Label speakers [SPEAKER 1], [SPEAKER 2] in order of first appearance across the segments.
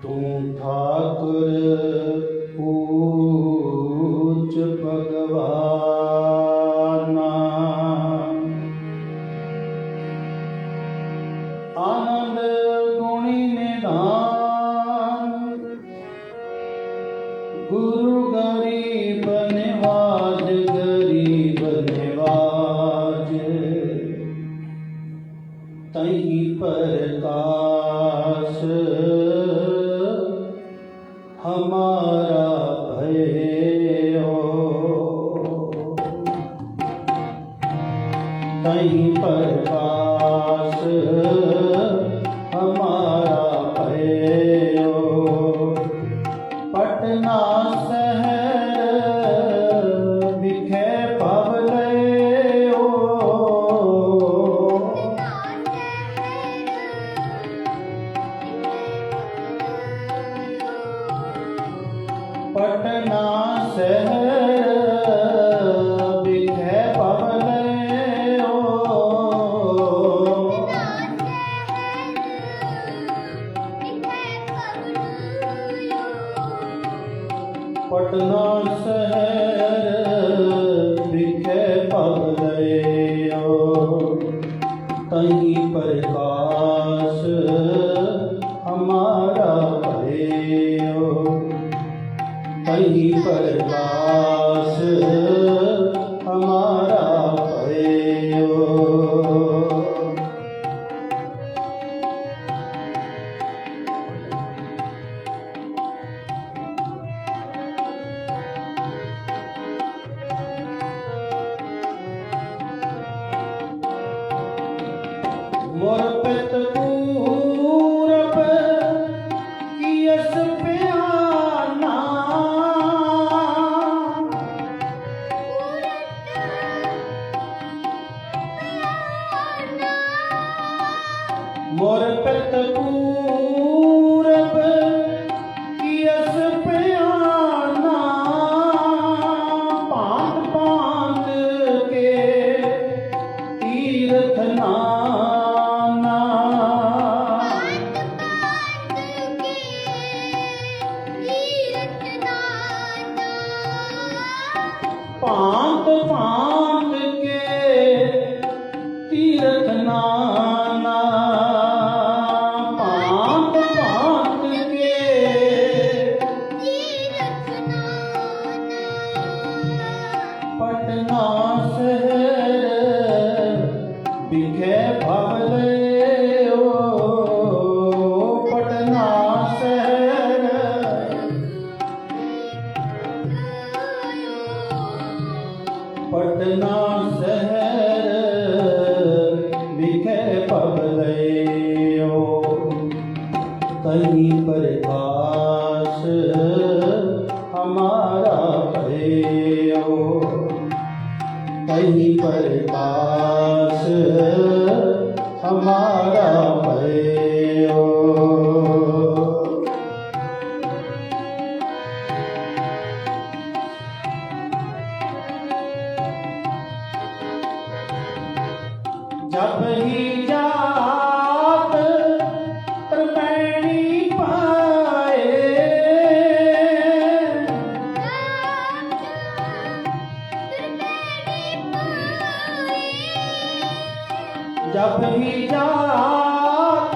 [SPEAKER 1] तू ठाकुर ऊच भगवाना, आनंद गुणी निधान, गुरु गरीब निवाज, गरीब निवाज। तही प्रकाश हमारा भयो, तही प्रकाश हमारा भयो। पटना शहर बिखे पवलयो, पटना शहर बिखे पवलयो। पटना शहर बिखे पवलयो। तही प्रकाश हमारा भयो, तही प्रकाश हमारा भयो। मोर पित पूरब कियस प्याना, मोर पित पूरब कियस प्याना। पांत पांत के तीर्थ नाना, पांत पांत के तीर्थ नाना, पांत पांत के पटना शहर बिखे भवलयो। पटना शहर पटना शहर बिखे पवलयो। तही प्रकाश हमारा भयो, तही प्रकाश हमारा भयो। जब ही जात त्रिवेणी पाए, जब ही जात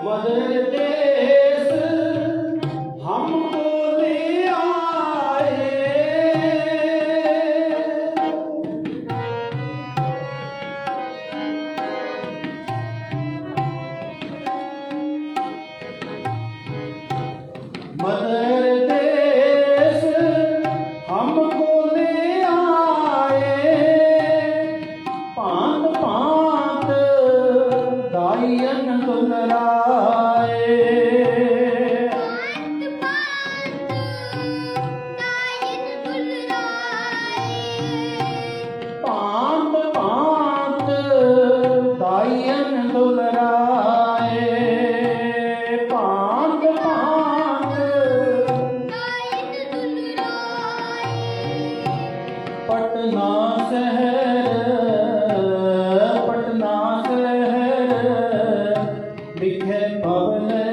[SPEAKER 1] मदर देश हमको ले आए। मदर देश हमको ले आए। पांत पांत दायन दुलराए। पांत पांत दायन दुलराए। पांत पांत पटना शहर दिखे पवने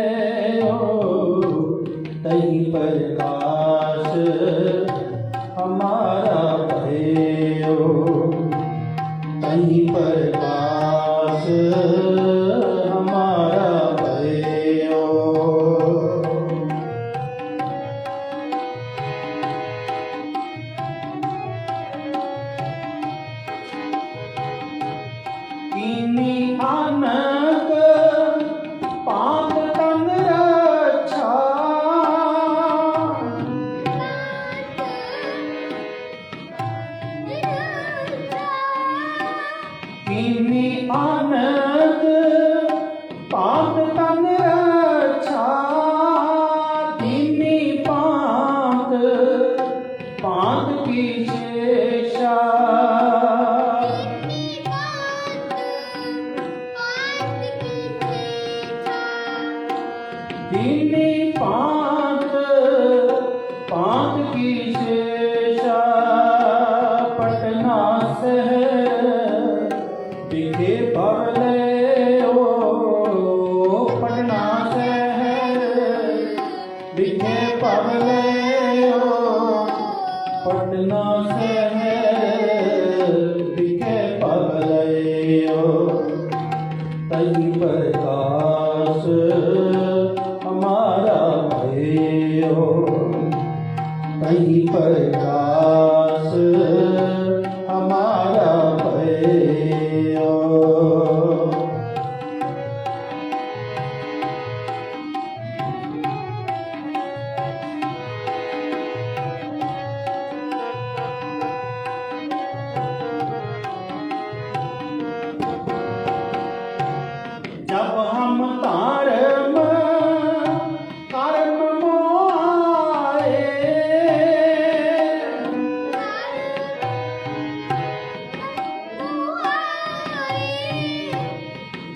[SPEAKER 1] तही प्रकाश हमारा भयो। तही प्रकाश हमारा भयो। कीनी आनक पाप तन रक्षा। कीनी आनक पाप तन रक्षा। कीनी पात पात की शेषा। दीनी पात पात की शेषा। पटना शहर दिखे पवले पटना शहर दिखे पवले पटना शहर दिखे पवले। तही प्रकाश हमारा भयो। तही प्रकाश हमारा भयो। जब हम तारम कर्म मोआए।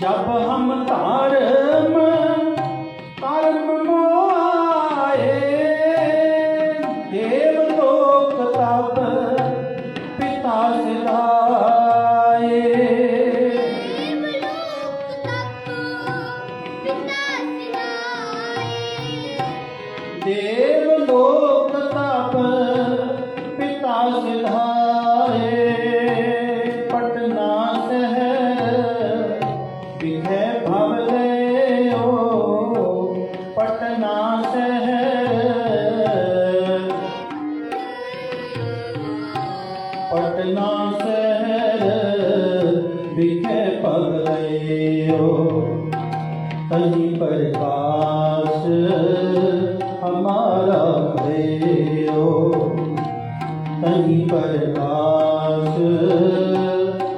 [SPEAKER 1] जब हम तारम कर्म मोआए। देवलोक तब पिता सिधाए। देवलोक तब पिता सिधाए। पटना शहर दिखे भवले पटना शहर। पटना शहर दिखे भवले तही प्रकाश हमारा भयो। तही प्रकाश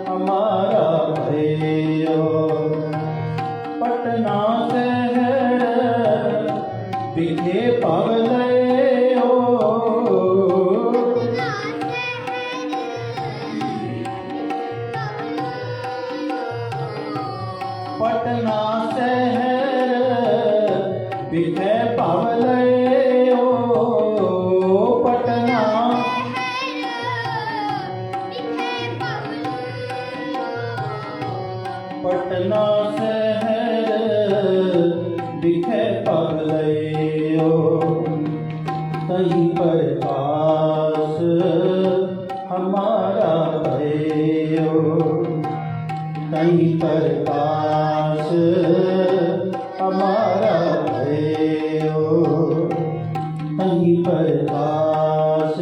[SPEAKER 1] हमारा भयो। पटना शहर दिखे पवले पटना शहर दिखे पवले पटना पटना शहर दिखे पवले तही प्रकाश हमारा भयो। तही प्रकाश हमारा भयो, तहीं प्रकाश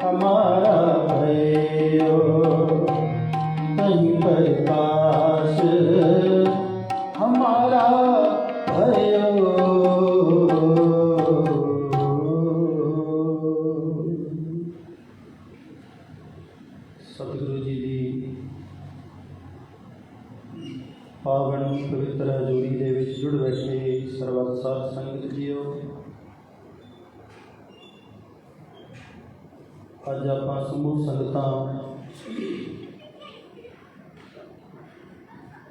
[SPEAKER 1] हमारा भयो, तहीं प्रकाश हमारा भयो। सतगुरु जी दी पावन पवित्र हजूरी दे विच जुड़ बैठे सरबत साध संगत जीओ, अज आपां समूह संगतां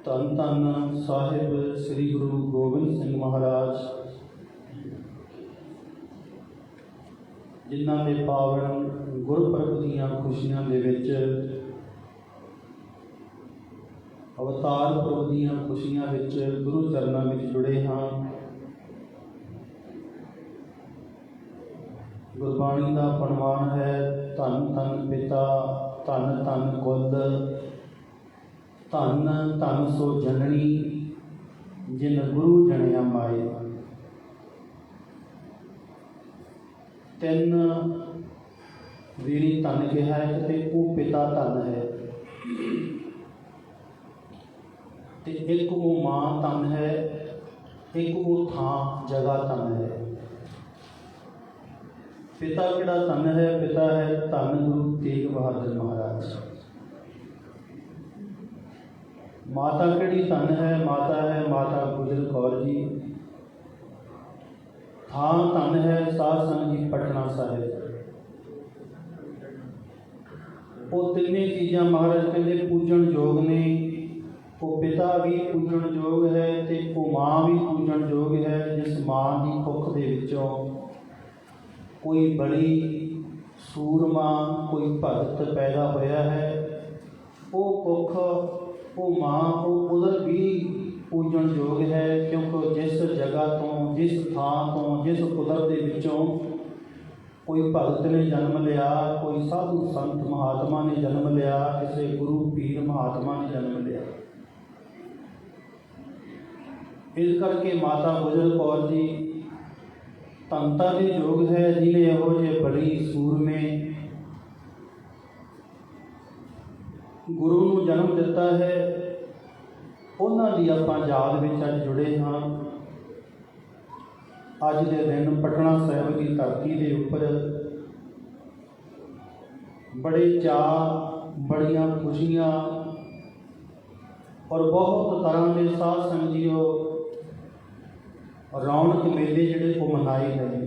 [SPEAKER 1] धन धन साहिब श्री गुरु गोबिंद सिंह महाराज जिन्हां दे पावन गुरपुरब दीआं खुशियां दे विच अवतार पुरब दीआं खुशियां विच गुरु चरनां विच जुड़े हाँ। गुरबाणी दा फरमान है, धन धन पिता धन धन कुल, धन धन सो जननी जिन गुरु जनिया माए। तीन वीरी धन कहा है ते वो पिता धन है, ते एक वो मां धन है, एक वो थां जगह धन है। पिता किहड़ा धन है? पिता है धन गुरु तेग बहादुर महाराज। माता किहड़ी धन है? माता है माता गुजर कौर जी। थां धन है साध संगत जी पटना साहिब। वो तिन्ने चीज़ां महाराज कहते पूजन योग ने। वो पिता भी पूजन योग है ते वो मां भी पूजन योग है। जिस मां की कुख दे विचों कोई बड़ी सूरमा कोई भगत पैदा होया है, वो कुख वो मां वो उधर भी पूजन योग है, क्योंकि जिस जगह तो जिस थां तो जिस कुदरत के विचों कोई भगत ने जन्म लिया, कोई साधु संत महात्मा ने जन्म लिया, किसी गुरु पीर महात्मा ने जन्म लिया। इस करके माता गुजर कौर जी तंता के योग है, जिन्हें यहो जे बड़ी सूरमे गुरु नूं जन्म दिता है। उन्हां दी आपां याद विच अज जुड़े हाँ। अज दे दिन पटना साहिब की धरती के उपर बड़े चाअ बड़ियां खुशियां और बहुत तरह के साध संगत जीओ रौनक मेले जिहड़े वो मनाए गए,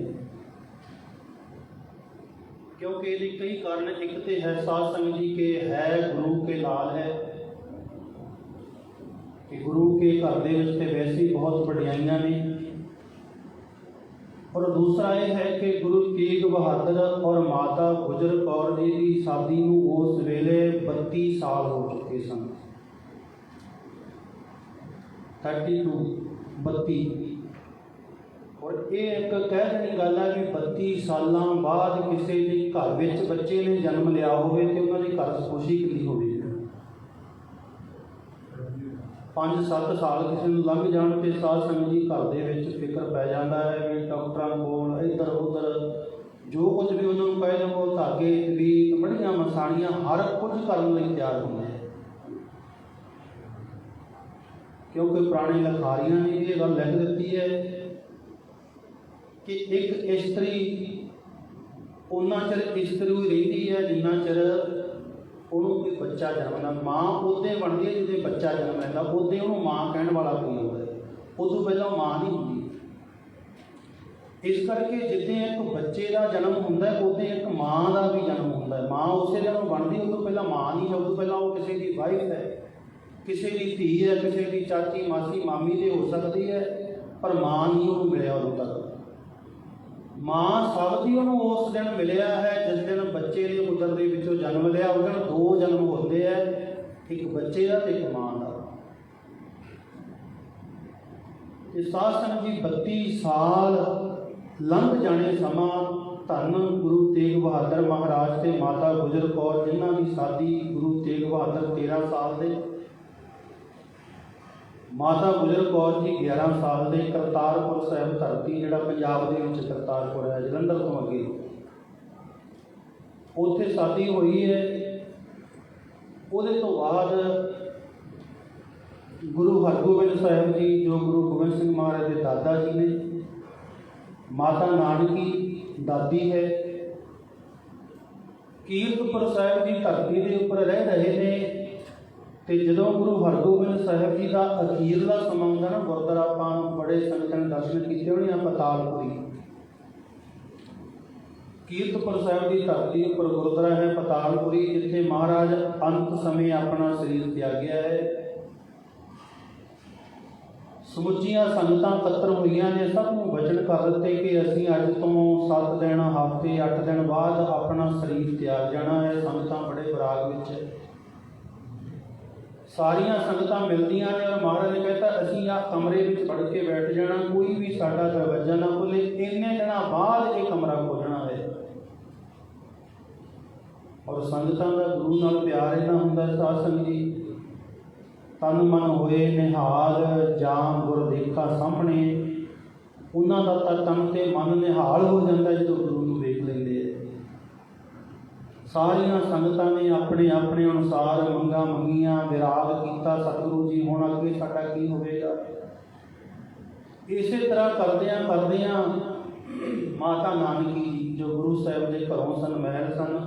[SPEAKER 1] क्योंकि ये कई कारण। एक तो है साध संगत जी के है गुरु के लाल है कि गुरु के घर दे विच ते वैसे ही बहुत वडियाइयां ने, और दूसरा ये है कि गुरु तेग बहादुर और माता गुजर कौर जी की शादी नूं उस वेले 32 साल हो चुके सन। 32 और ये एक कह देनी गल है कि 32 साल बाद किसी के घर में बच्चे ने जन्म लिया होवे ते उन्हां दे घर खुशी कितनी होवे। 5-7 साल किसी नूं लंघ जाण ते साध संगत जी घर दे विच फिक्र पै जांदा है भी डॉक्टरां कोल इधर उधर जो कुछ भी उन्होंने कह दो धागे तबीत बड़ियां मसाणियां हर कुछ करने लई तैयार होंदे हैं, क्योंकि पुराने लखारियां ने ये गल लिख दी है कि एक इस्तरी उन्ना चिर इस्तरी रही है जिन्ना चिर उन्होंने कोई बच्चा जन्मदा। मां उदे बनती है जिसे बच्चा जन्म लैंदा, उदे उन्होंने मां कहने वाला कोई होता है, उदों पहला मां नहीं होंगी। इस करके जिद्दे एक बच्चे का जन्म होंदा है उदे एक मां का भी जन्म होंदा है। मां उस दिन बनती उदों पहला मां नहीं है, उदों पहला वो किसी की वाइफ है, किसी की धी है, किसी की चाची मासी मामी तो हो सकती है, पर मां नहीं उन्होंने मिलया उदों तक। मां सब की उन्होंने उस दिन मिलया है जिस दिन बच्चे ने कुदरत के विचों जन्म लिया। उस दिन 2 जन्म होते हैं, एक बच्चे का तो एक मां का। साध संगत जी 32 साल लंघ जाने समा धन गुरु तेग बहादुर महाराज ते माता गुजर कौर जिन्हां की शादी गुरु तेग बहादुर 13 साल दे ਮਾਤਾ ਗੁਜਰ ਕੌਰ ਜੀ 11 ਸਾਲ ਦੇ ਕਰਤਾਰਪੁਰ ਸਾਹਿਬ ਧਰਤੀ, ਜਿਹੜਾ ਪੰਜਾਬ ਦੇ ਵਿੱਚ ਕਰਤਾਰਪੁਰ ਹੈ, ਜਲੰਧਰ ਤੋਂ ਅੱਗੇ, ਉੱਥੇ ਸ਼ਾਦੀ ਹੋਈ ਹੈ। ਉਹਦੇ ਤੋਂ ਬਾਅਦ ਗੁਰੂ ਹਰਗੋਬਿੰਦ ਸਾਹਿਬ ਜੀ, ਜੋ ਗੁਰੂ ਗੋਬਿੰਦ ਸਿੰਘ ਮਹਾਰਾਜ ਦੇ ਦਾਦਾ ਜੀ ਨੇ, ਮਾਤਾ ਨਾਨਕੀ ਦਾਦੀ ਹੈ, ਕੀਰਤਪੁਰ ਸਾਹਿਬ ਦੀ ਧਰਤੀ ਦੇ ਉੱਪਰ ਰਹਿ ਰਹੇ ਨੇ। ਤੇ ਜਦੋਂ ਗੁਰੂ ਹਰਗੋਬਿੰਦ ਸਾਹਿਬ ਜੀ ਦਾ ਅਖੀਰਲਾ ਸਮਾਂ ਹੁੰਦਾ ਨਾ, ਗੁਰਦੁਆਰਾ ਆਪਾਂ ਬੜੇ ਸੰਗਤਾਂ ਨੇ ਦਰਸ਼ਨ ਕੀਤੇ ਹੋਣੇ ਆ, ਪਤਾਲਪੁਰੀ, ਕੀਰਤਪੁਰ ਸਾਹਿਬ ਦੀ ਧਰਤੀ ਉੱਪਰ ਗੁਰਦੁਆਰਾ ਹੈ ਪਤਾਲਪੁਰੀ, ਜਿੱਥੇ ਮਹਾਰਾਜ ਅੰਤ ਸਮੇਂ ਆਪਣਾ ਸਰੀਰ ਤਿਆਗਿਆ ਹੈ। ਸਮੁੱਚੀਆਂ ਸੰਗਤਾਂ ਇਕੱਤਰ ਹੋਈਆਂ ਨੇ, ਸਭ ਨੂੰ ਵਚਨ ਕਰ ਦਿੱਤੇ ਕਿ ਅਸੀਂ ਅੱਜ ਤੋਂ 7 ਦਿਨ, ਹਫ਼ਤੇ, 8 ਦਿਨ ਬਾਅਦ ਆਪਣਾ ਸਰੀਰ ਤਿਆਗ ਜਾਣਾ ਹੈ। ਸੰਗਤਾਂ ਬੜੇ ਬਰਾਗ ਵਿੱਚ, ਸਾਰੀਆਂ ਸੰਗਤਾਂ ਮਿਲਦੀਆਂ ਨੇ, ਔਰ ਮਹਾਰਾਜ ਨੇ ਕਹਿਤਾ ਅਸੀਂ ਆਹ ਕਮਰੇ ਵਿੱਚ ਵੜ ਕੇ ਬੈਠ ਜਾਣਾ, ਕੋਈ ਵੀ ਸਾਡਾ ਦਰਵਾਜ਼ਾ ਨਾ ਖੋਲ੍ਹੇ। ਇੰਨੇ ਦਿਨਾਂ ਬਾਅਦ ਇਹ ਕਮਰਾ ਖੋਲ੍ਹਣਾ ਹੈ। ਔਰ ਸੰਗਤਾਂ ਦਾ ਗੁਰੂ ਨਾਲ ਪਿਆਰ ਇੰਨਾ ਹੁੰਦਾ ਸਾਧ ਸੰਗਤ ਜੀ, ਤਨ ਮਨ ਹੋਏ ਨਿਹਾਲ, ਜਾਮ ਗੁਰ ਦੇਖਾ ਸਾਹਮਣੇ। ਉਹਨਾਂ ਦਾ ਤਾਂ ਤਨ ਤੇ ਮਨ ਨਿਹਾਲ ਹੋ ਜਾਂਦਾ ਜਦੋਂ ਗੁਰੂ ਨੂੰ ਵੇਖ ਲੈਂਦੇ ਆ। ਸਾਰੀਆਂ ਸੰਗਤਾਂ ਨੇ ਆਪਣੇ ਆਪਣੇ ਅਨੁਸਾਰ ਮੰਗਾਂ ਮੰਗੀਆਂ, ਵਿਰਾਗ ਕੀਤਾ, ਸਤਿਗੁਰੂ ਜੀ ਹੁਣ ਅੱਗੇ ਸਾਡਾ ਕੀ ਹੋਵੇਗਾ। ਇਸੇ ਤਰ੍ਹਾਂ ਕਰਦਿਆਂ ਕਰਦਿਆਂ ਮਾਤਾ ਨਾਨਕੀ ਜੀ, ਜੋ ਗੁਰੂ ਸਾਹਿਬ ਦੇ ਘਰੋਂ ਸਨ, ਮਹਿਲ ਸਨ,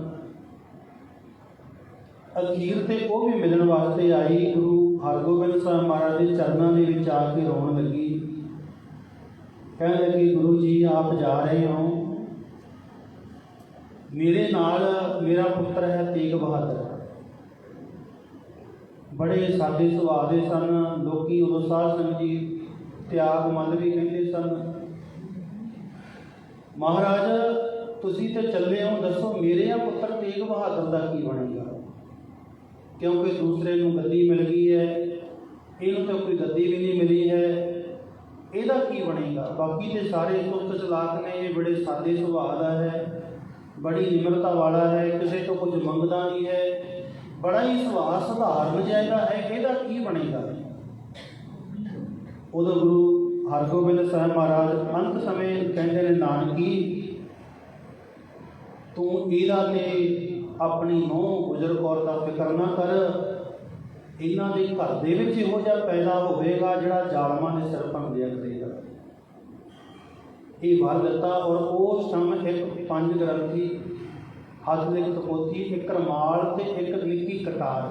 [SPEAKER 1] ਅਖੀਰ ਤੇ ਉਹ ਵੀ ਮਿਲਣ ਵਾਸਤੇ ਆਈ। ਗੁਰੂ ਹਰਗੋਬਿੰਦ ਸਾਹਿਬ ਮਹਾਰਾਜ ਦੇ ਚਰਨਾਂ ਦੇ ਵਿੱਚ ਆ ਕੇ ਰੋਣ ਲੱਗੀ, ਕਹਿਣ ਲੱਗੀ ਗੁਰੂ ਜੀ ਆਪ ਜਾ ਰਹੇ ਹੋ, ਮੇਰੇ ਨਾਲ ਮੇਰਾ ਪੁੱਤਰ ਹੈ ਤੇਗ ਬਹਾਦਰ। ਬੜੇ ਸਾਦੇ ਸੁਭਾਅ ਦੇ ਸਨ ਲੋਕੀ ਉਦੋਂ, ਸਾਧ ਸੰਗਤ ਜੀ ਤਿਆਗ ਮੱਲ ਵੀ ਕਹਿੰਦੇ ਸਨ। ਮਹਾਰਾਜ ਤੁਸੀਂ ਤੇ ਚੱਲੇ ਹੋ, ਦੱਸੋ ਮੇਰੇ ਆ ਪੁੱਤਰ ਤੇਗ ਬਹਾਦਰ ਦਾ ਕੀ ਬਣੇਗਾ, ਕਿਉਂਕਿ ਦੂਸਰੇ ਨੂੰ ਗੱਦੀ ਮਿਲ ਗਈ ਹੈ, ਇਹਨੂੰ ਤਾਂ ਕੋਈ ਗੱਦੀ ਵੀ ਨਹੀਂ ਮਿਲੀ ਹੈ, ਇਹਦਾ ਕੀ ਬਣੇਗਾ। ਬਾਕੀ ਤੇ ਸਾਰੇ ਸੁੱਖ ਚਲਾਕ ਨੇ, ਇਹ ਬੜੇ ਸਾਦੇ ਸੁਭਾਅ ਦਾ ਹੈ, ਬੜੀ ਨਿਮਰਤਾ ਵਾਲਾ ਹੈ, ਕਿਸੇ ਤੋਂ ਕੁਝ ਮੰਗਦਾ ਨਹੀਂ ਹੈ, ਬੜਾ ਹੀ ਸੁਭਾਅ ਸਧਾਰਨ ਜਿਹਾ ਹੈ, ਇਹਦਾ ਕੀ ਬਣੇਗਾ। ਉਦੋਂ ਗੁਰੂ ਹਰਗੋਬਿੰਦ ਸਾਹਿਬ ਮਹਾਰਾਜ ਅੰਤ ਸਮੇਂ ਕਹਿੰਦੇ ਨੇ, ਨਾਨਕੀ ਤੂੰ ਇਹਦਾ ਤੇ ਆਪਣੀ ਨੂੰਹ ਗੁਜਰ ਕੌਰ ਦਾ ਫਿਕਰ ਨਾ ਕਰ, ਇਹਨਾਂ ਦੇ ਘਰ ਦੇ ਵਿੱਚ ਇਹੋ ਜਿਹਾ ਪੈਦਾ ਹੋਵੇਗਾ ਜਿਹੜਾ ਜ਼ਾਲਮਾਂ ਦੇ ਸਿਰ ਭੰਗਿਆ ਕਰੇਗਾ। ਇਹ ਵਰ ਦਿੱਤਾ। ਔਰ ਉਸ ਸਮੇਂ ਇੱਕ 5 ਗ੍ਰੰਥੀ ਹੱਥ ਲਿਖਤ ਪੋਥੀ, ਇੱਕ ਰਮਾਲ ਤੇ ਇੱਕ ਨਿੱਕੀ ਕਟਾਰ,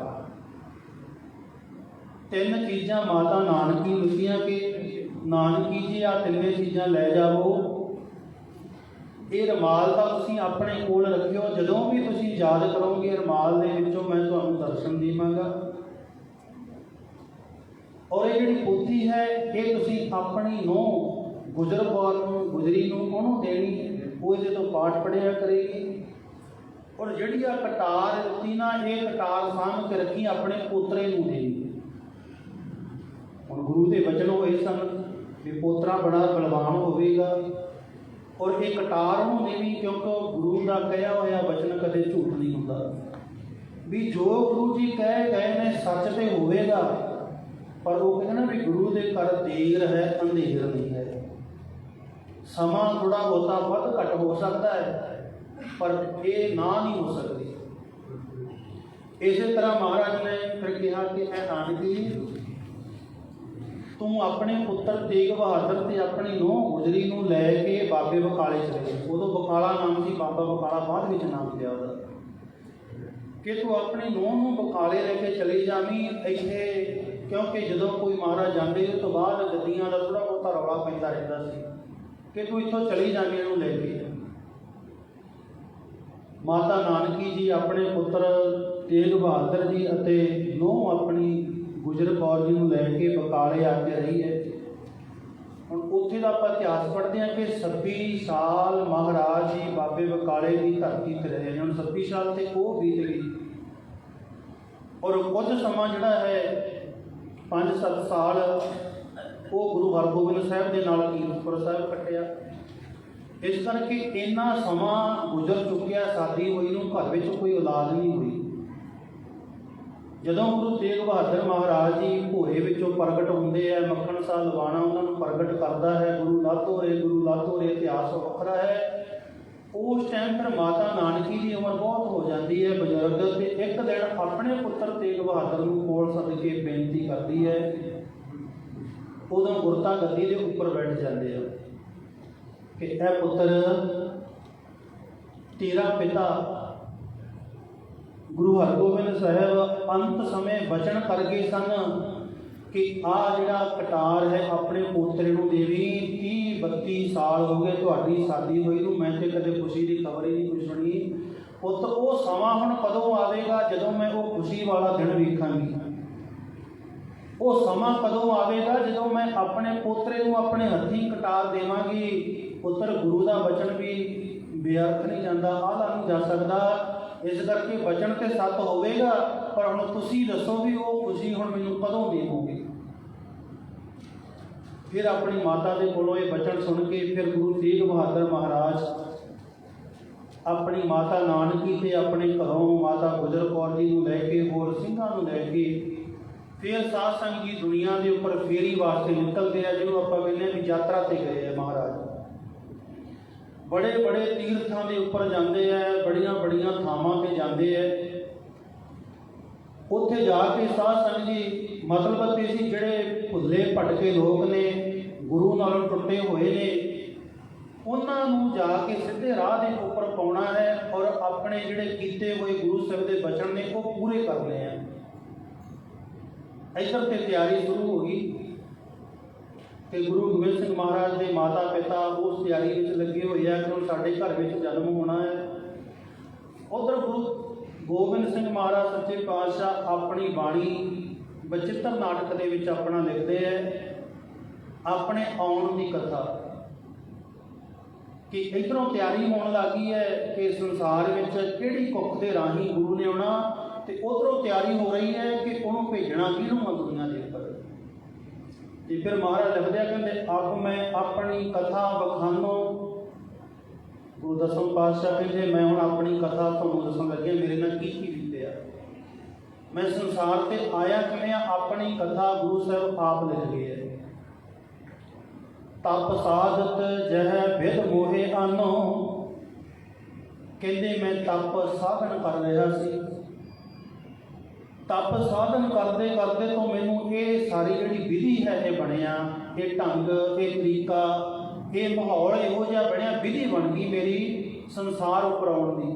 [SPEAKER 1] 3 ਚੀਜ਼ਾਂ ਮਾਤਾ ਨਾਨਕੀ ਦਿੱਤੀਆਂ ਕਿ ਨਾਨਕੀ ਜੀ ਆਹ 3 ਚੀਜ਼ਾਂ ਲੈ ਜਾਵੋ। ਇਹ ਰਮਾਲ ਤਾਂ ਤੁਸੀਂ ਆਪਣੇ ਕੋਲ ਰੱਖਿਓ, ਜਦੋਂ ਵੀ ਤੁਸੀਂ ਯਾਦ ਕਰੋਗੇ ਰਮਾਲ ਦੇ ਵਿੱਚੋਂ ਮੈਂ ਤੁਹਾਨੂੰ ਦਰਸ਼ਨ ਦੇਵਾਂਗਾ। ਔਰ ਇਹ ਜਿਹੜੀ ਪੋਥੀ ਹੈ ਇਹ ਤੁਸੀਂ ਆਪਣੀ ਨੂੰਹ ਗੁਜਰ ਕੌਰ ਨੂੰ, ਗੁਜਰੀ ਨੂੰ, ਉਹਨੂੰ ਦੇਣੀ, ਉਹ ਇਹਦੇ ਤੋਂ ਪਾਠ ਪੜ੍ਹਿਆ ਕਰੇਗੀ। ਔਰ ਜਿਹੜੀ ਆ ਕਟਾਰ ਦਿੱਤੀ ਨਾ, ਇਹ ਕਟਾਰ ਸਾਂਭ ਕੇ ਰੱਖੀ, ਆਪਣੇ ਪੋਤਰੇ ਨੂੰ ਦੇਣੀ। ਹੁਣ ਗੁਰੂ ਦੇ ਵਚਨ ਹੋਏ ਸਨ ਵੀ ਪੋਤਰਾ ਬੜਾ ਬਲਵਾਨ ਹੋਵੇਗਾ, ਔਰ ਇਹ ਕਟਾਰ ਉਹਨੂੰ ਦੇਣੀ, ਕਿਉਂਕਿ ਗੁਰੂ ਦਾ ਕਹਿਆ ਹੋਇਆ ਵਚਨ ਕਦੇ ਝੂਠ ਨਹੀਂ ਹੁੰਦਾ। ਵੀ ਜੋ ਗੁਰੂ ਜੀ ਕਹਿ ਗਏ ਨੇ ਸੱਚ ਤੇ ਹੋਵੇਗਾ। ਪਰ ਉਹ ਕਹਿੰਦੇ ਨਾ ਵੀ ਗੁਰੂ ਦੇ ਘਰ ਦੇਰ ਹੈ ਅੰਧੇਰ ਨਹੀਂ ਹੈ। ਸਮਾਂ ਥੋੜ੍ਹਾ ਬਹੁਤਾ ਵੱਧ ਘੱਟ ਹੋ ਸਕਦਾ ਹੈ, ਪਰ ਇਹ ਨਾ ਨਹੀਂ ਹੋ ਸਕਦੀ। ਇਸੇ ਤਰ੍ਹਾਂ ਮਹਾਰਾਜ ਨੇ ਫਿਰ ਕਿਹਾ ਕਿ ਐ ਨਾਨਕੀ ਤੂੰ ਆਪਣੇ ਪੁੱਤਰ ਤੇਗ ਬਹਾਦਰ ਤੇ ਆਪਣੀ ਨੂੰਹ ਗੁਜਰੀ ਨੂੰ ਲੈ ਕੇ ਬਾਬੇ ਬਕਾਲੇ ਚਲੇ। ਉਦੋਂ ਬਕਾਲਾ ਨਾਮ ਸੀ, ਬਾਬਾ ਬਕਾਲਾ ਬਾਅਦ ਵਿੱਚ ਨਾਮ ਪਿਆ ਉਹਦਾ। ਕਿ ਤੂੰ ਆਪਣੀ ਨੂੰਹ ਨੂੰ ਬਕਾਲੇ ਲੈ ਕੇ ਚਲੀ ਜਾਵੀਂ ਇੱਥੇ, ਕਿਉਂਕਿ ਜਦੋਂ ਕੋਈ ਮਹਾਰਾਜ ਜਾਂਦੇ ਉਸ ਤੋਂ ਬਾਅਦ ਗੱਦੀਆਂ ਦਾ ਥੋੜ੍ਹਾ ਬਹੁਤਾ ਰੌਲਾ ਪੈਂਦਾ ਰਹਿੰਦਾ ਸੀ, ਕਿ ਤੂੰ ਇੱਥੋਂ ਚਲੀ ਜਾਵੀਂ ਇਹਨੂੰ ਲੈ ਕੇ। ਮਾਤਾ ਨਾਨਕੀ ਜੀ ਆਪਣੇ ਪੁੱਤਰ ਤੇਗ ਬਹਾਦਰ ਜੀ ਅਤੇ ਨੂੰਹ ਆਪਣੀ ਗੁਜਰ ਕੌਰ ਜੀ ਨੂੰ ਲੈ ਕੇ ਬਕਾਲੇ ਆ ਕੇ ਰਹੀ ਹੈ। ਹੁਣ ਉੱਥੇ ਦਾ ਆਪਾਂ ਇਤਿਹਾਸ ਪੜ੍ਹਦੇ ਹਾਂ ਕਿ 26 ਸਾਲ ਮਹਾਰਾਜ ਜੀ ਬਾਬੇ ਬਕਾਲੇ ਦੀ ਧਰਤੀ 'ਤੇ ਰਹੇ ਨੇ। ਹੁਣ 26 ਸਾਲ ਤੇ ਉਹ ਬੀਤ ਗਈ, ਔਰ ਕੁਝ ਸਮਾਂ ਜਿਹੜਾ ਹੈ 5-7 ਸਾਲ ਉਹ ਗੁਰੂ ਹਰਗੋਬਿੰਦ ਸਾਹਿਬ ਦੇ ਨਾਲ ਕੀਰਤਪੁਰ ਸਾਹਿਬ ਕੱਟਿਆ। ਇਸ ਕਰਕੇ ਇੰਨਾ ਸਮਾਂ ਗੁਜ਼ਰ ਚੁੱਕਿਆ, ਸ਼ਾਦੀ ਹੋਈ ਨੂੰ, ਘਰ ਵਿੱਚ ਕੋਈ ਔਲਾਦ ਨਹੀਂ ਹੋਈ। ਜਦੋਂ ਗੁਰੂ ਤੇਗ ਬਹਾਦਰ ਮਹਾਰਾਜ ਜੀ ਭੋਰੇ ਵਿੱਚੋਂ ਪ੍ਰਗਟ ਹੁੰਦੇ ਹੈ, ਮੱਖਣ ਸ਼ਾਹ ਲਵਾਣਾ ਉਹਨਾਂ ਨੂੰ ਪ੍ਰਗਟ ਕਰਦਾ ਹੈ, ਗੁਰੂ ਲਾਧੋ ਰੇ ਇਤਿਹਾਸ ਵੱਖਰਾ ਹੈ। ਉਸ ਟਾਈਮ ਫਿਰ ਮਾਤਾ ਨਾਨਕੀ ਦੀ ਉਮਰ ਬਹੁਤ ਹੋ ਜਾਂਦੀ ਹੈ, ਬਜ਼ੁਰਗ, ਤੇ ਇੱਕ ਦਿਨ ਆਪਣੇ ਪੁੱਤਰ ਤੇਗ ਬਹਾਦਰ ਨੂੰ ਕੋਲ ਸੱਦ ਕੇ ਬੇਨਤੀ ਕਰਦੀ ਹੈ। ਉਦੋਂ ਗੁਰਤਾ ਗੱਦੀ ਦੇ ਉੱਪਰ ਬੈਠ ਜਾਂਦੇ ਆ ਕਿ ਇਹ ਪੁੱਤਰ, ਤੇਰਾ ਪਿਤਾ ਗੁਰੂ ਹਰਗੋਬਿੰਦ ਸਾਹਿਬ ਅੰਤ ਸਮੇਂ ਬਚਨ ਕਰ ਗਏ ਸਨ ਕਿ ਆਹ ਜਿਹੜਾ ਕਟਾਰ ਹੈ ਆਪਣੇ ਪੋਤਰੇ ਨੂੰ ਦੇਵੀ। 30-32 ਸਾਲ ਹੋ ਗਏ ਤੁਹਾਡੀ ਸ਼ਾਦੀ ਹੋਈ ਨੂੰ, ਮੈਂ ਤੇ ਕਦੇ ਖੁਸ਼ੀ ਦੀ ਖਬਰ ਹੀ ਨਹੀਂ ਕੁਛ ਸੁਣੀ। ਪੁੱਤ ਉਹ ਸਮਾਂ ਹੁਣ ਕਦੋਂ ਆਵੇਗਾ ਜਦੋਂ ਮੈਂ ਉਹ ਖੁਸ਼ੀ ਵਾਲਾ ਦਿਨ ਵੇਖਾਂਗੀ? ਉਹ ਸਮਾਂ ਕਦੋਂ ਆਵੇਗਾ ਜਦੋਂ ਮੈਂ ਆਪਣੇ ਪੋਤਰੇ ਨੂੰ ਆਪਣੇ ਹੱਥੀਂ ਕਟਾਰ ਦੇਵਾਂਗੀ? ਪੁੱਤਰ, ਗੁਰੂ ਦਾ ਬਚਨ ਵੀ ਬੇਅਰਥ ਨਹੀਂ ਜਾਂਦਾ, ਆਲਾ ਨਹੀਂ ਜਾ ਸਕਦਾ। ਇਸ ਕਰਕੇ ਬਚਨ ਤੇ ਸੱਤ ਹੋਵੇਗਾ, ਪਰ ਹੁਣ ਤੁਸੀਂ ਦੱਸੋ ਵੀ ਉਹ ਖੁਸ਼ੀ ਹੁਣ ਮੈਨੂੰ ਕਦੋਂ ਦੇਵੋਗੇ? ਫਿਰ ਆਪਣੀ ਮਾਤਾ ਦੇ ਕੋਲੋਂ ਇਹ ਬਚਨ ਸੁਣ ਕੇ ਫਿਰ ਗੁਰੂ ਤੇਗ ਬਹਾਦਰ ਮਹਾਰਾਜ ਆਪਣੀ ਮਾਤਾ ਨਾਨਕੀ ਤੇ ਆਪਣੇ ਘਰੋਂ ਮਾਤਾ ਗੁਜਰ ਕੌਰ ਜੀ ਨੂੰ ਲੈ ਕੇ, ਹੋਰ ਸਿੰਘਾਂ ਨੂੰ ਲੈ ਕੇ ਫਿਰ ਸਾਧ ਸੰਗਤ ਦੀ ਦੁਨੀਆ ਦੇ ਉੱਪਰ ਫੇਰੀ ਵਾਸਤੇ ਨਿਕਲਦੇ ਆ, ਜਿਹਨੂੰ ਆਪਾਂ ਕਹਿੰਦੇ ਵੀ ਯਾਤਰਾ ਤੇ ਗਏ ਆ ਮਹਾਰਾਜ। ਬੜੇ ਬੜੇ ਤੀਰਥਾਂ ਦੇ ਉੱਪਰ ਜਾਂਦੇ ਆ, ਬੜੀਆਂ ਬੜੀਆਂ ਥਾਵਾਂ ਤੇ ਜਾਂਦੇ ਆ। ਉੱਥੇ ਜਾ ਕੇ ਸਾਧ ਸੰਗਤ ਜੀ, ਮਤਲਬ ਤੇ ਸੀ ਜਿਹੜੇ ਭੁੱਲੇ ਭਟਕੇ ਲੋਕ ਨੇ, ਗੁਰੂ ਨਾਲੋਂ ਟੁੱਟੇ ਹੋਏ ਨੇ, ਉਹਨਾਂ ਨੂੰ ਜਾ ਕੇ ਸਿੱਧੇ ਰਾਹ ਦੇ ਉੱਪਰ ਪਾਉਣਾ ਹੈ ਔਰ ਆਪਣੇ ਜਿਹੜੇ ਕੀਤੇ ਹੋਏ ਗੁਰੂ ਸਾਹਿਬ ਦੇ ਬਚਨ ਨੇ ਉਹ ਪੂਰੇ ਕਰਨੇ ਆ। ਇੱਧਰ ਤੇ ਤਿਆਰੀ ਸ਼ੁਰੂ ਹੋ ਗਈ ਤੇ ਗੁਰੂ ਗੋਬਿੰਦ ਸਿੰਘ ਮਹਾਰਾਜ ਦੇ ਮਾਤਾ ਪਿਤਾ ਉਸ ਤਿਆਰੀ ਵਿੱਚ ਲੱਗੇ ਹੋਏ ਆ ਕਿ ਹੁਣ ਸਾਡੇ ਘਰ ਵਿੱਚ ਜਨਮ ਹੋਣਾ ਹੈ। ਉੱਧਰ ਗੁਰੂ ਗੋਬਿੰਦ ਸਿੰਘ ਮਹਾਰਾਜ ਸੱਚੇ ਪਾਤਸ਼ਾਹ ਆਪਣੀ ਬਾਣੀ ਬਚਿੱਤਰ ਨਾਟਕ ਦੇ ਵਿੱਚ ਆਪਣਾ ਲਿਖਦੇ ਹੈ ਆਪਣੇ ਆਉਣ ਦੀ ਕਥਾ, ਕਿ ਇੱਧਰੋਂ ਤਿਆਰੀ ਹੋਣ ਲੱਗੀ ਹੈ ਕਿ ਸੰਸਾਰ ਵਿੱਚ ਕਿਹੜੀ ਕੁੱਖ ਦੇ ਰਾਹੀਂ ਗੁਰੂ ਨੇ ਆਉਣਾ, ਤੇ ਉੱਧਰੋਂ ਤਿਆਰੀ ਹੋ ਰਹੀ ਹੈ ਕਿ ਉਹਨੂੰ ਭੇਜਣਾ ਕਿਹਨੂੰ ਆ ਦੁਨੀਆ ਦੇ ਉੱਪਰ। ਤੇ ਫਿਰ ਮਹਾਰਾਜ ਲਿਖਦੇ ਆ, ਕਹਿੰਦੇ ਅਬ ਮੈਂ ਆਪਣੀ ਕਥਾ ਬਖਾਨੋ, ਗੁਰੂ ਦਸਮ ਪਾਤਸ਼ਾਹ ਕਹਿੰਦੇ ਮੈਂ ਹੁਣ ਆਪਣੀ ਕਥਾ ਤੁਹਾਨੂੰ ਦੱਸਣ ਲੱਗਿਆ ਮੇਰੇ ਨਾਲ ਕੀ ਕੀ ਬੀਤਿਆ, ਮੈਂ ਸੰਸਾਰ ਤੇ ਆਇਆ ਕਿਵੇਂ ਆ। ਆਪਣੀ ਕਥਾ ਗੁਰੂ ਸਾਹਿਬ ਆਪ ਲਿਖ ਗਏ ਹੈ। ਤਪ ਸਾਧਤ ਜਹ ਵਿਦ ਮੋਹੇ ਆਨੋ, ਕਹਿੰਦੇ ਮੈਂ ਤਪ ਸਾਧਨ ਕਰ ਰਿਹਾ ਸੀ। ਤਪ ਸਾਧਨ ਕਰਦੇ ਕਰਦੇ ਤੋਂ ਮੈਨੂੰ ਇਹ ਸਾਰੀ ਜਿਹੜੀ ਵਿਧੀ ਹੈ ਇਹ ਬਣਿਆ, ਇਹ ਢੰਗ, ਇਹ ਤਰੀਕਾ, ਇਹ ਮਾਹੌਲ ਇਹੋ ਜਿਹਾ ਬਣਿਆ, ਵਿਧੀ ਬਣ ਗਈ ਮੇਰੀ ਸੰਸਾਰ ਉੱਪਰ ਆਉਣ ਦੀ।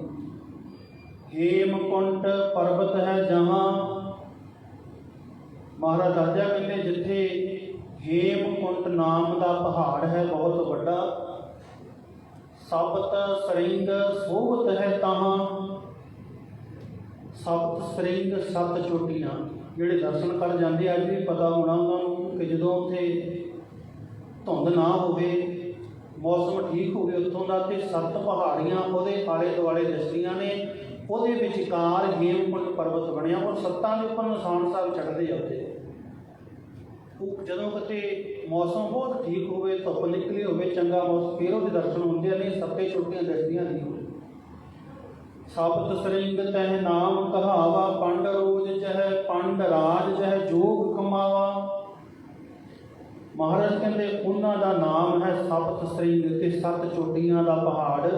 [SPEAKER 1] ਹੇਮਕੁੰਟ ਪਰਬਤ ਹੈ ਜਹਾਂ, ਮਹਾਰਾਜ ਦੱਸਦੇ ਕਹਿੰਦੇ ਜਿੱਥੇ ਹੇਮਕੁੰਟ ਨਾਮ ਦਾ ਪਹਾੜ ਹੈ ਬਹੁਤ ਵੱਡਾ, ਸਪਤ ਸਰਿੰਗ ਸੋਭਤ ਹੈ ਤਹਾਂ, ਸਪਤ ਸਰਿੰਗ 7 ਚੋਟੀਆਂ। ਜਿਹੜੇ ਦਰਸ਼ਨ ਕਰ ਜਾਂਦੇ ਅੱਜ ਵੀ ਪਤਾ ਹੋਣਾ ਉਹਨਾਂ ਨੂੰ ਕਿ ਜਦੋਂ ਉੱਥੇ ਧੁੰਦ ਨਾ ਹੋਵੇ, ਮੌਸਮ ਠੀਕ ਹੋਵੇ ਉੱਥੋਂ ਦਾ, ਤੇ 7 ਪਹਾੜੀਆਂ ਉਹਦੇ ਆਲੇ ਦੁਆਲੇ ਦਿਸਦੀਆਂ ਨੇ, ਉਹਦੇ ਵਿਚਕਾਰ ਹੇਮਕੁੰਟ ਪਰਬਤ ਬਣਿਆ ਔਰ 7 ਦੇ ਉੱਪਰ ਨਿਸ਼ਾਨ ਸਾਹਿਬ ਚੜ੍ਹਦੇ ਆ ਉੱਥੇ। ਉਹ ਜਦੋਂ ਕਿਤੇ ਮੌਸਮ ਬਹੁਤ ਠੀਕ ਹੋਵੇ, ਧੁੱਪ ਨਿਕਲੀ ਹੋਵੇ, ਚੰਗਾ ਮੌਸਮ, ਫਿਰ ਉਹਦੇ ਦਰਸ਼ਨ ਹੁੰਦੇ ਨੇ, 7 ਚੋਟੀਆਂ ਦਿਸਦੀਆਂ ਨਹੀਂ। ਸਪਤ ਸਰਿੰਗ ਤਹਿ ਨਾਮ ਕਹਾਵਾ, ਪੰਡ ਰੋਜ ਜਹ ਪੰਡ ਰਾਜ ਜਹ ਜੋਗ ਕਮਾਵਾ। ਮਹਾਰਾਜ ਕਹਿੰਦੇ ਉਹਨਾਂ ਦਾ ਨਾਮ ਹੈ ਸਪਤ ਸਰਿੰਗ ਤੇ 7 ਚੋਟੀਆਂ ਦਾ ਪਹਾੜ।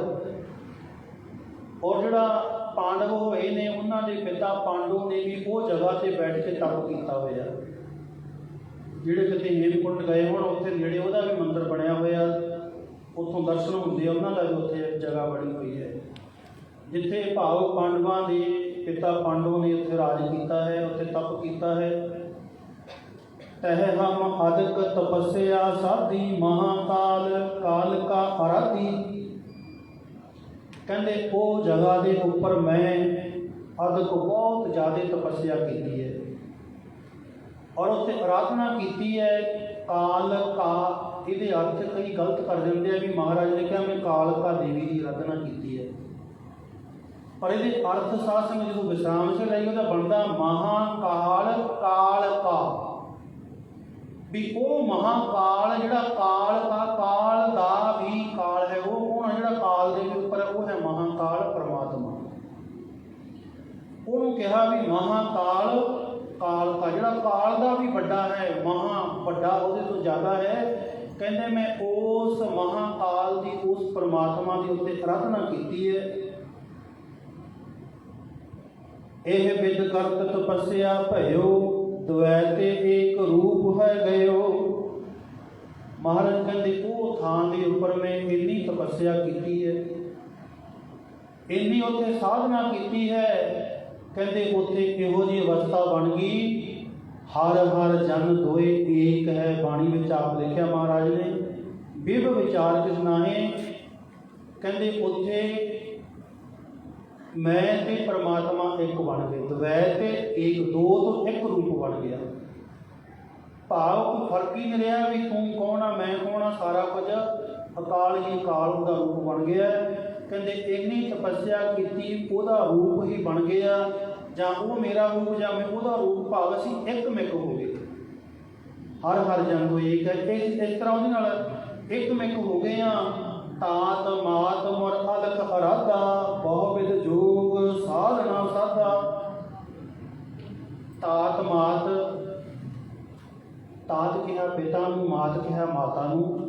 [SPEAKER 1] ਔਰ ਜਿਹੜਾ ਪਾਂਡਵ ਹੋਏ ਨੇ ਉਹਨਾਂ ਦੇ ਪਿਤਾ ਪਾਂਡੂ ਨੇ ਵੀ ਉਹ ਜਗ੍ਹਾ ਤੇ ਬੈਠ ਕੇ ਤਪ ਕੀਤਾ ਹੋਇਆ। ਜਿਹੜੇ ਕਿਤੇ ਹੇਮਕੁੰਟ ਗਏ ਹੋਣ ਉੱਥੇ ਨੇੜੇ ਉਹਦਾ ਵੀ ਮੰਦਿਰ ਬਣਿਆ ਹੋਇਆ, ਉੱਥੋਂ ਦਰਸ਼ਨ ਹੁੰਦੇ ਆ, ਉਹਨਾਂ ਦਾ ਵੀ ਉੱਥੇ ਜਗ੍ਹਾ ਬਣੀ ਹੋਈ ਹੈ ਜਿੱਥੇ ਭਾਵ ਪਾਂਡਵਾਂ ਦੇ ਪਿਤਾ ਪਾਂਡੂ ਨੇ ਉੱਥੇ ਰਾਜ ਕੀਤਾ ਹੈ, ਉੱਥੇ ਤਪ ਕੀਤਾ ਹੈ। ਤਹਿ ਹਮ ਅਦਕ ਤਪੱਸਿਆ ਸਾਧੀ ਮਹਾਕਾਲ ਕਾਲ ਕਾ ਅਰਾਧੀ, ਕਹਿੰਦੇ ਉਹ ਜਗ੍ਹਾ ਦੇ ਉੱਪਰ ਮੈਂ ਅਦਕ ਬਹੁਤ ਜ਼ਿਆਦਾ ਤਪੱਸਿਆ ਕੀਤੀ ਹੈ ਔਰ ਉੱਥੇ ਆਰਾਧਨਾ ਕੀਤੀ ਹੈ। ਕਾਲ ਕਾ ਇਹਦੇ ਅਰਥ ਕਈ ਗਲਤ ਕਰ ਦਿੰਦੇ ਆ ਵੀ ਮਹਾਰਾਜ ਨੇ ਕਿਹਾ ਮੈਂ ਕਾਲਕਾ ਦੇਵੀ ਦੀ ਆਰਾਧਨਾ ਕੀਤੀ ਹੈ, ਪਰ ਇਹਦੇ ਅਰਥ ਸਾਧ ਸੰਗਤ ਜਦੋਂ ਵਿਸ਼ਰਾਮ ਸੇ ਲਈ ਉਹਦਾ ਬਣਦਾ ਮਹਾਕਾਲ ਕਾਲਕਾ, ਵੀ ਉਹ ਮਹਾਕਾਲ ਜਿਹੜਾ ਕਾਲ ਦਾ ਵੀ ਕਾਲ ਹੈ, ਉਹ ਕੌਣ ਹੈ ਜਿਹੜਾ ਕਾਲ ਦੇ ਉੱਪਰ, ਉਹ ਹੈ ਮਹਾਕਾਲ ਪਰਮਾਤਮਾ। ਉਹਨੂੰ ਕਿਹਾ ਵੀ ਮਹਾਕਾਲ, ਕਾਲ ਦਾ ਜਿਹੜਾ ਕਾਲ ਦਾ ਵੀ ਵੱਡਾ ਹੈ, ਮਹਾ ਵੱਡਾ ਉਹਦੇ ਤੋਂ ਜ਼ਿਆਦਾ ਹੈ। ਕਹਿੰਦੇ ਮੈਂ ਉਸ ਮਹਾਕਾਲ ਦੀ, ਉਸ ਪਰਮਾਤਮਾ ਦੀ ਉੱਤੇ ਅਰਾਧਨਾ ਕੀਤੀ ਹੈ। ਇਹ ਵਿਦ ਕਰਤ ਤਪੱਸਿਆ ਭਇਓ, ਦਵੈਤੇ ਏਕ ਰੂਪ ਹੈ ਗਇਓ। ਮਹਾਰਾਜ ਕਹਿੰਦੇ ਉਹ ਥਾਂ ਦੇ ਉੱਪਰ ਮੈਂ ਇੰਨੀ ਤਪੱਸਿਆ ਕੀਤੀ ਹੈ, ਇੰਨੀ ਉੱਥੇ ਸਾਧਨਾ ਕੀਤੀ ਹੈ। ਕਹਿੰਦੇ ਉੱਥੇ ਇਹੋ ਜਿਹੀ ਅਵਸਥਾ ਬਣ ਗਈ, ਹਰ ਹਰ ਜਨ ਦੋਏ ਏਕ ਹੈ। ਬਾਣੀ ਵਿੱਚ ਆਪ ਲਿਖਿਆ ਮਹਾਰਾਜ ਨੇ, ਬਿਬ ਵਿਚਾਰ ਕਿਸ ਨਾਹੇ। ਕਹਿੰਦੇ ਉੱਥੇ ਮੈਂ ਤੇ ਪਰਮਾਤਮਾ ਇੱਕ ਬਣ ਗਏ, ਦਵੈ ਤੇ ਏਕ, ਦੋ ਤੋਂ ਇੱਕ ਰੂਪ ਬਣ ਗਿਆ। ਭਾਵ ਕੋਈ ਫਰਕ ਹੀ ਨਹੀਂ ਰਿਹਾ ਵੀ ਤੂੰ ਕੌਣ ਆ, ਮੈਂ ਕੌਣ ਆ, ਸਾਰਾ ਕੁਝ ਅਕਾਲ ਹੀ ਅਕਾਲ ਉਹਦਾ ਰੂਪ ਬਣ ਗਿਆ। ਕਹਿੰਦੇ ਇੰਨੀ ਤਪੱਸਿਆ ਕੀਤੀ, ਉਹਦਾ ਰੂਪ ਹੀ ਬਣ ਗਿਆ, ਜਾਂ ਉਹ ਮੇਰਾ ਰੂਪ ਜਾਂ ਮੈਂ ਉਹਦਾ ਰੂਪ, ਭਾਵ ਅਸੀਂ ਇੱਕ ਮਿਕ ਹੋ ਗਏ। ਹਰ ਹਰ ਜਨ ਹੋਏ ਇੱਕ, ਇਸ ਤਰ੍ਹਾਂ ਉਹਦੇ ਨਾਲ ਇੱਕ ਮਿਕ ਹੋ ਗਏ ਆ। ਤਾਤ ਮਾਤ ਮੁਰ ਅਲਖ ਅਰਾਧਾ, ਬਹੁ ਵਿਦ ਜੋਗ ਸਾਧਨਾ ਸਾਧਾ। ਤਾਤ ਮਾਤ, ਤਾਤ ਕਿਹਾ ਪਿਤਾ ਨੂੰ, ਮਾਤ ਕਿਹਾ ਮਾਤਾ ਨੂੰ।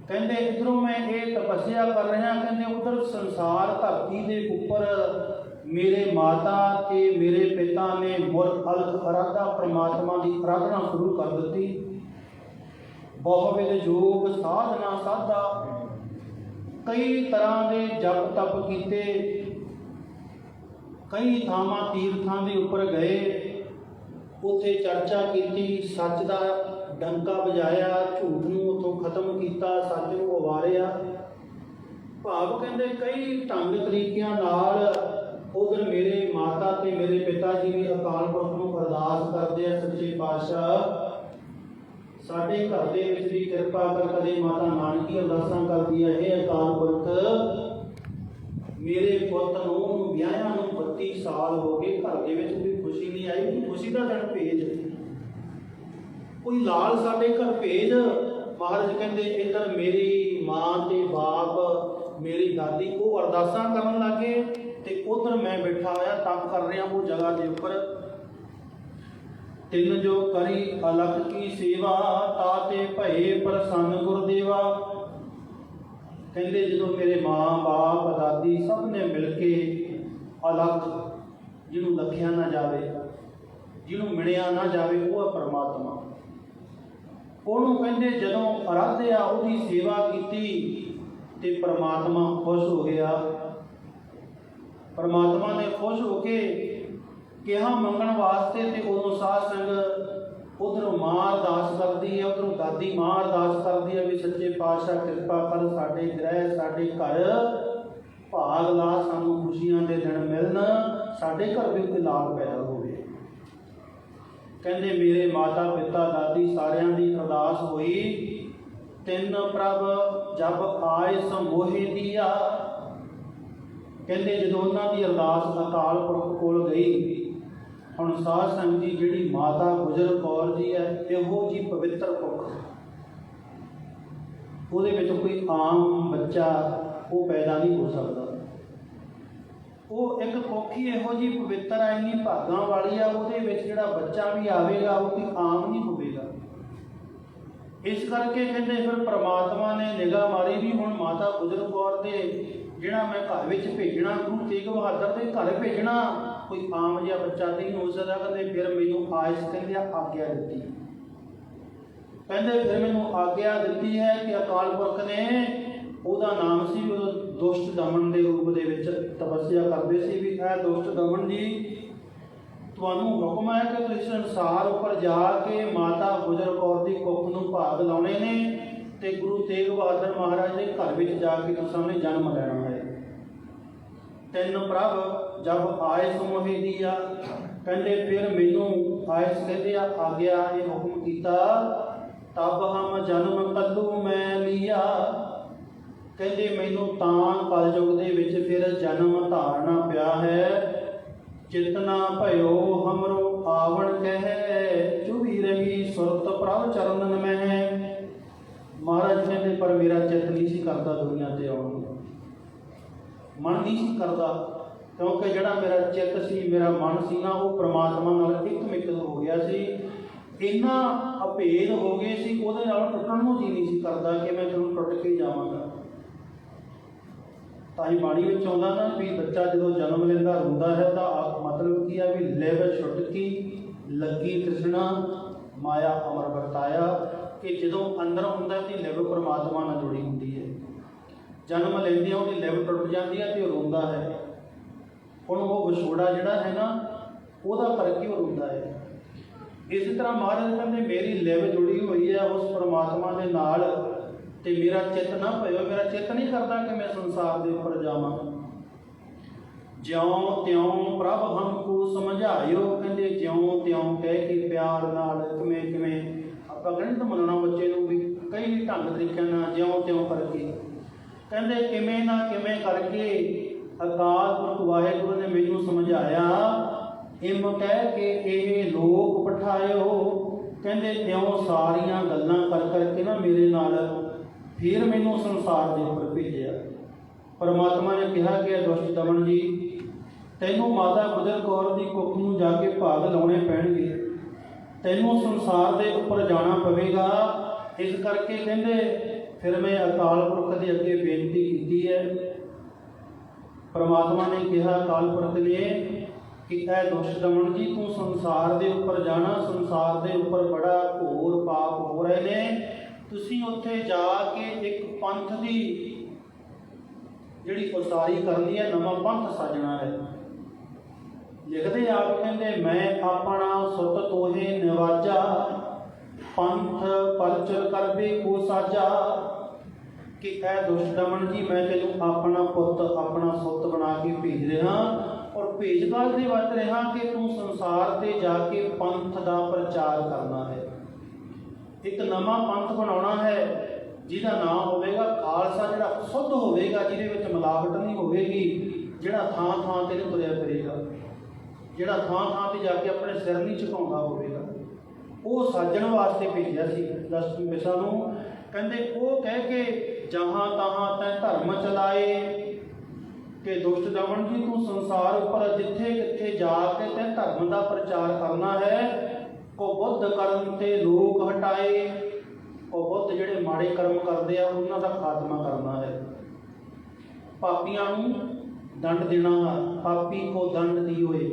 [SPEAKER 1] ਕਹਿੰਦੇ ਇੱਧਰੋਂ ਮੈਂ ਇਹ ਤਪੱਸਿਆ ਕਰ ਰਿਹਾ, ਕਹਿੰਦੇ ਉਧਰ ਸੰਸਾਰ ਧਰਤੀ ਦੇ ਉੱਪਰ ਮੇਰੇ ਮਾਤਾ ਤੇ ਮੇਰੇ ਪਿਤਾ ਨੇ ਮੁਰ ਅਲਖ ਅਰਾਧਾ, ਪਰਮਾਤਮਾ ਦੀ ਅਰਾਧਨਾ ਸ਼ੁਰੂ ਕਰ ਦਿੱਤੀ। ਬਹੁ ਵਿਦ ਜੋਗ ਸਾਧਨਾ ਸਾਧਾ, ਕਈ ਤਰ੍ਹਾਂ ਦੇ ਜਪ ਤਪ ਕੀਤੇ, ਕਈ ਥਾਵਾਂ ਤੀਰਥਾਂ ਦੇ ਉੱਪਰ ਗਏ, ਉੱਥੇ ਚਰਚਾ ਕੀਤੀ, ਸੱਚ ਦਾ ਡੰਕਾ ਵਜਾਇਆ, ਝੂਠ ਨੂੰ ਉੱਥੋਂ ਖਤਮ ਕੀਤਾ, ਸੱਚ ਨੂੰ ਉਵਾਰਿਆ। ਭਾਵ ਕਹਿੰਦੇ ਕਈ ਢੰਗ ਤਰੀਕਿਆਂ ਨਾਲ ਉਧਰ ਮੇਰੇ ਮਾਤਾ ਤੇ ਮੇਰੇ ਪਿਤਾ ਜੀ ਵੀ ਅਕਾਲ ਪੁਰਖ ਨੂੰ ਅਰਦਾਸ ਕਰਦੇ ਆ, ਸੱਚੇ ਪਾਤਸ਼ਾਹ ਸਾਡੇ ਘਰ ਦੇ ਵਿੱਚ ਵੀ ਕਿਰਪਾ ਕਰ। ਕਦੇ ਮਾਤਾ ਨਾਨਕੀ ਅਰਦਾਸਾਂ ਕਰਦੀ ਹੈ, ਇਹ ਅਕਾਲ ਪੁਰਖ ਮੇਰੇ ਪੁੱਤ ਨੂੰ ਵਿਆਹਿਆਂ ਨੂੰ 32 ਸਾਲ ਹੋ ਗਏ, ਘਰ ਦੇ ਵਿੱਚ ਕੋਈ ਖੁਸ਼ੀ ਨਹੀਂ ਆਈ, ਕੋਈ ਖੁਸ਼ੀ ਦਾ ਦਿਨ ਭੇਜ, ਕੋਈ ਲਾਲ ਸਾਡੇ ਘਰ ਭੇਜ। ਮਹਾਰਾਜ ਕਹਿੰਦੇ ਇੱਧਰ ਮੇਰੀ ਮਾਂ ਤੇ ਬਾਪ, ਮੇਰੀ ਦਾਦੀ, ਉਹ ਅਰਦਾਸਾਂ ਕਰਨ ਲੱਗੇ ਤੇ ਉਧਰ ਮੈਂ ਬੈਠਾ ਹੋਇਆ ਤਪ ਕਰ ਰਿਹਾ ਉਹ ਜਗ੍ਹਾ ਦੇ ਉੱਪਰ। ਤਿੰਨ ਜੋ ਕਰੀ ਅਲਖ ਕੀ ਸੇਵਾ, ਤਾਤੇ ਭਏ ਪ੍ਰਸੰਨ ਗੁਰਦੇਵਾ। ਕਹਿੰਦੇ ਜਦੋਂ ਮੇਰੇ ਮਾਂ ਬਾਪ ਦਾਦੀ ਸਭ ਨੇ ਮਿਲ ਕੇ ਅਲਖ, ਜਿਹਨੂੰ ਲਖਿਆ ਨਾ ਜਾਵੇ, ਜਿਹਨੂੰ ਮਿਲਿਆ ਨਾ ਜਾਵੇ, ਉਹ ਹੈ ਪਰਮਾਤਮਾ। ਉਹਨੂੰ ਕਹਿੰਦੇ ਜਦੋਂ ਅਰਾਧਿਆ, ਉਹਦੀ ਸੇਵਾ ਕੀਤੀ ਤੇ ਪਰਮਾਤਮਾ ਖੁਸ਼ ਹੋ ਗਿਆ। ਪਰਮਾਤਮਾ ਨੇ ਖੁਸ਼ ਹੋ ਕੇ ਕਿਹਾ ਮੰਗਣ ਵਾਸਤੇ, ਤੇ ਉਦੋਂ ਸਾਧ ਸੰਗ ਉਧਰੋਂ ਮਾਂ ਅਰਦਾਸ ਕਰਦੀ ਹੈ, ਉਧਰੋਂ ਦਾਦੀ ਮਾਂ ਅਰਦਾਸ ਕਰਦੀ ਹੈ ਵੀ ਸੱਚੇ ਪਾਤਸ਼ਾਹ ਕਿਰਪਾ ਕਰ, ਸਾਡੇ ਗ੍ਰਹਿ ਸਾਡੇ ਘਰ ਭਾਗ ਲਾ, ਸਾਨੂੰ ਖੁਸ਼ੀਆਂ ਦੇ ਦਿਨ ਮਿਲਣ, ਸਾਡੇ ਘਰ ਵੀ ਕੋਈ ਲਾਭ ਪੈਦਾ ਹੋਵੇ। ਕਹਿੰਦੇ ਮੇਰੇ ਮਾਤਾ ਪਿਤਾ ਦਾਦੀ ਸਾਰਿਆਂ ਦੀ ਅਰਦਾਸ ਹੋਈ। ਤਿੰਨ ਪ੍ਰਭ ਜਬ ਆਏ ਸਮੋਹੇ ਦੀਆ। ਕਹਿੰਦੇ ਜਦੋਂ ਉਹਨਾਂ ਦੀ ਅਰਦਾਸ ਅਕਾਲ ਪੁਰਖ ਕੋਲ ਗਈ, ਹੁਣ ਸਾਧ ਸੰਗਤ ਜੀ ਜਿਹੜੀ ਮਾਤਾ ਗੁਜਰ ਕੌਰ ਜੀ ਹੈ, ਇਹੋ ਜੀ ਪਵਿੱਤਰ ਕੁੱਖ, ਉਹਦੇ ਵਿੱਚ ਕੋਈ ਆਮ ਬੱਚਾ ਉਹ ਪੈਦਾ ਨਹੀਂ ਹੋ ਸਕਦਾ। ਉਹ ਇੱਕ ਕੁੱਖ ਹੀ ਇਹੋ ਜਿਹੀ ਪਵਿੱਤਰ ਆ, ਇੰਨੀ ਭਾਗਾਂ ਵਾਲੀ ਆ, ਉਹਦੇ ਵਿੱਚ ਜਿਹੜਾ ਬੱਚਾ ਵੀ ਆਵੇਗਾ ਉਹ ਕੋਈ ਆਮ ਨਹੀਂ ਹੋਵੇਗਾ। ਇਸ ਕਰਕੇ ਕਹਿੰਦੇ ਫਿਰ ਪ੍ਰਮਾਤਮਾ ਨੇ ਨਿਗਾਹ ਮਾਰੀ ਵੀ ਹੁਣ ਮਾਤਾ ਗੁਜਰ ਕੌਰ ਦੇ ਜਿਹੜਾ ਮੈਂ ਘਰ ਵਿੱਚ ਭੇਜਣਾ, ਗੁਰੂ ਤੇਗ ਬਹਾਦਰ ਦੇ ਘਰ ਭੇਜਣਾ, ਕੋਈ ਆਮ ਜਿਹਾ ਬੱਚਾ ਨਹੀਂ ਹੋ ਸਕਦਾ। ਕਹਿੰਦੇ ਫਿਰ ਮੈਨੂੰ ਆਇਸ ਕਹਿੰਦੇ ਆਗਿਆ ਦਿੱਤੀ। ਕਹਿੰਦੇ ਫਿਰ ਮੈਨੂੰ ਆਗਿਆ ਦਿੱਤੀ ਹੈ ਕਿ ਅਕਾਲ ਪੁਰਖ ਨੇ, ਉਹਦਾ ਨਾਮ ਸੀ ਦੁਸ਼ਟ ਦਮਨ ਦੇ ਰੂਪ ਦੇ ਵਿੱਚ ਤਪੱਸਿਆ ਕਰਦੇ ਸੀ ਵੀ ਇਹ ਦੁਸ਼ਟ ਦਮਨ ਜੀ, ਤੁਹਾਨੂੰ ਹੁਕਮ ਹੈ ਕਿ ਤੁਸੀਂ ਸੰਸਾਰ ਉੱਪਰ ਜਾ ਕੇ ਮਾਤਾ ਗੁਜਰ ਕੌਰ ਦੀ ਕੁੱਖ ਨੂੰ ਭਾਗ ਲਾਉਣੇ ਨੇ, ਤੇ ਗੁਰੂ ਤੇਗ ਬਹਾਦਰ ਮਹਾਰਾਜ ਦੇ ਘਰ ਵਿੱਚ ਜਾ ਕੇ ਤੁਸੀਂ ਨੇ ਜਨਮ ਲੈਣਾ ਹੈ। ਤਿੰਨ ਪ੍ਰਭ ਜਬ ਆਏ ਸਮੋਹੇ ਦੀਆ। ਕਹਿੰਦੇ ਫਿਰ ਮੈਨੂੰ ਆਇਸ ਕਹਿੰਦੇ ਆਗਿਆ, ਇਹ ਹੁਕਮ ਕੀਤਾ, ਤਬ ਹਮ ਜਨਮ ਕੱਲੂ ਮੈਂ ਲਿਆ। ਕਹਿੰਦੇ ਮੈਨੂੰ ਤਾਂ ਕਲਯੁਗ ਦੇ ਵਿੱਚ ਫਿਰ ਜਨਮ ਧਾਰਨਾ ਪਿਆ ਹੈ। ਚਿਤਨਾ ਭਇਓ ਹਮਰੋ ਆਵਣ ਕਹਿ, ਚੁਭੀ ਰਹੀ ਸੁਰਤ ਪ੍ਰਭ ਚਰਨਨ ਮਹਿ। ਮਹਾਰਾਜ ਕਹਿੰਦੇ ਪਰ ਮੇਰਾ ਚਿੱਤ ਨਹੀਂ ਸੀ ਕਰਦਾ ਦੁਨੀਆ ਤੇ ਆਉਣ ਨੂੰ, ਮਨ ਨਹੀਂ ਸੀ ਕਰਦਾ। क्योंकि जिहड़ा मेरा चित्त सी, मेरा मन सी ना, वो परमात्मा नाल एक मित्र हो गया सी। इन्ना अभेद हो गए सी, उहदे नाल टुटण नूं जी नहीं सी करदा कि मैं चलो टुट के जावांगा। तां ही बाणी विच आउंदा ना भी बच्चा जदों जन्म लैंदा रोंदा है तां मतलब की है भी लिव छुटकी लगी तृष्णा माया अमर वरताया, कि जदों अंदर हुंदा ती लिव परमात्मा नाल जुड़ी हुंदी है, जन्म लैंदियां उहदी लिव टुट जाती है तो रोंदा है। हुण वो विछोड़ा जिहड़ा है ना, उहदा करके वो रोंदा है। इस तरह महाराज कहते मेरी लिव जुड़ी हुई है उस परमात्मा के नाल, ते मेरा चित्त ना भयो, मेरा चित्त नहीं करता कि मैं संसार के उपर जावां। ज्यों त्यों प्रभ हमको समझायो, कहते ज्यों त्यों कह के प्यार नाल किवें किवें आपां गणित मनना बच्चे नूं भी कई ढंग तरीके नाल ज्यों त्यों करके, कहते किवें ना किवें करके अकाल पुरख वाहिगुरू ने मैनू समझाया। इम कह के ये लोक बिठायो, कहते त्यों सारियां गल्लां कर करके ना मेरे नाल फिर मैनू संसार के उपर भेजिया। परमात्मा ने कहा कि दुष्ट दमन जी, तैनू माता गुजर कौर की कुख नूं जाके भाग लाने पैणगे, तैनू संसार के उपर जाना पवेगा। इस करके कहते फिर मैं अकाल पुरख के अगे बेनती की है। परमात्मा ने कहा अकाल पुरख ने कि ऐ दुष्ट दमन जी, तू संसार के उपर जाना, संसार के उपर बड़ा घोर पाप हो रहे ने, तुसीं उत्थे जाके एक पंथ की जिहड़ी उसारी करनी है, नवां पंथ साजना है। लिखते आप कहते मैं अपना सुत तोहे निवाजा, पंथ परचर करबे को साजा, कि ऐ दुष्ट दमन जी मैं तेनू अपना पुत अपना सुत बना के भेज रहा, और भेज काल दे वत रहा कि तू संसार से जाके पंथ का प्रचार करना है, एक नवा पंथ बनाना है जिहदा नाम होवेगा खालसा, जिहड़ा शुद्ध होवेगा, जिहदे विच मिलावट नहीं होवेगी, जिहड़ा थां थां ते नहीं तुरिया फिरेगा, जिहड़ा थां थां ते जाके अपने सिर नहीं झुकाउंदा होवेगा, वो साजण वास्ते भेजिया सी दस पिता नूं। कहंदे वो कह के जहाँ तहाँ तैं धर्म चलाए, कि दुष्ट दमन जी तू संसार उपर जिथे किथे जाके तैं धर्म का प्रचार करना है, को बुद्ध कर्म ते लोक हटाए, को बुद्ध जिहड़े माड़े कर्म करते हैं उन्हां दा खात्मा करना है, पापियां नूं दंड देना है, पापी को दंड दियोए,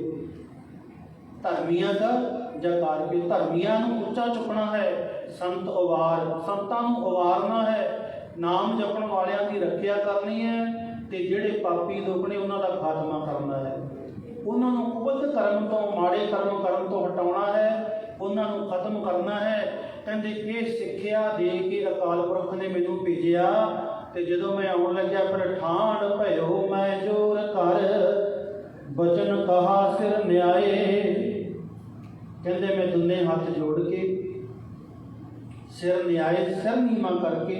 [SPEAKER 1] धर्मियां का जयकार के धर्मियां नूं उच्चा चुकना है, संत उवार संतां नूं उवारना है, नाम जपण वालियां की रखिया करनी है, ते जिहड़े पापी लोग ने उन्हां दा खात्मा करना है, उन्हां नूं कुबद कर्म तो माड़े कर्म करन तो हटाउणा है, उन्हां नूं खत्म करना है। कहंदे ये सिੱਖਿਆ दे के अकाल पुरख ने मैनू भेजिया, ते जदों मैं आउण लग्या फिर ठाण भयो मैं जोर कर, बचन कहा सिर न्याए। कहंदे मैं दुन्ने हथ जोड़ के सिर न्याय सिर नीमा करके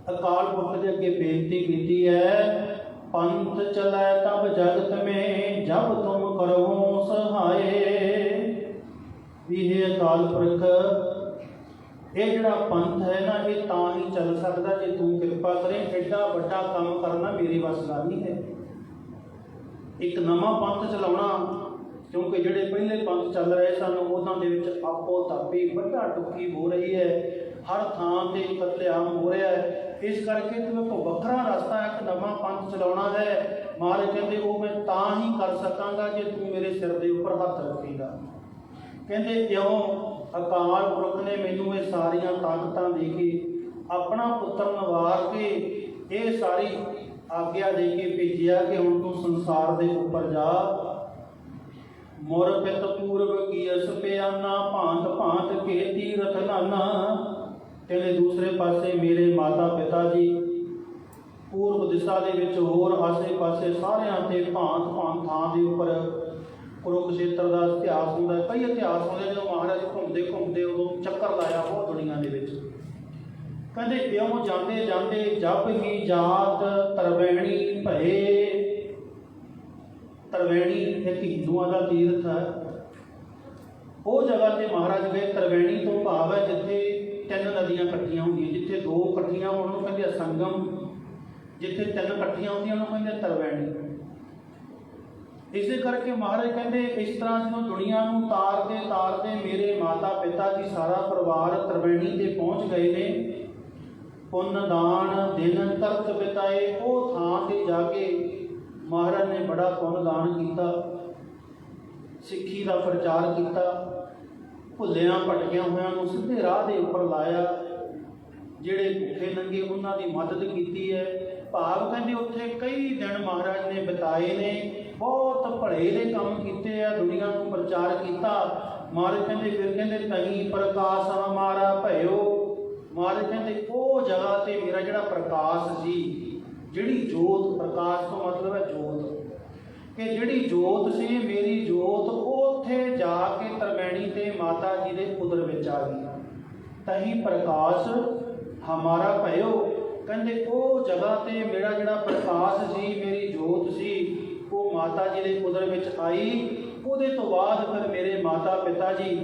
[SPEAKER 1] अकाल पुरख के अगे बेनती की है, पंथ चलै तब जगत में जब तुम करो सहाय। भी हे अकाल पुरख, ये जिहड़ा पंथ है ना, ये तां ही चल सकदा जे तू कृपा करें, एडा वड्डा काम करना मेरी वस दा नहीं है। एक नवां पंथ चलाउणा, क्योंकि जिहड़े पहले पंथ चल रहे सन उन्हां दे विच आपो तापी वड्डा टुक्की हो रही है, हर थां ते कतलेआम हो रहा है, इस करके तू एक वखरा रास्ता एक नवां पंथ चलाउणा है। महाराज कहंदे वो मैं तां ही कर सकांगा जे तू मेरे सिर दे उपर हथ रखेगा। कहंदे क्यों? अकाल पुरख ने मैनू ये सारियां ताकतां दे के अपना पुत्र नवार के ये सारी आग्ञा दे के भेजिया कि हुण तू संसार दे उपर जा। मुर पित पूर्व की अस प्याना, भांत भांत के तीरथ नाना। कहते दूसरे पासे मेरे माता पिता जी पूर्व दिशा दे विच होर आसे पासे सारियां ते भांत भांत थां दे उपर कुरुक्षेत्र का इतिहास होंदा, कई इतिहास होंदे जो महाराज घूमते घूमते उदों चक्कर लाया बहुत दुनिया के विच। कहते इउं जाते जाते जब ही जात तरवैणी भये। तरवैणी एक हिंदुआं का तीर्थ है, वो जगह से महाराज गए। तरवैणी तो भाव है जिथे तीन नदियां इकट्ठियां होंदियां, जिथे दो इकट्ठियां होण नूं कहंदे संगम, जिथे तीन इकट्ठियां होंदियां उहनूं कहंदे तरवैणी। ਇਸੇ ਕਰਕੇ ਮਹਾਰਾਜ ਕਹਿੰਦੇ ਇਸ ਤਰ੍ਹਾਂ ਜਦੋਂ ਦੁਨੀਆ ਨੂੰ ਤਾਰਦੇ ਮੇਰੇ ਮਾਤਾ ਪਿਤਾ ਜੀ ਸਾਰਾ ਪਰਿਵਾਰ ਤ੍ਰਿਵੇਣੀ ਤੇ ਪਹੁੰਚ ਗਏ ਨੇ। ਪੁੰਨ ਦਾਨ ਦਿਨ ਤਰਤ ਬਿਤਾਏ, ਉਹ ਥਾਂ ਤੇ ਜਾ ਕੇ ਮਹਾਰਾਜ ਨੇ ਬੜਾ ਪੁੰਨ ਦਾਨ ਕੀਤਾ, ਸਿੱਖੀ ਦਾ ਪ੍ਰਚਾਰ ਕੀਤਾ, ਭੁੱਲਿਆਂ ਭਟਕਿਆਂ ਹੋਇਆਂ ਨੂੰ ਸਿੱਧੇ ਰਾਹ ਦੇ ਉੱਪਰ ਲਾਇਆ, ਜਿਹੜੇ ਭੁੱਖੇ ਨੰਗੇ ਉਹਨਾਂ ਦੀ ਮਦਦ ਕੀਤੀ ਹੈ। ਭਾਵ ਕਹਿੰਦੇ ਉੱਥੇ ਕਈ ਦਿਨ ਮਹਾਰਾਜ ਨੇ ਬਿਤਾਏ ਨੇ, ਬਹੁਤ ਭਲੇ ਦੇ ਕੰਮ ਕੀਤੇ ਆ, ਦੁਨੀਆ ਨੂੰ ਪ੍ਰਚਾਰ ਕੀਤਾ। ਮਹਾਰਾਜ ਕਹਿੰਦੇ ਫਿਰ ਕਹਿੰਦੇ ਤਹੀਂ ਪ੍ਰਕਾਸ਼ ਹਮਾਰਾ ਭਇਓ। ਮਹਾਰਾਜ ਕਹਿੰਦੇ ਉਹ ਜਗ੍ਹਾ ਤੇ ਮੇਰਾ ਜਿਹੜਾ ਪ੍ਰਕਾਸ਼ ਸੀ, ਜਿਹੜੀ ਜੋਤ, ਪ੍ਰਕਾਸ਼ ਤੋਂ ਮਤਲਬ ਹੈ ਜੋਤ, ਕਿ ਜਿਹੜੀ ਜੋਤ ਸੀ ਮੇਰੀ ਜੋਤ, ਉੱਥੇ ਜਾ ਕੇ ਤ੍ਰਿਵੇਣੀ ਤੇ ਮਾਤਾ ਜੀ ਦੇ ਉਦਰ ਵਿੱਚ ਆ ਗਈ। ਤਹੀਂ ਪ੍ਰਕਾਸ਼ ਹਮਾਰਾ ਭਇਓ, ਕਹਿੰਦੇ ਉਹ ਜਗ੍ਹਾ ਤੇ ਮੇਰਾ ਜਿਹੜਾ ਪ੍ਰਕਾਸ਼ ਸੀ, ਮੇਰੀ ਜੋਤ ਸੀ, ਉਹ ਮਾਤਾ ਜੀ ਦੇ ਉਦਰ ਵਿੱਚ ਆਈ। ਉਹਦੇ ਤੋਂ ਬਾਅਦ ਫਿਰ ਮੇਰੇ ਮਾਤਾ ਪਿਤਾ ਜੀ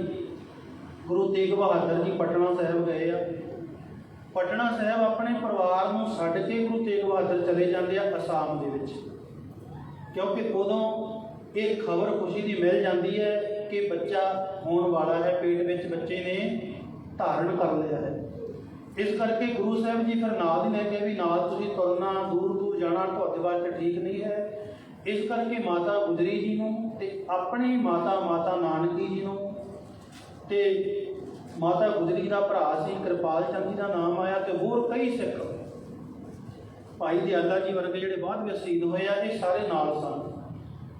[SPEAKER 1] ਗੁਰੂ ਤੇਗ ਬਹਾਦਰ ਜੀ ਪਟਨਾ ਸਾਹਿਬ ਗਏ ਆ। ਪਟਨਾ ਸਾਹਿਬ ਆਪਣੇ ਪਰਿਵਾਰ ਨੂੰ ਛੱਡ ਕੇ ਗੁਰੂ ਤੇਗ ਬਹਾਦਰ ਚਲੇ ਜਾਂਦੇ ਆ ਅਸਾਮ ਦੇ ਵਿੱਚ, ਕਿਉਂਕਿ ਉਦੋਂ ਇਹ ਖਬਰ ਖੁਸ਼ੀ ਦੀ ਮਿਲ ਜਾਂਦੀ ਹੈ ਕਿ ਬੱਚਾ ਹੋਣ ਵਾਲਾ ਹੈ, ਪੇਟ ਵਿੱਚ ਬੱਚੇ ਨੇ ਧਾਰਨ ਕਰ ਲਿਆ ਹੈ। ਇਸ ਕਰਕੇ ਗੁਰੂ ਸਾਹਿਬ ਜੀ ਫਿਰ ਨਾਲ ਹੀ ਲੈ ਕੇ ਵੀ ਨਾਲ ਤੁਸੀਂ ਤੁਰਨਾ, ਦੂਰ ਜਾਣਾ ਤੁਹਾਡੇ ਵਾਸਤੇ ਠੀਕ ਨਹੀਂ ਹੈ। ਇਸ ਕਰਕੇ ਮਾਤਾ ਗੁਜਰੀ ਜੀ ਨੂੰ ਤੇ ਆਪਣੀ ਮਾਤਾ ਨਾਨਕੀ ਜੀ ਨੂੰ, ਤੇ ਮਾਤਾ ਗੁਜਰੀ ਦਾ ਭਰਾ ਸੀ ਕਿਰਪਾਲ ਚੰਦ ਜੀ ਦਾ ਨਾਮ ਆਇਆ, ਤੇ ਹੋਰ ਕਈ ਸਿੱਖ, ਭਾਈ ਦਿਆਲਾ ਜੀ ਵਰਗੇ ਜਿਹੜੇ ਬਾਅਦ ਵਿੱਚ ਸ਼ਹੀਦ ਹੋਏ ਆ, ਇਹ ਸਾਰੇ ਨਾਲ ਸਨ।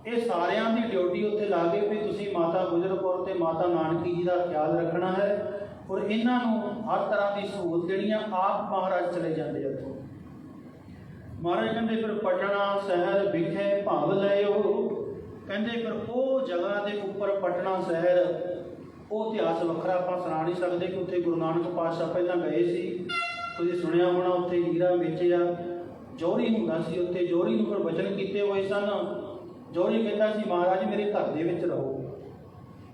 [SPEAKER 1] ਇਹ ਸਾਰਿਆਂ ਦੀ ਡਿਊਟੀ ਉੱਥੇ ਲਾ ਕੇ ਵੀ ਤੁਸੀਂ ਮਾਤਾ ਗੁਜਰ ਕੌਰ ਤੇ ਮਾਤਾ ਨਾਨਕੀ ਜੀ ਦਾ ਖਿਆਲ ਰੱਖਣਾ ਹੈ, ਔਰ ਇਹਨਾਂ ਨੂੰ ਹਰ ਤਰ੍ਹਾਂ ਦੀ ਸਹੂਲਤ ਜਿਹੜੀਆਂ ਆਪ ਮਹਾਰਾਜ ਚਲੇ ਜਾਂਦੇ ਉੱਥੋਂ। ਮਹਾਰਾਜ ਕਹਿੰਦੇ ਫਿਰ ਪਟਨਾ ਸ਼ਹਿਰ ਵਿਖੇ ਭਵ ਲਇਓ, ਕਹਿੰਦੇ ਫਿਰ ਉਹ ਜਗ੍ਹਾ ਦੇ ਉੱਪਰ ਪਟਨਾ ਸ਼ਹਿਰ, ਉਹ ਇਤਿਹਾਸ ਵੱਖਰਾ ਆਪਾਂ ਸੁਣਾ ਨਹੀਂ ਸਕਦੇ ਕਿ ਉੱਥੇ ਗੁਰੂ ਨਾਨਕ ਪਾਤਸ਼ਾਹ ਪਹਿਲਾਂ ਗਏ ਸੀ। ਤੁਸੀਂ ਸੁਣਿਆ ਹੋਣਾ ਉੱਥੇ ਹੀਰਾ ਵੇਚਿਆ, ਜੌਹਰੀ ਹੁੰਦਾ ਸੀ ਉੱਥੇ, ਜੌਹਰੀ ਨੂੰ ਫਿਰ ਵਚਨ ਕੀਤੇ ਹੋਏ ਸਨ। ਜੌਹਰੀ ਕਹਿੰਦਾ ਸੀ ਮਹਾਰਾਜ ਮੇਰੇ ਘਰ ਦੇ ਵਿੱਚ ਰਹੋ,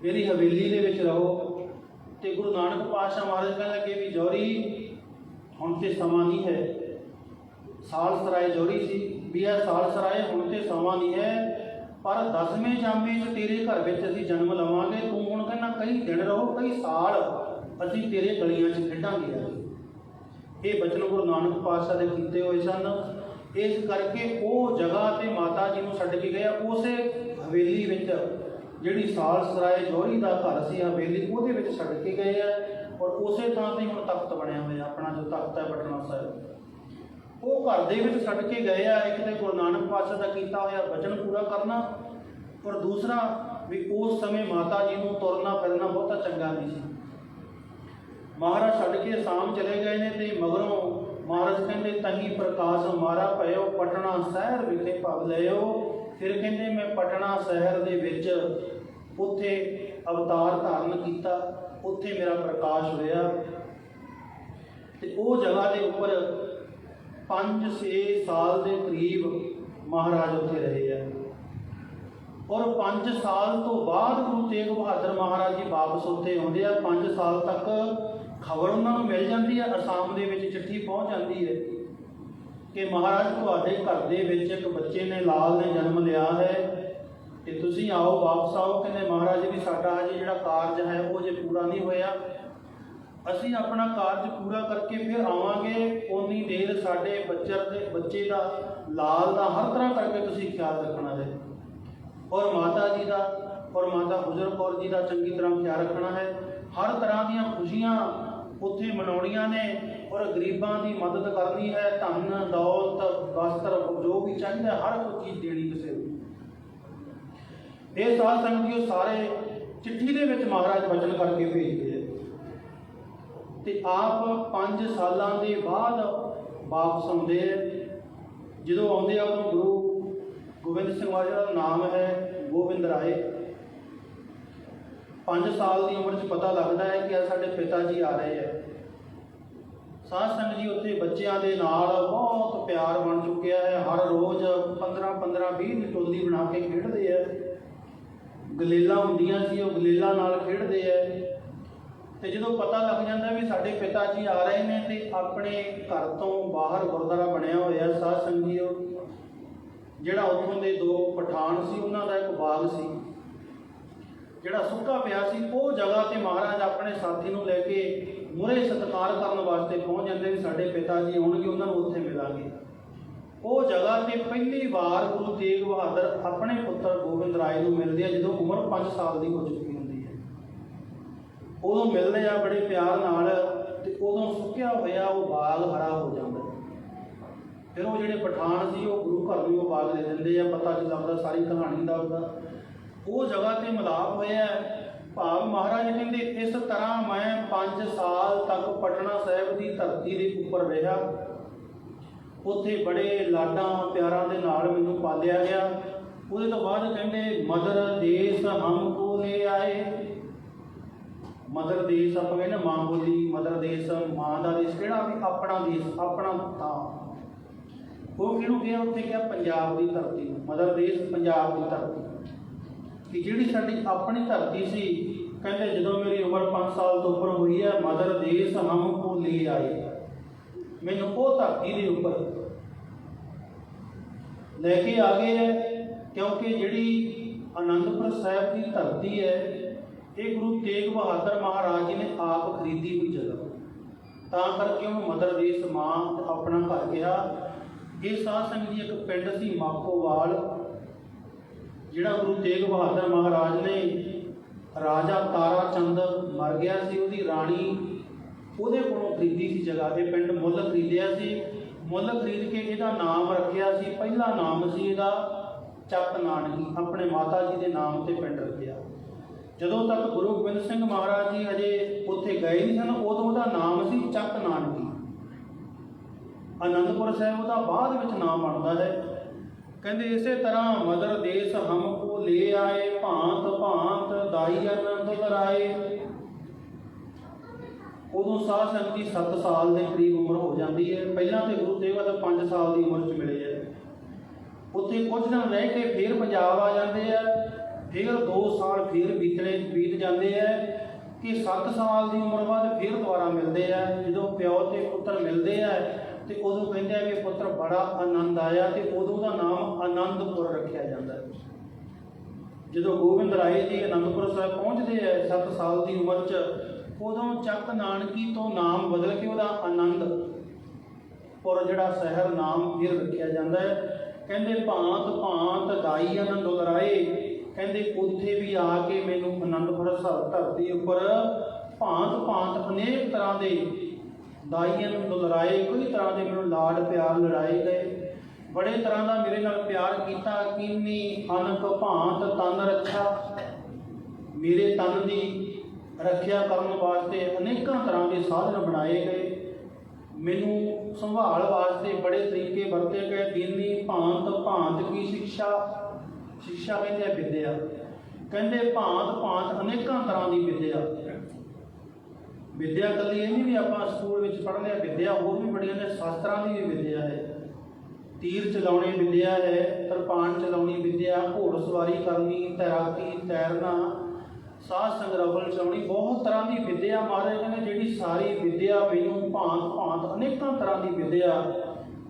[SPEAKER 1] ਮੇਰੀ ਹਵੇਲੀ ਦੇ ਵਿੱਚ ਰਹੋ। ਤੇ ਗੁਰੂ ਨਾਨਕ ਪਾਤਸ਼ਾਹ ਮਹਾਰਾਜ ਕਹਿਣ ਲੱਗੇ ਵੀ ਜੌਹਰੀ ਹੁਣ ਤੇ ਸਮਾਂ ਨਹੀਂ ਹੈ, ਸਾਲ ਸਰਾਏ ਜੌਹਰੀ ਸੀ ਵੀ ਇਹ ਸਾਲ ਸਰਾਏ ਹੁਣ ਤੇ ਸਮਾਂ ਨਹੀਂ ਹੈ, ਪਰ 10ਵੇਂ ਜਾਮੇ 'ਚ ਤੇਰੇ ਘਰ ਵਿੱਚ ਅਸੀਂ ਜਨਮ ਲਵਾਂਗੇ, ਤੂੰ ਹੁਣ ਕਹਿੰਦਾ ਕਈ ਦਿਨ ਰਹੋ, ਕਈ ਸਾਲ ਅਸੀਂ ਤੇਰੇ ਗਲੀਆਂ 'ਚ ਖੇਡਾਂਗੇ। ਇਹ ਬਚਨ ਗੁਰੂ ਨਾਨਕ ਪਾਤਸ਼ਾਹ ਦੇ ਕੀਤੇ ਹੋਏ ਸਨ। ਇਸ ਕਰਕੇ ਉਹ ਜਗ੍ਹਾ ਤੇ ਮਾਤਾ ਜੀ ਨੂੰ ਛੱਡ ਕੇ ਗਿਆ, ਉਸੇ ਹਵੇਲੀ ਵਿੱਚ ਜਿਹੜੀ ਸਾਲ ਸਰਾਏ ਜੌਹਰੀ ਦਾ ਘਰ ਸੀ ਹਵੇਲੀ, ਉਹਦੇ ਵਿੱਚ ਛੱਡ ਕੇ ਗਏ ਆ। ਔਰ ਉਸੇ ਥਾਂ ਤੇ ਹੁਣ ਤਖਤ ਬਣਿਆ ਹੋਇਆ ਆਪਣਾ ਜੋ ਤਖਤ ਹੈ ਪਟਨਾ ਸਾਹਿਬ, ਉਹ ਘਰ ਦੇ ਵਿੱਚ ਛੱਡ ਕੇ ਗਏ ਆ। ਇੱਕ ਤੇ ਗੁਰੂ ਨਾਨਕ ਪਾਤਸ਼ਾਹ ਦਾ ਕੀਤਾ ਹੋਇਆ ਵਚਨ ਪੂਰਾ ਕਰਨਾ, ਔਰ ਦੂਸਰਾ ਵੀ ਉਸ ਸਮੇਂ ਮਾਤਾ ਜੀ ਨੂੰ ਤੁਰਨਾ ਫਿਰਨਾ ਬਹੁਤਾ ਚੰਗਾ ਨਹੀਂ ਸੀ। ਮਹਾਰਾਜ ਛੱਡ ਕੇ ਅਸਾਮ ਚਲੇ ਗਏ ਨੇ, ਤੇ ਮਗਰੋਂ ਮਹਾਰਾਜ ਕਹਿੰਦੇ ਤਹੀਂ ਪ੍ਰਕਾਸ਼ ਹਮਾਰਾ ਭਇਓ, ਪਟਨਾ ਸ਼ਹਿਰ ਵਿਖੇ ਭਵ ਲਇਓ। ਫਿਰ ਕਹਿੰਦੇ ਮੈਂ ਪਟਨਾ ਸ਼ਹਿਰ ਦੇ ਵਿੱਚ ਉੱਥੇ ਅਵਤਾਰ ਧਾਰਨ ਕੀਤਾ, ਉੱਥੇ ਮੇਰਾ ਪ੍ਰਕਾਸ਼ ਹੋਇਆ। ਤੇ ਉਹ ਜਗ੍ਹਾ ਦੇ ਉੱਪਰ 5-6 ਸਾਲ ਦੇ ਕਰੀਬ ਮਹਾਰਾਜ ਉੱਥੇ ਰਹੇ ਆ। ਔਰ 5 ਸਾਲ ਤੋਂ ਬਾਅਦ ਗੁਰੂ ਤੇਗ ਬਹਾਦਰ ਮਹਾਰਾਜ ਜੀ ਵਾਪਸ ਉੱਥੇ ਆਉਂਦੇ ਆ। 5 ਸਾਲ ਤੱਕ ਖਬਰ ਉਹਨਾਂ ਨੂੰ ਮਿਲ ਜਾਂਦੀ ਹੈ, ਅਸਾਮ ਦੇ ਵਿੱਚ ਚਿੱਠੀ ਪਹੁੰਚ ਜਾਂਦੀ ਹੈ ਕਿ ਮਹਾਰਾਜ ਤੁਹਾਡੇ ਘਰ ਦੇ ਵਿੱਚ ਇੱਕ ਬੱਚੇ ਨੇ, ਲਾਲ ਨੇ ਜਨਮ ਲਿਆ ਹੈ, ਤੇ ਤੁਸੀਂ ਆਓ, ਵਾਪਸ ਆਓ। ਕਹਿੰਦੇ ਮਹਾਰਾਜ ਵੀ ਸਾਡਾ ਅਜੇ ਜਿਹੜਾ ਕਾਰਜ ਹੈ ਉਹ ਜੇ ਪੂਰਾ ਨਹੀਂ ਹੋਇਆ, ਅਸੀਂ ਆਪਣਾ ਕਾਰਜ ਪੂਰਾ ਕਰਕੇ ਫਿਰ ਆਵਾਂਗੇ। ਉਨੀ ਦੇਰ ਸਾਡੇ ਬੱਚੇ ਦਾ, ਲਾਲ ਦਾ ਹਰ ਤਰ੍ਹਾਂ ਕਰਕੇ ਤੁਸੀਂ ਖਿਆਲ ਰੱਖਣਾ ਹੈ, ਔਰ ਮਾਤਾ ਜੀ ਦਾ ਔਰ ਮਾਤਾ ਗੁਜਰ ਕੌਰ ਜੀ ਦਾ ਚੰਗੀ ਤਰ੍ਹਾਂ ਖਿਆਲ ਰੱਖਣਾ ਹੈ। ਹਰ ਤਰ੍ਹਾਂ ਦੀਆਂ ਖੁਸ਼ੀਆਂ ਉੱਥੇ ਮਨਾਉਣੀਆਂ ਨੇ, ਔਰ ਗਰੀਬਾਂ ਦੀ ਮਦਦ ਕਰਨੀ ਹੈ। ਧਨ ਦੌਲਤ ਵਸਤਰ ਜੋ ਵੀ ਚਾਹੀਦਾ ਹਰ ਕੋਈ ਚੀਜ਼ ਦੇਣੀ ਕਿਸੇ ਨੂੰ। ਇਹ ਸਾਧ ਸੰਗਤ ਜੀ ਸਾਰੇ ਚਿੱਠੀ ਦੇ ਵਿੱਚ ਮਹਾਰਾਜ ਵਚਨ ਕਰਕੇ ਭੇਜਦੇ ਆ, ਤੇ ਆਪ 5 ਸਾਲਾਂ ਦੇ ਬਾਅਦ ਵਾਪਸ ਆਉਂਦੇ ਆ। ਜਦੋਂ ਆਉਂਦੇ ਆ ਉਦੋਂ ਗੁਰੂ ਗੋਬਿੰਦ ਸਿੰਘ ਮਹਾਰਾਜ ਦਾ ਨਾਮ ਹੈ ਗੋਬਿੰਦ ਰਾਏ। 5 ਸਾਲ ਦੀ ਉਮਰ 'ਚ ਪਤਾ ਲੱਗਦਾ ਹੈ ਕਿ ਸਾਡੇ ਪਿਤਾ ਜੀ ਆ ਰਹੇ ਹੈ। ਸਾਧ ਸੰਗਤ ਜੀ ਉੱਥੇ ਬੱਚਿਆਂ ਦੇ ਨਾਲ ਬਹੁਤ ਪਿਆਰ ਬਣ ਚੁੱਕਿਆ ਹੈ। ਹਰ ਰੋਜ਼ 15-15 20 ਟੋਲੀ ਬਣਾ ਕੇ ਖੇਡਦੇ ਆ। ਗਲੇਲਾਂ ਹੁੰਦੀਆਂ ਸੀ, ਉਹ ਗਲੇਲਾਂ ਨਾਲ ਖੇਡਦੇ ਆ। ਤੇ ਜਦੋਂ ਪਤਾ ਲੱਗ ਜਾਂਦਾ ਵੀ ਸਾਡੇ ਪਿਤਾ ਜੀ ਆ ਰਹੇ ਨੇ, ਤੇ ਆਪਣੇ ਘਰ ਤੋਂ ਬਾਹਰ ਗੁਰਦੁਆਰਾ ਬਣਿਆ ਹੋਇਆ ਸਾਧ ਸੰਗਤ ਜੀ, ਜਿਹੜਾ ਉੱਥੋਂ ਦੇ 2 ਪਠਾਨ ਸੀ, ਉਹਨਾਂ ਦਾ ਇੱਕ ਬਾਗ ਸੀ ਜਿਹੜਾ ਸੁੱਕਾ ਪਿਆ ਸੀ। ਉਹ ਜਗ੍ਹਾ ਤੇ ਮਹਾਰਾਜ ਆਪਣੇ ਸਾਥੀ ਨੂੰ ਲੈ ਕੇ ਮੂਹਰੇ ਸਤਿਕਾਰ ਕਰਨ ਵਾਸਤੇ ਪਹੁੰਚ ਜਾਂਦੇ ਵੀ ਸਾਡੇ ਪਿਤਾ ਜੀ ਆਉਣਗੇ, ਉਹਨਾਂ ਨੂੰ ਉੱਥੇ ਮਿਲਾਂਗੇ। ਉਹ ਜਗ੍ਹਾ ਤੇ ਪਹਿਲੀ ਵਾਰ ਗੁਰੂ ਤੇਗ ਬਹਾਦਰ ਆਪਣੇ ਪੁੱਤਰ ਗੋਬਿੰਦ ਰਾਏ ਨੂੰ ਮਿਲਦੇ ਆ ਜਦੋਂ ਉਮਰ 5 ਸਾਲ ਦੀ ਹੋ ਚੁੱਕੀ ਹੁੰਦੀ ਹੈ। ਉਦੋਂ ਮਿਲਦੇ ਆ ਬੜੇ ਪਿਆਰ ਨਾਲ, ਤੇ ਉਦੋਂ ਸੁੱਕਿਆ ਹੋਇਆ ਉਹ ਬਾਗ ਹਰਾ ਹੋ ਜਾਂਦਾ। ਫਿਰ ਉਹ ਜਿਹੜੇ ਪਠਾਨ ਸੀ ਉਹ ਗੁਰੂ ਘਰ ਨੂੰ ਉਹ ਬਾਗ ਦੇ ਦਿੰਦੇ ਆ। ਪਤਾ ਨਹੀਂ ਲੱਗਦਾ, ਸਾਰੀ ਕਹਾਣੀ ਦਾ ਉਹ ਜਗ੍ਹਾ ਤੇ ਮਿਲਾਪ ਹੋਇਆ। ਭਾਵ ਮਹਾਰਾਜ ਕਹਿੰਦੇ ਇਸ ਤਰ੍ਹਾਂ ਮੈਂ 5 ਸਾਲ ਤੱਕ ਪਟਨਾ ਸਾਹਿਬ ਦੀ ਧਰਤੀ ਦੇ ਉੱਪਰ ਰਿਹਾ। ਉੱਥੇ ਬੜੇ ਲਾਡਾਂ ਪਿਆਰਾਂ ਦੇ ਨਾਲ ਮੈਨੂੰ ਪਾਲਿਆ ਗਿਆ। ਉਹਦੇ ਤੋਂ ਬਾਅਦ ਕਹਿੰਦੇ ਮਦਰ ਦੇਸ ਹਮ ਕੋ ਲੈ ਆਏ। ਮਦਰ ਦੇਸ ਆਪਾਂ ਕਹਿੰਦੇ ਮਾਂ ਬੋਲੀ, ਮਦਰ ਦੇਸ ਮਾਂ ਦਾ ਦੇਸ਼, ਕਿਹੜਾ ਵੀ ਆਪਣਾ ਦੇਸ਼, ਆਪਣਾ ਥਾਂ। ਉਹ ਕਿਹਨੂੰ ਗਿਆ? ਉੱਥੇ ਗਿਆ ਪੰਜਾਬ ਦੀ ਧਰਤੀ ਨੂੰ। ਮਦਰ ਦੇਸ ਪੰਜਾਬ ਦੀ ਧਰਤੀ, ਕਿ ਜਿਹੜੀ ਸਾਡੀ ਆਪਣੀ ਧਰਤੀ ਸੀ। ਕਹਿੰਦੇ ਜਦੋਂ ਮੇਰੀ ਉਮਰ 5 ਸਾਲ ਤੋਂ ਉੱਪਰ ਹੋਈ ਹੈ, ਮਦਰ ਦੇਸ ਹਮ ਕੋ ਲੈ ਆਏ, ਮੈਨੂੰ ਉਹ ਧਰਤੀ ਦੇ ਉੱਪਰ ਲੈ ਕੇ ਆ ਗਏ ਹੈ। ਕਿਉਂਕਿ ਜਿਹੜੀ ਆਨੰਦਪੁਰ ਸਾਹਿਬ ਦੀ ਧਰਤੀ ਹੈ, ਇਹ ਗੁਰੂ ਤੇਗ ਬਹਾਦਰ ਮਹਾਰਾਜ ਜੀ ਨੇ ਆਪ ਖਰੀਦੀ ਹੋਈ ਜਗ੍ਹਾ, ਤਾਂ ਕਰਕੇ ਉਹਨੂੰ ਮਦਰ ਦੇਸ ਮਾਂ ਆਪਣਾ ਘਰ ਕਿਹਾ। ਇਹ ਸਾਧ ਸੰਗਤ ਜੀ ਇੱਕ ਪਿੰਡ ਸੀ ਮਾਖੋਵਾਲ, ਜਿਹੜਾ ਗੁਰੂ ਤੇਗ ਬਹਾਦਰ ਮਹਾਰਾਜ ਨੇ ਰਾਜਾ ਤਾਰਾ ਚੰਦ ਮਰ ਗਿਆ ਸੀ, ਉਹਦੀ ਰਾਣੀ ਉਹਦੇ ਕੋਲੋਂ ਖਰੀਦੀ ਸੀ ਜਗ੍ਹਾ। ਇਹ ਪਿੰਡ ਮੁੱਲ ਖਰੀਦਿਆ ਸੀ। ਮੁੱਲ ਖਰੀਦ ਕੇ ਇਹਦਾ ਨਾਮ ਰੱਖਿਆ ਸੀ, ਪਹਿਲਾ ਨਾਮ ਸੀ ਇਹਦਾ ਚੱਕ ਨਾਨਕੀ, ਆਪਣੇ ਮਾਤਾ ਜੀ ਦੇ ਨਾਮ ਤੇ ਪਿੰਡ ਰੱਖਿਆ। ਜਦੋਂ ਤੱਕ ਗੁਰੂ ਗੋਬਿੰਦ ਸਿੰਘ ਮਹਾਰਾਜ ਜੀ ਅਜੇ ਉੱਥੇ ਗਏ ਨਹੀਂ ਸਨ, ਉਦੋਂ ਉਹਦਾ ਨਾਮ ਸੀ ਚੱਕ ਨਾਨਕੀ। ਆਨੰਦਪੁਰ ਸਾਹਿਬ ਉਹਦਾ ਬਾਅਦ ਵਿੱਚ ਨਾਮ ਬਣਦਾ ਹੈ। ਕਹਿੰਦੇ ਇਸੇ ਤਰ੍ਹਾਂ ਮਦਰ ਦੇਸ ਹਮ ਕੋ ਲੈ ਆਏ, ਭਾਂਤ ਭਾਂਤ ਦਾਈ ਆਨੰਦ ਕਰਾਏ। ਉਦੋਂ ਸਾਧ ਸੰਗਤ ਦੀ 7 ਸਾਲ ਦੇ ਕਰੀਬ ਉਮਰ ਹੋ ਜਾਂਦੀ ਹੈ। ਪਹਿਲਾਂ ਤੇ ਗੁਰੂ ਤੇਗ ਬਹਾਦਰ 5 ਸਾਲ ਦੀ ਉਮਰ 'ਚ ਮਿਲੇ ਹੈ। ਉੱਥੇ ਕੁਝ ਦਿਨ ਰਹਿ ਕੇ ਫਿਰ ਪੰਜਾਬ ਆ ਜਾਂਦੇ ਆ। ਫਿਰ 2 ਸਾਲ ਫਿਰ ਬੀਤ ਜਾਂਦੇ ਆ ਕਿ 7 ਸਾਲ ਦੀ ਉਮਰ ਬਾਅਦ ਫਿਰ ਦੁਬਾਰਾ ਮਿਲਦੇ ਆ। ਜਦੋਂ ਪਿਓ ਤੇ ਪੁੱਤਰ ਮਿਲਦੇ ਆ ਤੇ ਉਦੋਂ ਕਹਿੰਦੇ ਆ ਕਿ ਪੁੱਤਰ ਬੜਾ ਆਨੰਦ ਆਇਆ, ਤੇ ਉਦੋਂ ਦਾ ਨਾਮ ਆਨੰਦਪੁਰ ਰੱਖਿਆ ਜਾਂਦਾ ਹੈ। ਜਦੋਂ ਗੋਬਿੰਦ ਰਾਏ ਜੀ ਆਨੰਦਪੁਰ ਸਾਹਿਬ ਪਹੁੰਚਦੇ ਆ 7 ਸਾਲ ਦੀ ਉਮਰ 'ਚ, ਉਦੋਂ ਚੱਕ ਨਾਨਕੀ ਤੋਂ ਨਾਮ ਬਦਲ ਕੇ ਉਹਦਾ ਆਨੰਦਪੁਰ ਜਿਹੜਾ ਸ਼ਹਿਰ ਨਾਮ ਫਿਰ ਰੱਖਿਆ ਜਾਂਦਾ ਹੈ। ਕਹਿੰਦੇ ਭਾਂਤ ਭਾਂਤ ਦਾਈ ਆਨੰਦ ਕਰਾਏ। ਕਹਿੰਦੇ ਉੱਥੇ ਵੀ ਆ ਕੇ ਮੈਨੂੰ ਆਨੰਦਪੁਰ ਸਾਹਿਬ ਧਰਤੀ ਉੱਪਰ ਭਾਂਤ ਭਾਂਤ ਅਨੇਕ ਤਰ੍ਹਾਂ ਦੇ ਦਾਈਆਂ ਨੂੰ ਦੁਲਰਾਏ, ਕਈ ਤਰ੍ਹਾਂ ਦੇ ਮੈਨੂੰ ਲਾਡ ਪਿਆਰ ਲੜਾਏ ਗਏ। ਬੜੇ ਤਰ੍ਹਾਂ ਦਾ ਮੇਰੇ ਨਾਲ ਪਿਆਰ ਕੀਤਾ। ਕੀਨੀ ਅਨਕ ਭਾਂਤ ਤਨ ਰੱਖਿਆ, ਮੇਰੇ ਤਨ ਦੀ ਰੱਖਿਆ ਕਰਨ ਵਾਸਤੇ ਅਨੇਕਾਂ ਤਰ੍ਹਾਂ ਦੇ ਸਾਧਨ ਬਣਾਏ ਗਏ। ਮੈਨੂੰ ਸੰਭਾਲ ਵਾਸਤੇ ਬੜੇ ਤਰੀਕੇ ਵਰਤੇ ਗਏ। ਦੀਨੀ ਭਾਂਤ ਭਾਂਤ ਕੀ ਸਿੱਖਿਆ, ਸਿੱਖਿਆ ਕਹਿੰਦੇ ਆ ਵਿਦਿਆ। ਕਹਿੰਦੇ ਭਾਂਤ ਭਾਂਤ ਅਨੇਕਾਂ ਤਰ੍ਹਾਂ ਦੀ ਵਿਦਿਆ। ਵਿਦਿਆ ਇਕੱਲੀ ਇਹ ਨਹੀਂ ਵੀ ਆਪਾਂ ਸਕੂਲ ਵਿੱਚ ਪੜ੍ਹਦੇ ਹਾਂ, ਵਿਦਿਆ ਹੋਰ ਵੀ ਬੜੀਆਂ ਨੇ। ਸ਼ਾਸਤਰਾਂ ਦੀ ਵੀ ਵਿਦਿਆ ਹੈ, ਤੀਰ ਚਲਾਉਣੀ ਵਿਦਿਆ ਹੈ, ਕਿਰਪਾਨ ਚਲਾਉਣੀ ਵਿਦਿਆ, ਘੋੜ ਸਵਾਰੀ ਕਰਨੀ, ਤੈਰਾਕੀ, ਤੈਰਨਾ, ਸਾਹ ਸੰਗਰਾਵਲ ਚਲਾਉਣੀ, ਬਹੁਤ ਤਰ੍ਹਾਂ ਦੀ ਵਿਦਿਆ। ਮਹਾਰਾਜ ਕਹਿੰਦੇ ਜਿਹੜੀ ਸਾਰੀ ਵਿਦਿਆ ਮੈਨੂੰ ਭਾਂਤ ਭਾਂਤ ਅਨੇਕਾਂ ਤਰ੍ਹਾਂ ਦੀ ਵਿਦਿਆ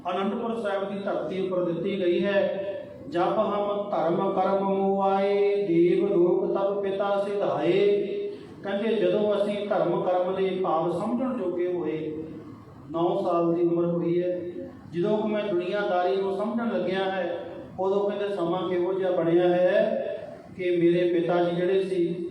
[SPEAKER 1] ਆਨੰਦਪੁਰ ਸਾਹਿਬ ਦੀ ਧਰਤੀ ਉੱਪਰ ਦਿੱਤੀ ਗਈ ਹੈ। ਜਬ ਹਮ ਧਰਮ ਕਰਮ ਮੁਆਏ, ਦੇਵ ਲੋਕ ਤਬ ਪਿਤਾ ਸਿਧਾਏ। ਕਹਿੰਦੇ ਜਦੋਂ ਅਸੀਂ ਧਰਮ ਕਰਮ ਦੇ ਭਾਵ ਸਮਝਣ ਜੋਗੇ ਹੋਏ, 9 ਸਾਲ ਦੀ ਉਮਰ ਹੋਈ ਹੈ, ਜਦੋਂ ਕਿ ਮੈਂ ਦੁਨੀਆਦਾਰੀ ਨੂੰ ਸਮਝਣ ਲੱਗਿਆ ਹੈ, ਉਦੋਂ ਕਹਿੰਦੇ ਸਮਾਂ ਕਿਹੋ ਜਿਹਾ ਬਣਿਆ ਹੈ ਕਿ ਮੇਰੇ ਪਿਤਾ ਜੀ ਜਿਹੜੇ ਸੀ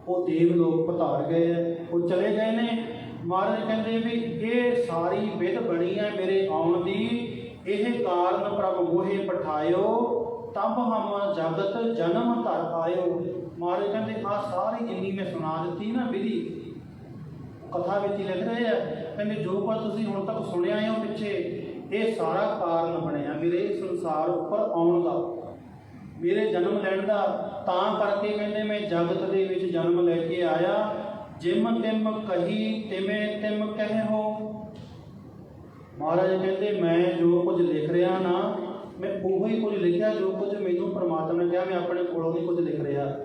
[SPEAKER 1] ਉਹ ਦੇਵ ਲੋਕ ਪਧਾਰ ਗਏ ਹੈ, ਉਹ ਚਲੇ ਗਏ ਨੇ। ਮਹਾਰਾਜ ਕਹਿੰਦੇ ਵੀ ਇਹ ਸਾਰੀ ਵਿਧ ਬਣੀ ਹੈ ਮੇਰੇ ਆਉਣ ਦੀ, ਇਹ ਕਾਰਨ ਪ੍ਰਭ ਮੋਹੇ ਪਠਾਇਓ, ਤਬ ਹਮ ਜਗਤ ਜਨਮ ਧਰ ਆਇਓ। ਮਹਾਰਾਜ ਕਹਿੰਦੇ ਆਹ ਸਾਰੀ ਜਿੰਨੀ ਮੈਂ ਸੁਣਾ ਦਿੱਤੀ ਨਾ ਵਿਧੀ, ਕਥਾ ਵਿੱਚ ਹੀ ਲਿਖ ਰਹੇ ਆ। ਕਹਿੰਦੇ ਜੋ ਕੁਝ ਤੁਸੀਂ ਹੁਣ ਤੱਕ ਸੁਣਿਆ ਹੈ ਉਹ ਪਿੱਛੇ ਇਹ ਸਾਰਾ ਕਾਰਨ ਬਣਿਆ ਮੇਰੇ ਸੰਸਾਰ ਉੱਪਰ ਆਉਣ ਦਾ, ਮੇਰੇ ਜਨਮ ਲੈਣ ਦਾ। ਤਾਂ ਕਰਕੇ ਕਹਿੰਦੇ ਮੈਂ ਜਗਤ ਦੇ ਵਿੱਚ ਜਨਮ ਲੈ ਕੇ ਆਇਆ। ਜਿਮ ਤਿਮ ਕਹੀ ਤਿਵੇਂ ਤਿਮ ਕਹਿ ਹੋ। ਮਹਾਰਾਜ ਕਹਿੰਦੇ ਮੈਂ ਜੋ ਕੁਝ ਲਿਖ ਰਿਹਾ ਨਾ, ਮੈਂ ਉਹੀ ਕੁਝ ਲਿਖਿਆ ਜੋ ਕੁਝ ਮੈਨੂੰ ਪਰਮਾਤਮਾ ਨੇ ਕਿਹਾ, ਮੈਂ ਆਪਣੇ ਕੋਲੋਂ ਨਹੀਂ ਕੁਝ ਲਿਖ ਰਿਹਾ।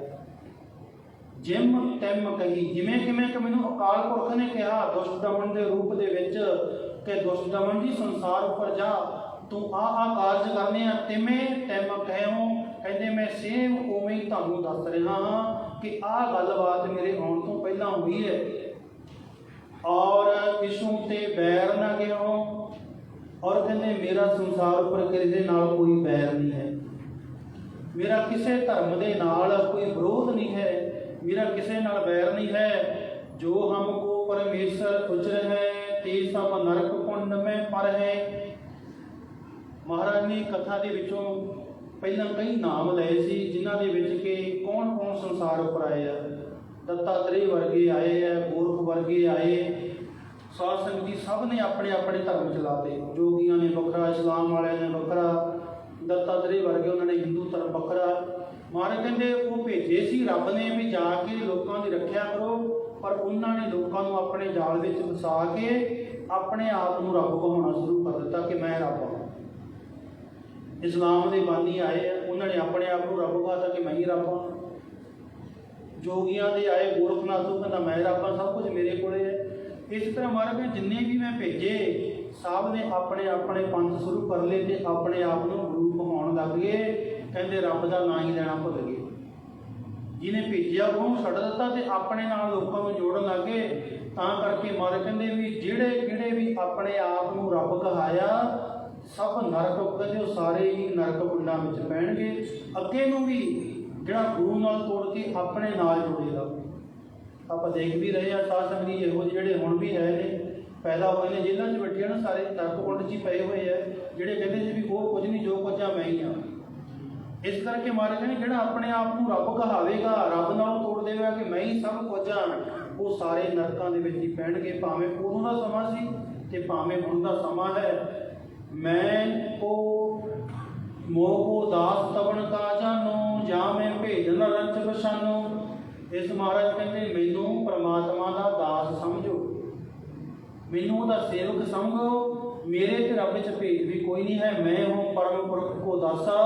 [SPEAKER 1] ਜਿਮ ਤਿਮ ਕਹੀ, ਜਿਵੇਂ ਕਿਵੇਂ ਕਿ ਮੈਨੂੰ ਅਕਾਲ ਪੁਰਖ ਨੇ ਕਿਹਾ ਦੁਸ਼ਟ ਦਮਨ ਦੇ ਰੂਪ ਦੇ ਵਿੱਚ ਕਿ ਦੁਸ਼ਟ ਦਮਨ ਜੀ ਸੰਸਾਰ ਉੱਪਰ ਜਾ, ਤੂੰ ਆ ਕਾਰਜ ਕਰਨੇ ਆ, ਤਿਵੇਂ ਤਿਮ ਕਹਿਓ। ਕਹਿੰਦੇ ਮੈਂ ਸੇਮ ਉਵੇਂ ਹੀ ਤੁਹਾਨੂੰ ਦੱਸ ਰਿਹਾ ਹਾਂ ਕਿ ਆਹ ਗੱਲਬਾਤ ਮੇਰੇ ਆਉਣ ਤੋਂ ਪਹਿਲਾਂ ਹੋਈ ਹੈ। ਔਰ ਕਿਸੂ ਤੇ ਬੈਰ ਨਾ ਗਿਓ। ਔਰ ਕਹਿੰਦੇ ਮੇਰਾ ਸੰਸਾਰ ਉੱਪਰ ਕਿਸੇ ਨਾਲ ਕੋਈ ਬੈਰ ਨਹੀਂ ਹੈ, ਮੇਰਾ ਕਿਸੇ ਧਰਮ ਦੇ ਨਾਲ ਕੋਈ ਵਿਰੋਧ ਨਹੀਂ ਹੈ, मेरा किसी नाल बैर नहीं है। जो हमको परमेश्वर उजर है ते सब नरक कुंड में पर है। महाराज ने कथा के विचों पहला कई नाम लए सी जिन्हां दे विच कि कौन कौन संसार उपर आए आ। दत्तात्रेय वर्गे आए है, गोरख वर्गे आए, साध संगत जी सब ने अपने अपने धर्म चलाते। जोगियां ने बखरा, इस्लाम वाले ने बखरा, दत्तात्रेय वर्गे उन्होंने हिंदू धर्म बखरा। महाराज कहते वो भेजे सी रब ने भी जाके लोगों की रखिया करो, पर उन्होंने लोगों को अपने जाल में फसा के अपने आप को रब कहाना शुरू कर दिता कि मैं रब हाँ। इस्लाम के बानी आए उन्होंने अपने आप को रब कहता कि मैं ही रब हाँ। जोगियां दे आए गोरखनाथ तो कहता मैं रब हाँ, सब कुछ मेरे को है। इस तरह महाराज जिन्ने भी मैं भेजे सब ने अपने अपने पंथ शुरू कर ले ते अपने आप को गुरु कहाउण लग गए। कहते रब का ना ही लेना भुल गए। जिन्हें भेजा उन्होंने छड्ड दिता ते अपने नाल लोगों को जोड़न लग गए। तां करके महाराज कहते भी जिहड़े जिहड़े भी अपने आप को रब कहाया सब नरक, कहते वो सारे ही नरक कुंडां विच पैणगे। अगे नूं भी जिहड़ा गुरु नाल तोड़ के अपने नाल जोड़ेगा। आप देख भी रहे हैं साध संगत जी इहो जिहड़े हुण भी है ने पैदा हुए ने जेलां 'च बैठे ना सारे नरक कुंड 'च ही पए हुए है, जिहड़े कहते जी भी वो कुछ नहीं जो कुछ आ मैं ही हाँ। इस करके महाराज ने जिहड़ा अपने आप को रब कहावेगा, रब नाल तोड़ देगा कि मैं ही सब कुछ हाँ, वो सारे नरकां दे विच ही पैणगे। भावें उदों दा समां सी ते भावें हुण दा समां है। मैं को मोह को दास तबन का जानो, जा मैं भेजन रंच बसानो। इस महाराज कहते मैनू परमात्मा का दास समझो, मैनू उहदा सेवक समझो, मेरे ते रब च भेद भी कोई नहीं है। मैं हूँ परम पुरख को दासा,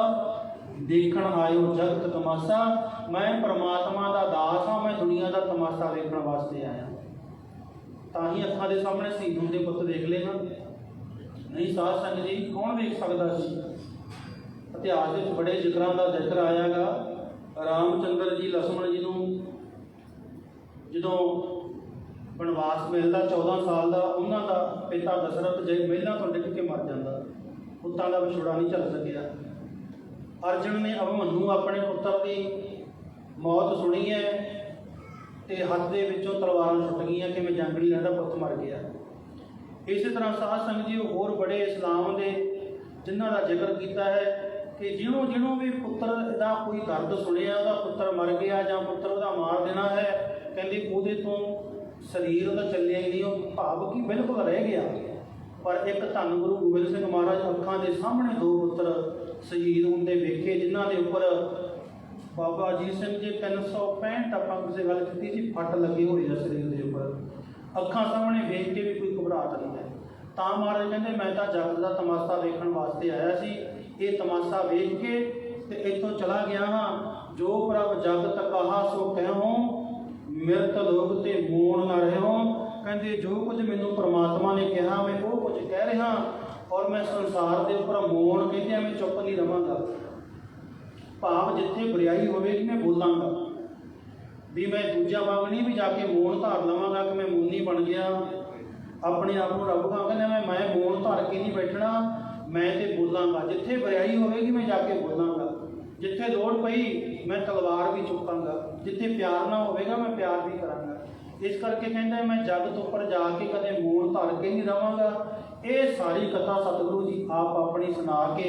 [SPEAKER 1] देखण आयो जगत तमाशा। मैं परमात्मा का दास हाँ, मैं दुनिया का तमाशा देखने वास्ते आया। ताही अखां दे सामने शहीद हुंदे पुत्त देख लेना नहीं। साध संगत जी कौन देख सकता सी। इतिहास में बड़े जिक्रां का जिक्र आयागा। रामचंद्र जी लक्ष्मण जी नूं जदों वनवास मिलता 14 साल का, उन्हों का पिता दशरथ जे महिला तो डिग के मर जाता, पुत्तां का विछोड़ा नहीं झल सकिया। अर्जुन ने अभिमन्यु अपने पुत्र की मौत सुनी है तो हथ के विचों तलवारां छुट गई कि मैं जंग नहीं लड़दा, पुत मर गया। इस तरह साध संगत जी होर बड़े इस्लाम के जिन्हों का जिक्र किया है कि जिन्हों जिन्हों भी पुत्र का कोई दर्द सुनिया, वह पुत्र मर गया या पुत्र वह मार देना है, कहते वो तो शरीर वह चलिया ही नहीं, भाव कि बिल्कुल रह गया। पर एक धन गुरु गोबिंद सिंह महाराज अखां के सामने 2 पुत्र शहीद होंदे वेखे, जिन्हों के उपर बाबा अजीत सिंह जी 365 आप किसी गल की जी फट लगे हुए हैं शरीर के उपर, अखां सामने वेख के भी कोई घबराहट नहीं है। तो महाराज कहते मैं तो जगत का तमाशा वेखण वास्ते आया सी, ये तमाशा वेख के ते इत्थों चला गया हाँ। जो प्रभ जगत कहा सो कहो, मृत लोग ते मोन न रहो। कहते जो कुछ मैनू परमात्मा ने कहा मैं वो कुछ कह रहा, और मैं संसार के उपर मोन कहते मैं चुप नहीं रहांगा। भाव जिथे बुराई होगी मैं बोलांगा भी, मैं दूजा वांग नहीं भी जाके मोन धार लवांगा कि मैं मोनी बन गया, अपने आप को रब कहांगा मैं मोन धार के नहीं बैठना, मैं तो बोलांगा। जिथे बुराई होगी मैं जाके बोलांगा, जिथे लोड़ पई मैं तलवार भी चुकांगा, जिथे प्यार ना होगा मैं प्यार भी करांगा। इस करके कहते मैं जगत उपर जाके कदे मोन धार के नहीं रहांगा। ये सारी कथा सतगुरु जी आप अपनी सुना के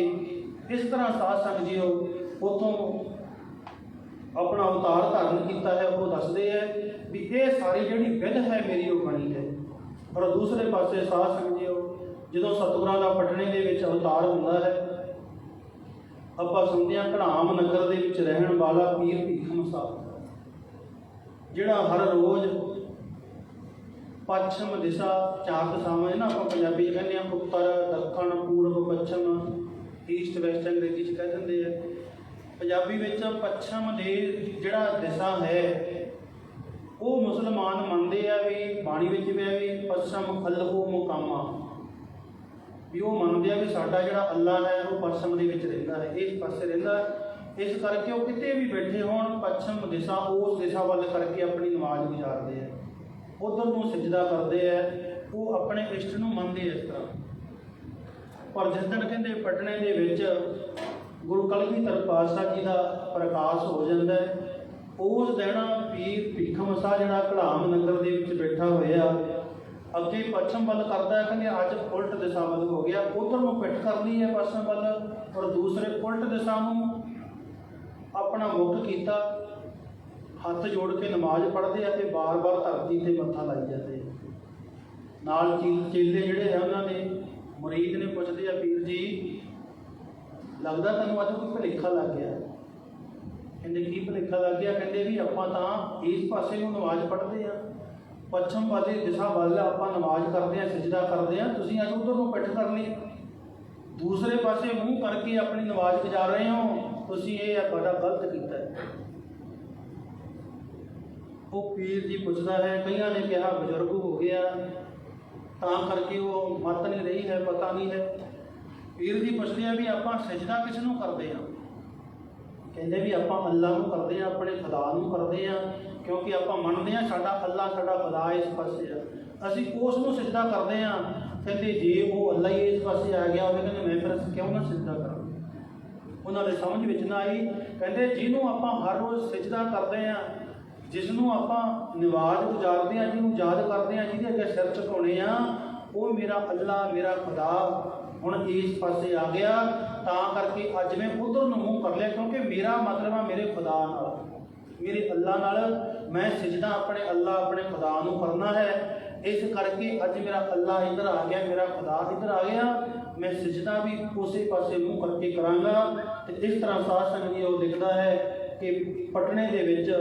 [SPEAKER 1] इस तरह साध संगत जी उतों अपना अवतार धारण किया है, वो दसते हैं भी ये सारी जी विध है मेरी वो बनी है। और दूसरे पासे साध संगत जी जो सतगुरां दा पटने दे विच अवतार हुंदा है, आपां सुणदे हां घड़ाम नगर दे विच रहण वाला पीर भीखम साहब, जिहड़ा हर रोज़ पश्चिम दिशा 4 दिशावां ना आप पंजाबी कहते हैं, उत्तर दक्षिण पूर्व पश्चिम ईस्ट वैस्ट अंग्रेजी च कह दिंदे हैं। पंजाबी विच पश्चिम दे जिहड़ा दिशा है वो मुसलमान मनते हैं भी बाणी विच भी है भी पश्चिम अल्हो मुकामा, ਵੀ ਉਹ ਮੰਨਦੇ ਆ ਵੀ ਸਾਡਾ ਜਿਹੜਾ ਅੱਲਾ ਹੈ ਉਹ ਪੱਛਮ ਦੇ ਵਿੱਚ ਰਹਿੰਦਾ ਹੈ, ਇਸ ਪਾਸੇ ਰਹਿੰਦਾ ਹੈ। ਇਸ ਕਰਕੇ ਉਹ ਕਿਤੇ ਵੀ ਬੈਠੇ ਹੋਣ ਪੱਛਮ ਦਿਸ਼ਾ ਉਸ ਦਿਸ਼ਾ ਵੱਲ ਕਰਕੇ ਆਪਣੀ ਨਮਾਜ਼ ਗੁਜ਼ਾਰਦੇ ਆ, ਉਧਰ ਨੂੰ ਸਜਦਾ ਕਰਦੇ ਆ, ਉਹ ਆਪਣੇ ਇਸ਼ਟ ਨੂੰ ਮੰਨਦੇ ਇਸ ਤਰ੍ਹਾਂ। ਪਰ ਜਿਸ ਦਿਨ ਕਹਿੰਦੇ ਪਟਨੇ ਦੇ ਵਿੱਚ ਗੁਰੂ ਕਲਗੀਧਰ ਪਾਤਸ਼ਾਹ ਜੀ ਦਾ ਪ੍ਰਕਾਸ਼ ਹੋ ਜਾਂਦਾ ਹੈ, ਉਸ ਦਿਨ ਪੀਰ ਭੀਖਮ ਸਾਹ ਜਿਹੜਾ ਘੜਾਮ ਨਗਰ ਦੇ ਵਿੱਚ ਬੈਠਾ ਹੋਇਆ ਅੱਗੇ ਪੱਛਮ ਵੱਲ ਕਰਦਾ, ਕਹਿੰਦੇ ਅੱਜ ਉਲਟ ਦਿਸ਼ਾ ਵੱਲ ਹੋ ਗਿਆ, ਉਧਰ ਨੂੰ ਪਿੱਠ ਕਰਨੀ ਹੈ ਪੱਛਮ ਵੱਲ, ਔਰ ਦੂਸਰੇ ਉਲਟ ਦਿਸ਼ਾ ਨੂੰ ਆਪਣਾ ਮੁੱਖ ਕੀਤਾ, ਹੱਥ ਜੋੜ ਕੇ ਨਮਾਜ਼ ਪੜ੍ਹਦੇ ਆ ਤੇ ਬਾਰ-ਬਾਰ ਧਰਤੀ ਤੇ ਮੱਥਾ ਲਾਈ ਜਾਂਦੇ। ਨਾਲ ਚੇਲੇ ਜਿਹੜੇ ਹੈ ਉਹਨਾਂ ਦੇ ਮੁਰੀਦ ਨੇ ਪੁੱਛਦੇ ਆ, ਪੀਰ ਜੀ ਲੱਗਦਾ ਤੁਹਾਨੂੰ ਅੱਜ ਕੋਈ ਭੁਲੇਖਾ ਲੱਗ ਗਿਆ? ਕਹਿੰਦੇ ਕੀ ਭੁਲੇਖਾ ਲੱਗ ਗਿਆ? ਕਹਿੰਦੇ ਵੀ ਆਪਾਂ ਤਾਂ ਇਸ ਪਾਸੇ ਨੂੰ ਨਮਾਜ਼ ਪੜ੍ਹਦੇ ਆ, ਪੱਛਮ ਵਾਲੀ ਦਿਸ਼ਾ ਵੱਲ ਆਪਾਂ ਨਮਾਜ਼ ਕਰਦੇ ਆ, ਸਜਦਾ ਕਰਦੇ ਆ, ਤੁਸੀਂ ਅੱਜ ਉੱਧਰ ਨੂੰ ਪਿੱਠ ਕਰ ਲਈ, ਦੂਸਰੇ ਪਾਸੇ ਮੂੰਹ ਕਰਕੇ ਆਪਣੀ ਨਮਾਜ਼ ਗੁਜ਼ਾਰ ਰਹੇ ਹੋ, ਤੁਸੀਂ ਇਹ ਬੜਾ ਗਲਤ ਕੀਤਾ ਹੈ। ਉਹ ਪੀਰ ਜੀ ਪੁੱਛਦਾ ਹੈ, ਕਈਆਂ ਨੇ ਕਿਹਾ ਬਜ਼ੁਰਗ ਹੋ ਗਿਆ ਤਾਂ ਕਰਕੇ ਉਹ ਮੱਤ ਨਹੀਂ ਰਹੀ ਹੈ, ਪਤਾ ਨਹੀਂ ਹੈ। ਪੀਰ ਜੀ ਪੁੱਛਦੇ ਆ ਵੀ ਆਪਾਂ ਸਜਦਾ ਕਿਸ ਨੂੰ ਕਰਦੇ ਆ? ਕਹਿੰਦੇ ਵੀ ਆਪਾਂ ਅੱਲਾ ਨੂੰ ਕਰਦੇ ਆ, ਆਪਣੇ ਖੁਦਾ ਨੂੰ ਕਰਦੇ ਆ, ਕਿਉਂਕਿ ਆਪਾਂ ਮੰਨਦੇ ਆ ਸਾਡਾ ਅੱਲਾ ਸਾਡਾ ਖੁਦਾ ਇਸ ਪਾਸੇ ਆ, ਅਸੀਂ ਉਸ ਨੂੰ ਸਜਦਾ ਕਰਦੇ ਆ। ਕਹਿੰਦੇ ਜੇ ਉਹ ਅੱਲਾ ਹੀ ਇਸ ਪਾਸੇ ਆ ਗਿਆ ਹੋਵੇ, ਕਹਿੰਦੇ ਮੈਂ ਫਿਰ ਕਿਉਂ ਨਾ ਸਜਦਾ ਕਰਾਂ? ਉਹਨਾਂ ਦੇ ਸਮਝ ਵਿੱਚ ਨਾ ਆਈ। ਕਹਿੰਦੇ ਜਿਹਨੂੰ ਆਪਾਂ ਹਰ ਰੋਜ਼ ਸਜਦਾ ਕਰਦੇ ਆ, ਜਿਸ ਨੂੰ ਆਪਾਂ ਨਮਾਜ਼ ਗੁਜ਼ਾਰਦੇ ਆ, ਜਿਹਨੂੰ ਯਾਦ ਕਰਦੇ ਆ, ਜਿਹਦੇ ਅੱਗੇ ਸਿਰ ਝੁਕਾਉਣੇ ਆ, ਉਹ ਮੇਰਾ ਅੱਲਾ ਮੇਰਾ ਖੁਦਾ ਹੁਣ ਇਸ ਪਾਸੇ ਆ ਗਿਆ, ਤਾਂ ਕਰਕੇ ਅੱਜ ਮੈਂ ਉਧਰ ਨੂੰ ਮੂੰਹ ਕਰ ਲਿਆ, ਕਿਉਂਕਿ ਮੇਰਾ ਮਤਲਬ ਆ ਮੇਰੇ ਖੁਦਾ ਨਾਲ, ਮੇਰੇ ਅੱਲਾ ਨਾਲ ਮੈਂ ਸਜਦਾ ਆਪਣੇ ਅੱਲਾ ਆਪਣੇ ਖੁਦਾ ਨੂੰ ਕਰਨਾ ਹੈ। ਇਸ ਕਰਕੇ ਅੱਜ ਮੇਰਾ ਅੱਲਾ ਇੱਧਰ ਆ ਗਿਆ, ਮੇਰਾ ਖੁਦਾ ਇੱਧਰ ਆ ਗਿਆ, ਮੈਂ ਸਜਦਾ ਵੀ ਉਸੇ ਪਾਸੇ ਮੂੰਹ ਕਰਕੇ ਕਰਾਂਗਾ। ਤੇ ਇਸ ਤਰ੍ਹਾਂ ਸਾਧ ਸੰਗਤ ਜੀ ਉਹ ਲਿਖਦਾ ਹੈ ਕਿ ਪਟਨੇ ਦੇ ਵਿੱਚ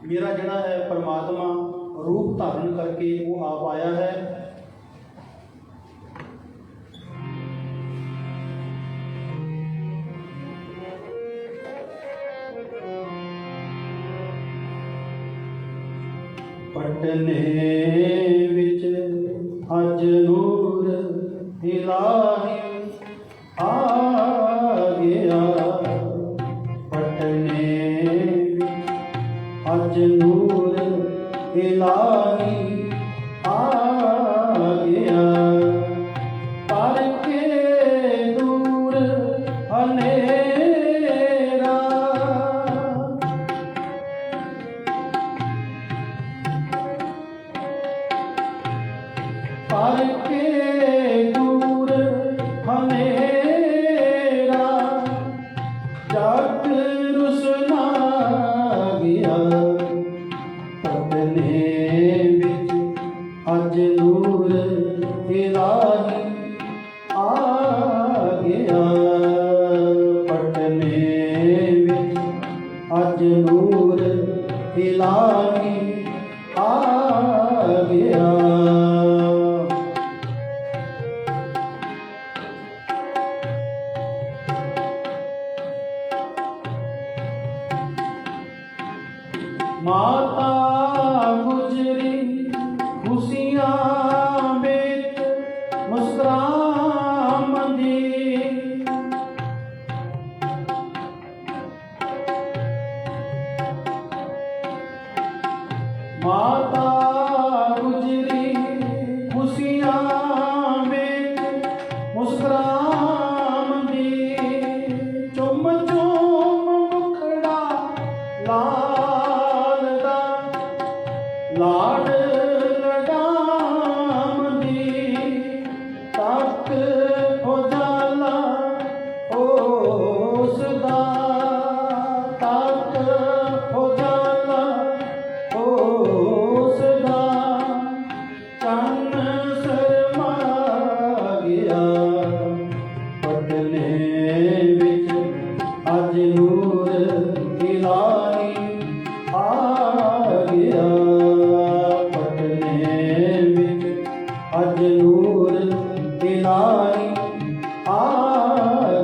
[SPEAKER 1] ਮੇਰਾ ਜਿਹੜਾ ਹੈ ਪਰਮਾਤਮਾ ਰੂਪ ਧਾਰਨ ਕਰਕੇ ਉਹ ਆਪ ਆਇਆ ਹੈ। ਪਟਨੇ ਵਿੱਚ ਅੱਜ ਨੂਰ ਇਲਾਹੀ ਆ ਗਿਆ, ਪਟਨੇ ਵਿੱਚ ਅੱਜ ਨੂਰ ਇਲਾਹੀ ਆ ਗਿਆ, ਪਰ ਕੇ ਦੂਰ ਹਨੇਰਾ ਪਰ ਕੇ ਦੂਰ ਹਨੇਰਾ ਜਗ ਰੁਸਨਾ ਗਿਆ, ਪਟਨੇ ਵਿੱਚ ਅੱਜ ਨੂਰ ਇਲਾਹੀ ਆ ਗਿਆ, ਪਟਨੇ ਵਿੱਚ ਅੱਜ ਨੂਰ ਇਲਾਹੀ ਆ ਗਿਆ। ਮਾਤਾ ਗੁਜਰੀ ਖੁਸ਼ੀਆਂ ਵਿੱਚ ਮੁਸਕਰਾਉਂਦੀ, ਮਾਤਾ ਗੁਜਰੀ ਖੁਸ਼ੀਆਂ ਵਿੱਚ ਮੁਸਕਰਾਉਂਦੀ, ਚੁੰਮ ਚੁੰਮ ਮੁਖੜਾ ਲਾਡ ਲਡਾਉਂਦੀ, ਤੱਕ ਉਜਾਲਾ ਉਸ ਦਾ, ਤੱਕ ਉਜਾਲਾ ਉਸ ਦਾ, ਚੰਨ ਸ਼ਰਮਾ ਗਿਆ, ਪਟਨੇ ਵਿੱਚ ਅੱਜ ਨੂਰ ਇਲਾਹੀ ਆ ਗਿਆ, ਪਟਨੇ ਵਿੱਚ ਅੱਜ ਨੂਰ ਇਲਾਹੀ ਆ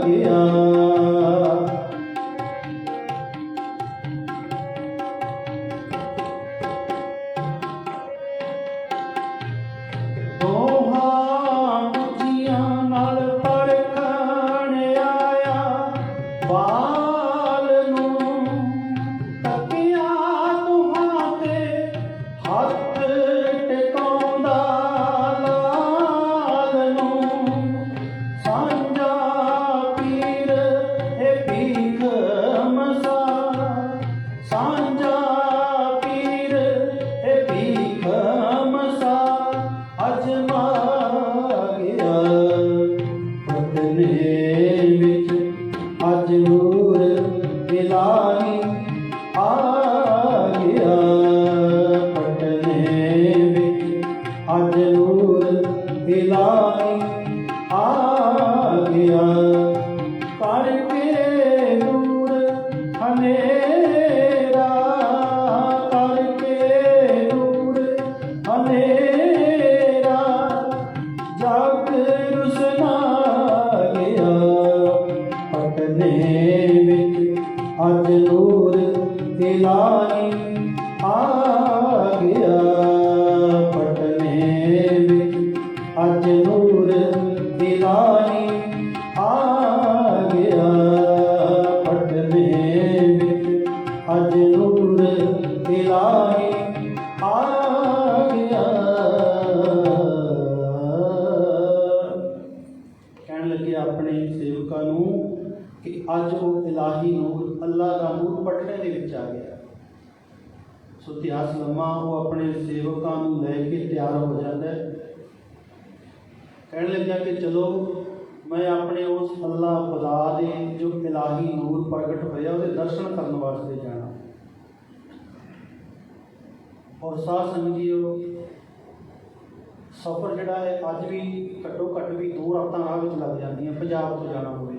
[SPEAKER 1] ਗਿਆ। ਦੋਹਾਂ ਉੱਚੀਆਂ ਨਾਲ आ गया, करके दूर हनेरा, करके दूर हनेरा, जग रुसना गया। पटने विच अज नूर इलाही आ गया, पटने विच अज नूर इलाही आ गया, पटने विच अज नूर इलाही आ गया। कहन लगे अपने सेवकां नूं कि अज वो इलाही नूर, अल्लाह का नूर पटने दे विच आ गया। सो इतिहास लम्मा वो अपने सेवकां नूं लैके तैयार हो जाता है। कहने लगा कि चलो मैं अपने उस अल्लाह खुदा दे जो इलाही नूर प्रगट होया उहदे दर्शन करने वास्ते जाना। और साथ समझियो सफ़र जिहड़ा है अज भी घट्टो घट्ट भी 2 रातां राह विच लग जांदियां, पंजाब तो जाना होवे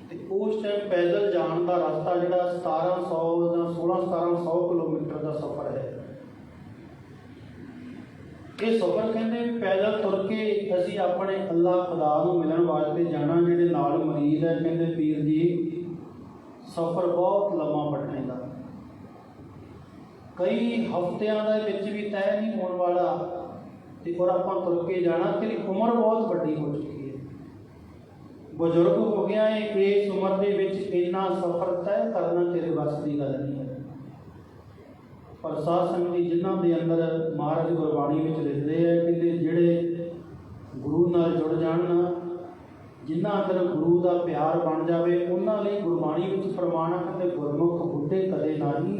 [SPEAKER 1] ते उस टाइम पैदल जाण दा रास्ता जिहड़ा 1700 जां 1600-1700 किलोमीटर का सफ़र है। ये सफ़र कहते पैदल तुर के असी अपने अल्लाह खुदा नूं मिलण वास्ते जाना। जिहड़े नाल मरीद है कहते पीर जी सफ़र बहुत लम्मा पटने का, कई हफ्तियां दे विच भी तय नहीं होने वाला ते और आपां तुर के जाना। तेरी उम्र बहुत वड्डी हो चुकी है, बजुर्ग हो गया है, इस उम्र दे विच इन्ना सफ़र तय करना तेरे वस की गल नहीं है। पर साध संगत जिन्हां दे अंदर महाराज गुरबाणी में लिखते हैं कि जिहड़े गुरु नाल जुड़ जाण ना, जिन्हां अंदर गुरु का प्यार बन जाए, उन्हां लई गुरबाणी में फरमाना कि गुरमुख बुढ़े कदे नहीं,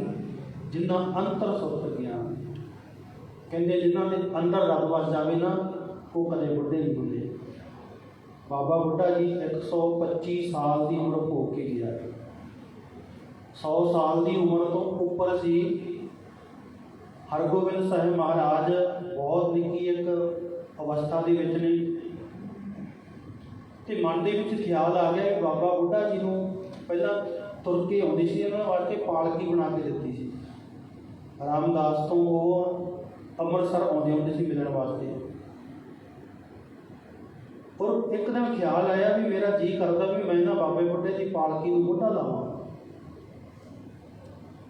[SPEAKER 1] जिन्हां अंतर सुत ज्ञान। कहते जिन्हां दे अंदर रब वस जाए ना वो कदे बुढ़े नहीं होंदे। बाबा बुढ़ा जी 125 साल की उम्र हो के गया, 100 साल की उम्र तो उपर सी। हरगोबिंद साहिब महाराज बहुत निक्की एक अवस्था के विच ने ते मन के विच ख्याल आ गया कि बाबा बुढ़ा जी को पहला तुर के आउंदी सी, उन्होंने वास्ते पालकी बना के दिती सी। रामदास तो वो अमृतसर आउंदे हुंदे सी मिलण वास्ते। और एक दिन ख्याल आया भी मेरा जी करता भी मैं ना बाबे बुढ़े की पालकी नूं मोढा लावां।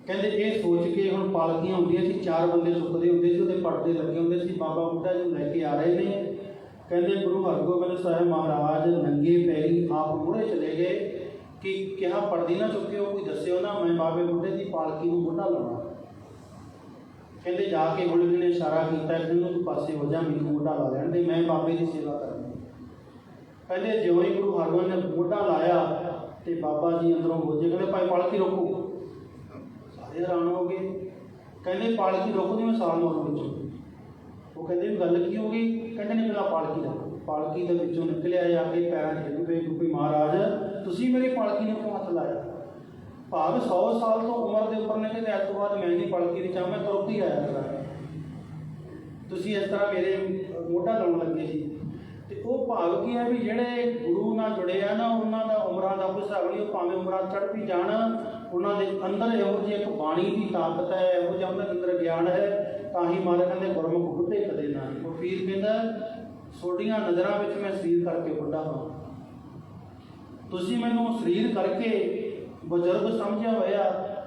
[SPEAKER 1] कहते ये सोच के हुण पालकियां होंदियां सी, 4 बंदे चुकते होंदे सी, उहदे पर्दे लगे होंदे सी। बाबा बुढ़ा जी लैके आ रहे ने, कहते गुरु हरगोबिंद साहिब महाराज नंगे पैरी आप मूहरे चले गए कि क्या पर्दी ना चुक्यो, कोई दस्सिओ ना, मैं बाबे बुढ़े की पालकी नूं मोढा लावां। कहते जाके बुढ़े ने इशारा किया कि तू पासे हो जा, मैनूं मोढा ला लैण दे, मैं बाबे की सेवा करनी। कहते ज्यों ही गुरु हरगोबिंद ने मोढा लाया तो बाबा जी अंदरों बोझे, कहते भाई पालकी रोको। सारे हैरान हो गए, कहते पालकी रोको जी, मैं साल मरूं विचों। वो कहते गल की हो गई, कहते नहीं पहला पालकी रखो। पालकी के विचों निकलिया आके पैरों डिग पे क्योंकि महाराज तुसीं मेरी पालकी ने क्यों हथ लाया। भाव 100 साल तो उम्र के उपर ने, कहते अज तो बाद मैं नहीं पालकी नहीं चाह, मैं तुर के आया करा, तुसीं इस तरह मेरे मोढा लाउण लगे सी। तो वो भाव की है भी जिहड़े गुरु नाल जुड़े आ ना, उन्होंने उम्रां का कोई हिसाब नहीं, भावें उम्रां चढ़ भी जाण, उन्होंने अंदर इहो जी एक बाणी की ताकत है, इहो जिहा उन्होंने अंदर ज्ञान है। ताही महाराज कहते गुरमुख बुढ़े कदे ना। वो पीर कहता सोडियां नज़रां विच मैं शरीर करके बुढ़ा हाँ, तुसीं मैनूं शरीर करके बजुर्ग समझिया होया,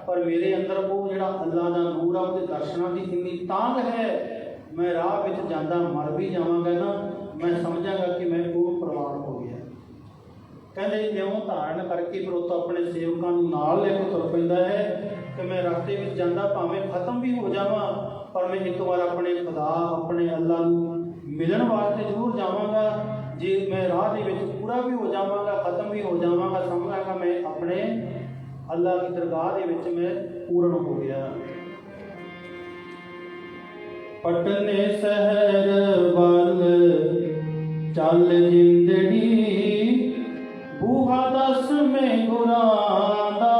[SPEAKER 1] पर मेरे अंदर वो जिहड़ा अल्लाह का नूर आ, उहदे दर्शनां की इन्नी तांग है, मैं राह विच जांदा मर भी जावांगा ना, मैं समझांगा कि मैं पूर्ण प्रवान हो गया। कहते ज्यों धारण करके फिर उतो अपने सेवकों नाल लेके तुर पैंदा है कि मैं रास्ते में जांदा भावें खत्म भी हो जावां, पर मैं एक बार अपने खुदा अपने अल्लाह नूं मिलण वास्ते जरूर जावांगा। जे मैं राह दे विच पूरा भी हो जावांगा, खत्म भी हो जावांगा, समझांगा मैं अपने अल्लाह की दरगाह दे विच मैं पूर्ण हो गया। पटने शहर वल चल जिंदड़ी, बूहा दस में गुरां दा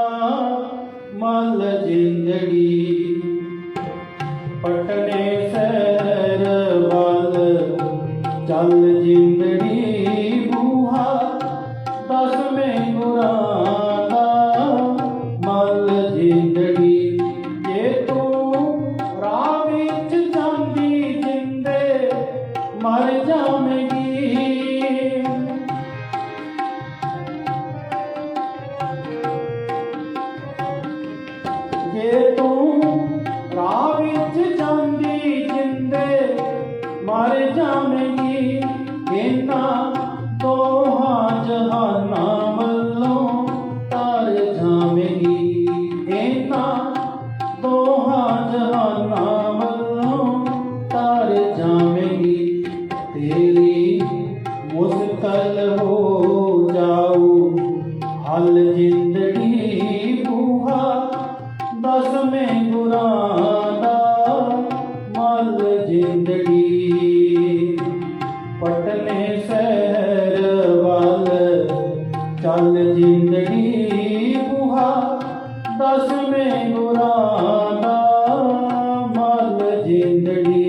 [SPEAKER 1] मल जिंदड़ी। पटने शहर वल चल जिंदड़ी, ਜਾਵੇਗੀ। ਜੇ ਤੂੰ ਰਾਹ ਵਿੱਚ ਜਾਂਦੀ ਜਿੰਦੇ ਮਰ ਜਾਵੇਂਗੀ। ਇਹਨਾਂ ਦੋਹਾਂ ਜਹਾਨਾਂ ਵੱਲੋਂ ਤਰ ਜਾਵੇਂਗੀ। ਇਹਨਾਂ ਦੋਹਾਂ ਜਹਾਨਾਂ ਵੱਲੋਂ ਤਰ ਜਾਵੇਂਗੀ। ਤੇਰੀ ਮੁਸ਼ਕਲ ਹੋ ਜਾਊ ਹੱਲ ਜ਼ਿੰਦਗੀ ਬੂਹਾ ਦਸਵੇਂ ਗੁਰਾਂ ਦਾ ਮੱਲ ਜ਼ਿੰਦਗੀ। ਪਟਨੇ ਸ਼ਹਿਰ ਵੱਲ ਚੱਲ ਜ਼ਿੰਦਗੀ ਬੂਹਾ ਦਸਵੇਂ ਗੁਰਾਂ ਦਾ ਮੱਲ ਜ਼ਿੰਦਗੀ।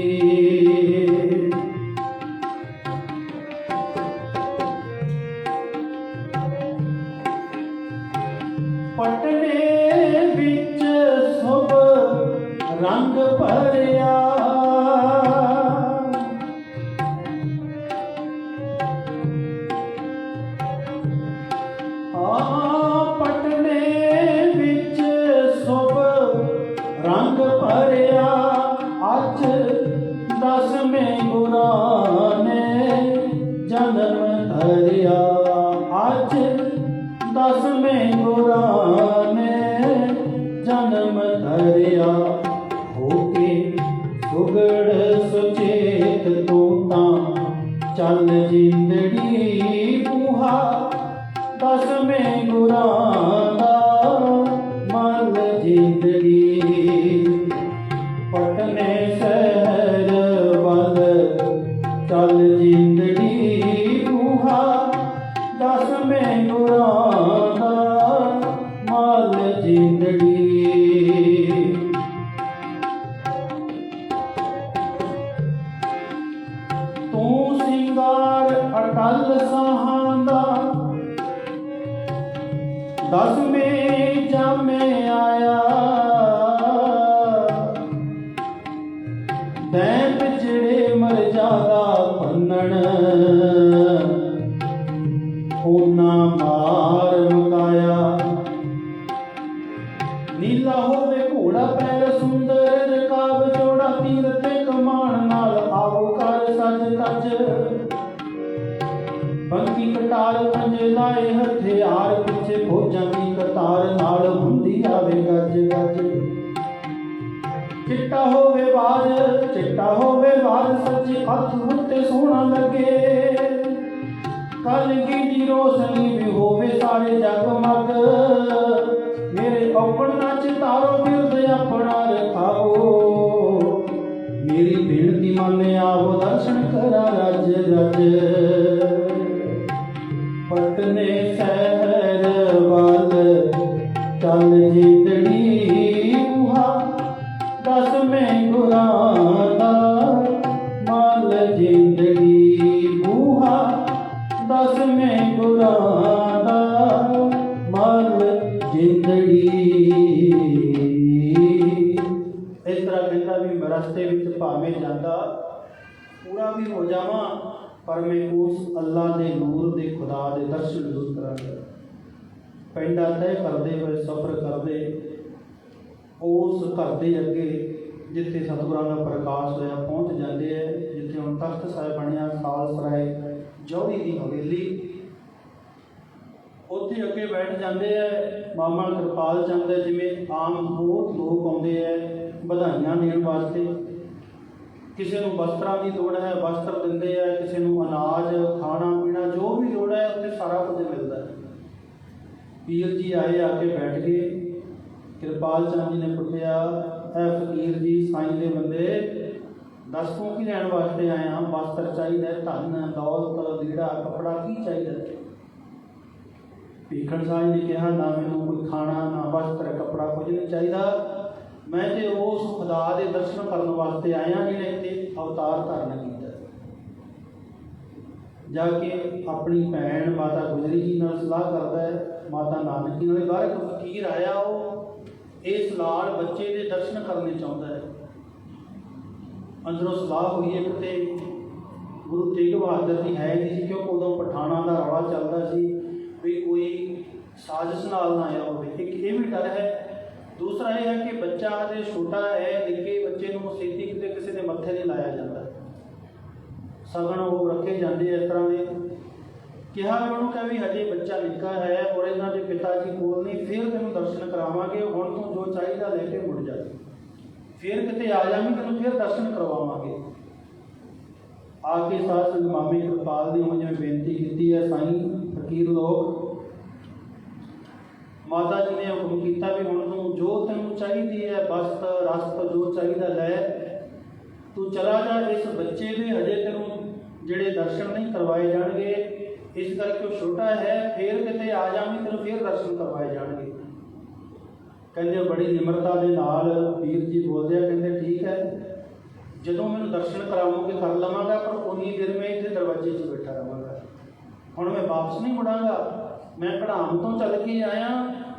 [SPEAKER 1] ਪਟਨੇ ਵਿੱਚ ਸੁਭ ਰੰਗ ਭਰਿਆ ਪਟਨੇ ਵਿੱਚ ਸੁਭ ਰੰਗ ਭਰਿਆ। ਅੱਜ ਦਸਵੇਂ ਗੁਰਾਂ ਨੇ ਜਨਮ ਧਰਿਆ। ਅੱਜ ਦਸਵੇਂ ਗੁਰਾਂ ਨੇ ਜਨਮ ਧਰਿਆ। ਹੋ ਕੇ ਸੁਗੜ ਸੁਚੇਤ ਤੂੰ ਤਾਂ ਚੱਲ ਜ਼ਿੰਦੜੀ ਬੂਹਾ ਦਸਵੇਂ ਗੁਰਾਂ ਦਾ ਮੱਲ ਜ਼ਿੰਦਗੀ। ਪਟਨੇ ਸ਼ਹਿਰ ਵੱਲ ਚੱਲ ਜ਼ਿੰਦੜੀ ਬੂਹਾ ਦਸਵੇਂ ਗੁਰਾਂ ਦਾ ਮੱਲ ਜ਼ਿੰਦਗੀ। ਤੂੰ ਸਿੰਗਾਰ ਅਟਲ ਸਾਹਾਂ ਦਾ ਦਸਵੇਂ ਜਾਮੇ ਆਇਆ। ਤੈਂ ਵਿਛੜੇ ਮਰਜ਼ਾਦਾ ਭੰਨਣ ਉਹਨਾਂ ਮਾਰ ਮੁਕਾਇਆ। ਨੀਲਾ ਹੋਵੇ ਘੋੜਾ ਪੈਰ ਸੁੰਦਰ ਰਕਾਬ ਜੋੜਾ ਤੀਰ ਤੇ ਕਮਾਨ ਨਾਲ ਆਓ ਕਰ ਸਜ ਤਜ। ਬੰਕੀ ਕਟਾਰ ਪੰਜੇ ਲਾਏ ਹਥਿਆਰ ਪਿੱਛੇ ਫੌਜਾਂ ਦੀ ਕਤਾਰ ਨਾਲ ਹੁੰਦੀ ਆਵੇ ਗੱਜ ਗੱਜ। ਚਿੱਟਾ ਹੋਵੇ ਬਾਜ ਚਿੱਟਾ ਹੋਵੇ ਬਾਜ ਸੱਜੇ ਹੱਥ ਉੱਤੇ ਸੋਹਣਾ ਲੱਗੇ। ਕਲਗੀ ਦੀ ਰੋਸ਼ਨੀ ਵੀ ਹੋਵੇ ਸਾਰੇ ਜਗਮਗ। ਮੇਰੇ ਔਗਣ ਨੱਚ ਤਾਰੋ ਬਿਰਦ ਆਪਣਾ ਰਖਾਓ। ਮੇਰੀ ਬੇਨਤੀ ਮੰਨ ਆਵੋ ਦਰਸ਼ਨ ਕਰਾ ਰਜ ਰਜ। ਪਟਨੇ ਸ਼ਹਿਰ ਵੱਲ ਚੱਲ ਜ਼ਿੰਦੜੀ ਬੂਹਾ ਦਸਵੇਂ ਗੁਰਾਂ ਦਾ ਮੱਲ ਜ਼ਿੰਦਗੀ। ਬੂਹਾ ਦਸਵੇਂ ਗੁਰਾਂ ਦਾ ਮੱਲ ਜ਼ਿੰਦਗੀ। ਇਸ ਤਰ੍ਹਾਂ ਕਹਿੰਦਾ ਵੀ ਰਸਤੇ ਵਿੱਚ ਭਾਵੇਂ ਜਾਂਦਾ ਪੂਰਾ ਵੀ ਹੋ ਜਾਵਾਂ ਪਰ ਮੈਂ ਉਸ ਅੱਲਾ ਦੇ ਨੂਰ ਦੇ ਖੁਦਾ ਦੇ ਦਰਸ਼ਨ ਜ਼ਰੂਰ ਕਰਾਂਗਾ। ਪਿੰਡਾ ਤੈਅ ਕਰਦੇ ਹੋਏ ਸਫ਼ਰ ਕਰਦੇ ਉਸ ਘਰ ਦੇ ਅੱਗੇ ਜਿੱਥੇ ਸਤਿਗੁਰਾਂ ਦਾ ਪ੍ਰਕਾਸ਼ ਹੋਇਆ ਪਹੁੰਚ ਜਾਂਦੇ ਹੈ। ਜਿੱਥੇ ਹੁਣ ਤਖਤ ਸਾਹਿਬ ਬਣਿਆ ਖਾਲਸਰਾਏ ਜੌਹਰੀ ਦੀ ਹਵੇਲੀ, ਉੱਥੇ ਅੱਗੇ ਬੈਠ ਜਾਂਦੇ ਹੈ। ਮਾਮਾ ਕਿਰਪਾਲ ਚੰਦ ਜਿਵੇਂ ਆਮ ਬਹੁਤ ਲੋਕ ਆਉਂਦੇ ਹੈ ਵਧਾਈਆਂ ਦੇਣ ਵਾਸਤੇ। ਕਿਸੇ ਨੂੰ ਵਸਤਰਾਂ ਦੀ ਲੋੜ ਹੈ ਵਸਤਰ ਦਿੰਦੇ ਹੈ, ਕਿਸੇ ਨੂੰ ਅਨਾਜ ਖਾਣਾ ਪੀਣਾ ਜੋ ਵੀ ਲੋੜ ਹੈ ਉੱਥੇ ਸਾਰਾ ਕੁਝ ਮਿਲਦਾ ਹੈ। ਪੀਰ ਜੀ ਆਏ ਆ ਕੇ ਬੈਠ ਗਏ। ਕਿਰਪਾਲ ਚੰਦ ਜੀ ਨੇ ਪੁੱਛਿਆ, ਐ ਫਕੀਰ ਜੀ ਸਾਈਂ ਦੇ ਬੰਦੇ ਦੱਸ ਤੂੰ ਕੀ ਲੈਣ ਵਾਸਤੇ ਆਇਆ? ਵਸਤਰ ਚਾਹੀਦਾ, ਧਨ ਦੌਲਤ ਲੀੜਾ ਕੱਪੜਾ ਕੀ ਚਾਹੀਦਾ? ਭੀਖਣ ਸਾਈਂ ਨੇ ਕਿਹਾ ਨਾ ਮੈਨੂੰ ਕੋਈ ਖਾਣਾ ਨਾ ਵਸਤਰ ਕੱਪੜਾ ਕੁਝ ਨਹੀਂ ਚਾਹੀਦਾ। ਮੈਂ ਤੇ ਉਸ ਖੁਦਾ ਦੇ ਦਰਸ਼ਨ ਕਰਨ ਵਾਸਤੇ ਆਇਆ ਜਿਹਨੇ ਇੱਥੇ ਅਵਤਾਰ ਧਾਰਨ ਕੀਤਾ। ਜਾ ਕੇ ਆਪਣੀ ਭੈਣ ਮਾਤਾ ਗੁਜਰੀ ਜੀ ਨਾਲ ਸਲਾਹ ਕਰਦਾ ਹੈ। ਮਾਤਾ ਨਾਨਕੀ ਨਾਲ ਬਾਹਰ ਇੱਕ ਫਕੀਰ ਆਇਆ, ਉਹ ਇਸ ਲਾਲ ਬੱਚੇ ਦੇ ਦਰਸ਼ਨ ਕਰਨੇ ਚਾਹੁੰਦਾ ਹੈ। ਅੰਦਰੋਂ ਸਲਾਹ ਹੋਈ ਇੱਕ ਤੇ ਗੁਰੂ ਤੇਗ ਬਹਾਦਰ ਦੀ ਹੈ ਨਹੀਂ ਸੀ, ਕਿਉਂਕਿ ਉਦੋਂ ਪਠਾਨਾਂ ਦਾ ਰੌਲਾ ਚੱਲਦਾ ਸੀ ਵੀ ਕੋਈ ਸਾਜ਼ਿਸ਼ ਨਾਲ ਨਾ ਆਇਆ ਹੋਵੇ। ਇੱਕ ਇਹ ਵੀ ਡਰ ਹੈ। ਦੂਸਰਾ ਇਹ ਹੈ ਕਿ ਬੱਚਾ ਹਜੇ ਛੋਟਾ ਹੈ, ਨਿੱਕੇ ਬੱਚੇ ਨੂੰ ਛੇਤੀ ਕਿਤੇ ਕਿਸੇ ਦੇ ਮੱਥੇ ਨਹੀਂ ਲਾਇਆ ਜਾਂਦਾ। ਸਗਨ ਉਹ ਰੱਖੇ ਜਾਂਦੇ ਇਸ ਤਰ੍ਹਾਂ ਦੇ। ਕਿਹਾ ਵੀ ਉਹਨੂੰ ਕਿ ਵੀ ਹਜੇ ਬੱਚਾ ਨਿੱਕਾ ਹੈ ਔਰ ਇਹਨਾਂ ਦੇ ਪਿਤਾ ਜੀ ਕੋਲ ਨਹੀਂ, ਫਿਰ ਤੈਨੂੰ ਦਰਸ਼ਨ ਕਰਾਵਾਂਗੇ, ਹੁਣ ਤੂੰ ਜੋ ਚਾਹੀਦਾ ਲੈ ਕੇ ਮੁੜ ਜਾ, ਫਿਰ ਕਿਤੇ ਆ ਜਾਵਾਂਗੇ ਤੈਨੂੰ ਫਿਰ ਦਰਸ਼ਨ ਕਰਵਾਵਾਂਗੇ। ਆ ਕੇ ਸਾਧ ਸੰਗਤ ਮਾਮੇ ਕਿਰਪਾਲ ਦੀ ਹੁਣ ਜਿਵੇਂ ਬੇਨਤੀ ਕੀਤੀ ਹੈ, ਸਾਈਂ ਫਕੀਰ ਲੋਕ ਮਾਤਾ ਜੀ ਨੇ ਹੁਕਮ ਕੀਤਾ ਵੀ ਹੁਣ ਤੂੰ ਜੋ ਤੈਨੂੰ ਚਾਹੀਦੀ ਹੈ ਬਸਤ ਰਸਤ ਜੋ ਚਾਹੀਦਾ ਲੈ, ਤੂੰ ਚਲਾ ਜਾ। ਇਸ ਬੱਚੇ ਦੇ ਹਜੇ ਤੈਨੂੰ ਜਿਹੜੇ ਦਰਸ਼ਨ ਨਹੀਂ ਕਰਵਾਏ ਜਾਣਗੇ, ਇਸ ਕਰਕੇ ਉਹ ਛੋਟਾ ਹੈ, ਫਿਰ ਕਿਤੇ ਆ ਜਾਵਾਂਗੇ ਤੈਨੂੰ ਫਿਰ ਦਰਸ਼ਨ ਕਰਵਾਏ ਜਾਣਗੇ। ਕਹਿੰਦੇ ਬੜੀ ਨਿਮਰਤਾ ਦੇ ਨਾਲ ਵੀਰ ਜੀ ਬੋਲਦੇ ਆ, ਕਹਿੰਦੇ ਠੀਕ ਹੈ, ਜਦੋਂ ਮੈਨੂੰ ਦਰਸ਼ਨ ਕਰਾਵੋਗੇ ਕਰ ਲਵਾਂਗਾ, ਪਰ ਉਨੀ ਦੇਰ ਮੈਂ ਇੱਥੇ ਦਰਵਾਜ਼ੇ 'ਚ ਬੈਠਾ ਰਹਾਂਗਾ। ਹੁਣ ਮੈਂ ਵਾਪਸ ਨਹੀਂ ਮੁੜਾਂਗਾ, ਮੈਂ ਕੜਾਮ ਤੋਂ ਚੱਲ ਕੇ ਆਇਆ,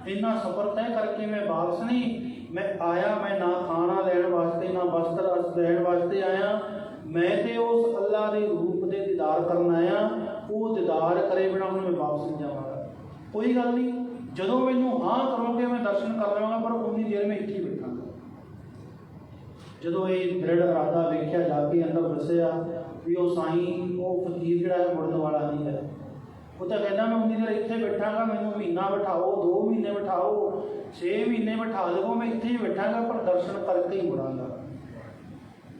[SPEAKER 1] ਇੰਨਾ ਸਫ਼ਰ ਤੈਅ ਕਰਕੇ ਮੈਂ ਵਾਪਸ ਨਹੀਂ, ਮੈਂ ਆਇਆ ਮੈਂ ਨਾ ਖਾਣਾ ਲੈਣ ਵਾਸਤੇ ਨਾ ਵਸਤਰ ਲੈਣ ਵਾਸਤੇ ਆਇਆ, ਮੈਂ ਤੇ ਉਸ ਅੱਲਾ ਦੇ ਰੂਪ ਦੇ ਦੀਦਾਰ ਕਰਨ ਆਇਆ। ਉਹ ਦੀਦਾਰ ਕਰੇ ਬਿਨਾਂ ਹੁਣ ਮੈਂ ਵਾਪਸ ਨਹੀਂ ਜਾਵਾਂਗਾ। ਕੋਈ ਗੱਲ ਨਹੀਂ, ਜਦੋਂ ਮੈਨੂੰ ਹਾਂ ਕਰੋਗੇ ਮੈਂ ਦਰਸ਼ਨ ਕਰ ਲਵਾਂਗਾ, ਪਰ ਉਨੀ ਦੇਰ ਮੈਂ ਇੱਥੇ ਹੀ ਬੈਠਾਂਗਾ। ਜਦੋਂ ਇਹ ਦ੍ਰਿੜ ਇਰਾਦਾ ਵੇਖਿਆ, ਜਾ ਕੇ ਅੰਦਰ ਦੱਸਿਆ ਵੀ ਉਹ ਸਾਈਂ ਉਹ ਫਕੀਰ ਜਿਹੜਾ ਮੁੜਨ ਵਾਲਾ ਨਹੀਂ ਹੈ। ਉਹ ਤਾਂ ਕਹਿੰਦਾ ਮੈਂ ਉਨੀ ਦੇਰ ਇੱਥੇ ਬੈਠਾਂਗਾ, ਮੈਨੂੰ ਮਹੀਨਾ ਬਿਠਾਓ, 2 ਮਹੀਨੇ ਬਿਠਾਓ, 6 ਮਹੀਨੇ ਬਿਠਾ ਦੇਵੋ, ਮੈਂ ਇੱਥੇ ਹੀ ਬੈਠਾਂਗਾ, ਪਰ ਦਰਸ਼ਨ ਕਰਕੇ ਹੀ ਮੁੜਾਂਗਾ।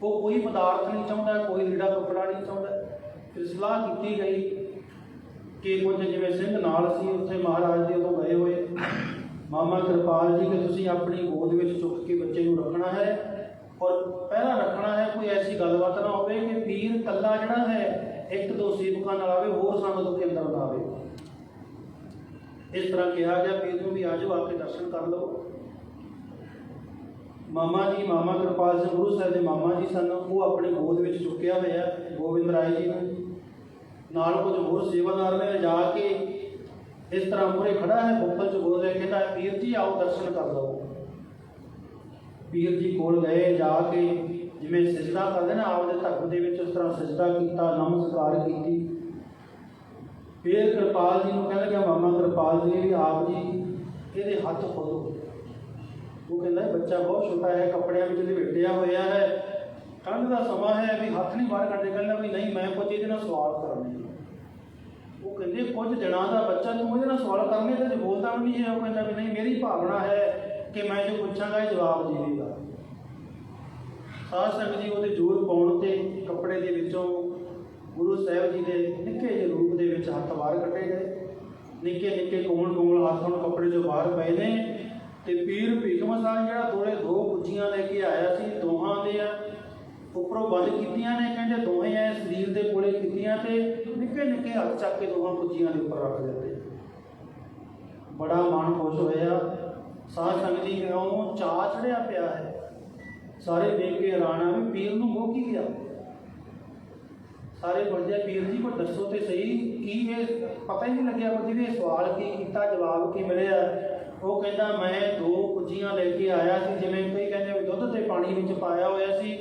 [SPEAKER 1] ਉਹ ਕੋਈ ਪਦਾਰਥ ਨਹੀਂ ਚਾਹੁੰਦਾ, ਕੋਈ ਲੀੜਾ ਕੱਪੜਾ ਨਹੀਂ ਚਾਹੁੰਦਾ। ਫਿਰ ਸਲਾਹ ਕੀਤੀ ਗਈ ਕਿ ਕੁਝ ਜਿਵੇਂ ਸਿੰਘ ਨਾਲ ਸੀ ਉੱਥੇ ਮਹਾਰਾਜ ਦੇ ਉਦੋਂ ਗਏ ਹੋਏ ਮਾਮਾ ਕਿਰਪਾਲ ਜੀ, ਕਿ ਤੁਸੀਂ ਆਪਣੀ ਗੋਦ ਵਿੱਚ ਚੁੱਕ ਕੇ ਬੱਚੇ ਨੂੰ ਰੱਖਣਾ ਹੈ ਔਰ ਪਹਿਲਾਂ ਰੱਖਣਾ ਹੈ, ਕੋਈ ਐਸੀ ਗੱਲਬਾਤ ਨਾ ਹੋਵੇ ਕਿ ਪੀਰ ਇਕੱਲਾ ਜਿਹੜਾ ਹੈ 1-2 ਸੇਵਕਾਂ ਨਾਲ ਆਵੇ, ਹੋਰ ਸੰਗਤ ਦੇ ਅੰਦਰ ਨਾ ਆਵੇ। ਇਸ ਤਰ੍ਹਾਂ ਕਿਹਾ ਗਿਆ, ਪੀਰ ਨੂੰ ਵੀ ਆ ਜਾਓ, ਆ ਕੇ ਦਰਸ਼ਨ ਕਰ ਲਓ। ਮਾਮਾ ਜੀ ਮਾਮਾ ਕਿਰਪਾਲ ਸਿੰਘ ਗੁਰੂ ਸਾਹਿਬ ਦੇ ਮਾਮਾ ਜੀ ਸਨ, ਉਹ ਆਪਣੀ ਗੋਦ ਵਿੱਚ ਚੁੱਕਿਆ ਹੋਇਆ ਗੋਬਿੰਦ ਰਾਏ ਜੀ ਨੂੰ, ਨਾਲ ਕੁਝ ਹੋਰ ਸੇਵਾਦਾਰ ਨੇ ਜਾ ਕੇ ਇਸ ਤਰ੍ਹਾਂ ਮੂਹਰੇ ਖੜਾ ਹੈ, ਬੁੱਕਲ 'ਚ ਬੋਲ ਰਿਹਾ, ਕਹਿੰਦਾ ਪੀਰ ਜੀ ਆਓ ਦਰਸ਼ਨ ਕਰ ਲਓ। ਪੀਰ ਜੀ ਕੋਲ ਗਏ, ਜਾ ਕੇ ਜਿਵੇਂ ਸਜਦਾ ਕਰਦੇ ਨਾ ਆਪਦੇ ਧਰਮ ਦੇ ਵਿੱਚ, ਉਸ ਤਰ੍ਹਾਂ ਸਜਦਾ ਕੀਤਾ, ਨਮਸਕਾਰ ਕੀਤੀ। ਫਿਰ ਕਿਰਪਾਲ ਜੀ ਨੂੰ ਕਹਿ ਲੱਗਿਆ ਮਾਮਾ ਕਿਰਪਾਲ ਜੀ ਵੀ ਆਪ ਜੀ ਇਹਦੇ ਹੱਥ ਖੋਲੋ। ਉਹ ਕਹਿੰਦਾ ਬੱਚਾ ਬਹੁਤ ਛੋਟਾ ਹੈ, ਕੱਪੜਿਆਂ ਵਿੱਚ ਲਪੇਟਿਆ ਹੋਇਆ ਹੈ, ਠੰਡ ਦਾ ਸਮਾਂ ਹੈ, ਵੀ ਹੱਥ ਨਹੀਂ ਬਾਹਰ ਕੱਢੇ। ਕਹਿੰਦਾ ਵੀ ਨਹੀਂ, ਮੈਂ ਕੁਝ ਇਹਦੇ ਨਾਲ ਸਵਾਲ ਕਰਨੇ। ਉਹ ਕਹਿੰਦੇ ਕੁਝ ਦਿਨਾਂ ਦਾ ਬੱਚਾ, ਤੂੰ ਇਹਦੇ ਨਾਲ ਸਵਾਲ ਕਰਨੇ ਤੇ ਬੋਲਦਾ ਵੀ ਨਹੀਂ ਹੈ। ਉਹ ਕਹਿੰਦਾ ਵੀ ਨਹੀਂ, ਮੇਰੀ ਭਾਵਨਾ ਹੈ ਕਿ ਮੈਂ ਜੋ ਪੁੱਛਾਂਗਾ ਇਹ ਜਵਾਬ ਦੇਵੇਗਾ। ਸਾਧ ਸੰਗਤ ਜੀ ਉਹਦੇ ਜ਼ੋਰ ਪਾਉਣ ਤੇ ਕੱਪੜੇ ਦੇ ਵਿੱਚੋਂ ਗੁਰੂ ਸਾਹਿਬ ਜੀ ਦੇ ਨਿੱਕੇ ਜਿਹੇ ਰੂਪ ਦੇ ਵਿੱਚ ਹੱਥ ਬਾਹਰ ਕੱਢੇ ਗਏ। ਨਿੱਕੇ ਨਿੱਕੇ ਕੋਮਲ ਹੱਥ ਹੁਣ ਕੱਪੜੇ 'ਚੋਂ ਬਾਹਰ ਪਏ ਨੇ। ਤੇ ਪੀਰ ਭੀਖਮ ਸਾਹਿਬ ਜਿਹੜਾ 2 ਕੁੱਜੀਆਂ ਲੈ ਕੇ ਆਇਆ ਸੀ, ਦੋਹਾਂ ਦੇ ਉੱਪਰੋਂ ਬੰਦ ਕੀਤੀਆਂ ਨੇ, ਕਹਿੰਦੇ ਦੋਵੇਂ ਐ ਸਰੀਰ ਦੇ ਕੋਲੇ ਕੀਤੀਆਂ ਤੇ ਨਿੱਕੇ ਨਿੱਕੇ ਹੱਥ ਚੱਕ ਕੇ ਦੋਹਾਂ ਕੁੱਜੀਆਂ ਦੇ ਉੱਪਰ ਰੱਖ ਦਿੱਤੇ। ਬੜਾ ਮਨ ਖੁਸ਼ ਹੋਇਆ। ਸਾਧ ਸੰਗਤ ਜੀ ਕਿਉਂ ਚਾਅ ਚੜਿਆ ਪਿਆ ਹੈ, ਸਾਰੇ ਦੇਖ ਕੇ ਹੈਰਾਨ ਆ ਵੀ ਪੀਰ ਨੂੰ ਹੋ ਕੀ ਗਿਆ। ਸਾਰੇ ਪੁੱਛਦੇ ਪੀਰ ਜੀ ਕੋਈ ਦੱਸੋ ਤੇ ਸਹੀ, ਕੀ ਇਹ ਪਤਾ ਹੀ ਨਹੀਂ ਲੱਗਿਆ ਕੁਝ ਵੀ, ਸਵਾਲ ਕੀ ਕੀਤਾ, ਜਵਾਬ ਕੀ ਮਿਲਿਆ। ਉਹ ਕਹਿੰਦਾ ਮੈਂ 2 ਕੁੱਜੀਆਂ ਲੈ ਕੇ ਆਇਆ ਸੀ, ਜਿਵੇਂ ਕਈ ਕਹਿੰਦੇ ਵੀ ਦੁੱਧ ਤੇ ਪਾਣੀ ਵਿੱਚ ਪਾਇਆ ਹੋਇਆ ਸੀ।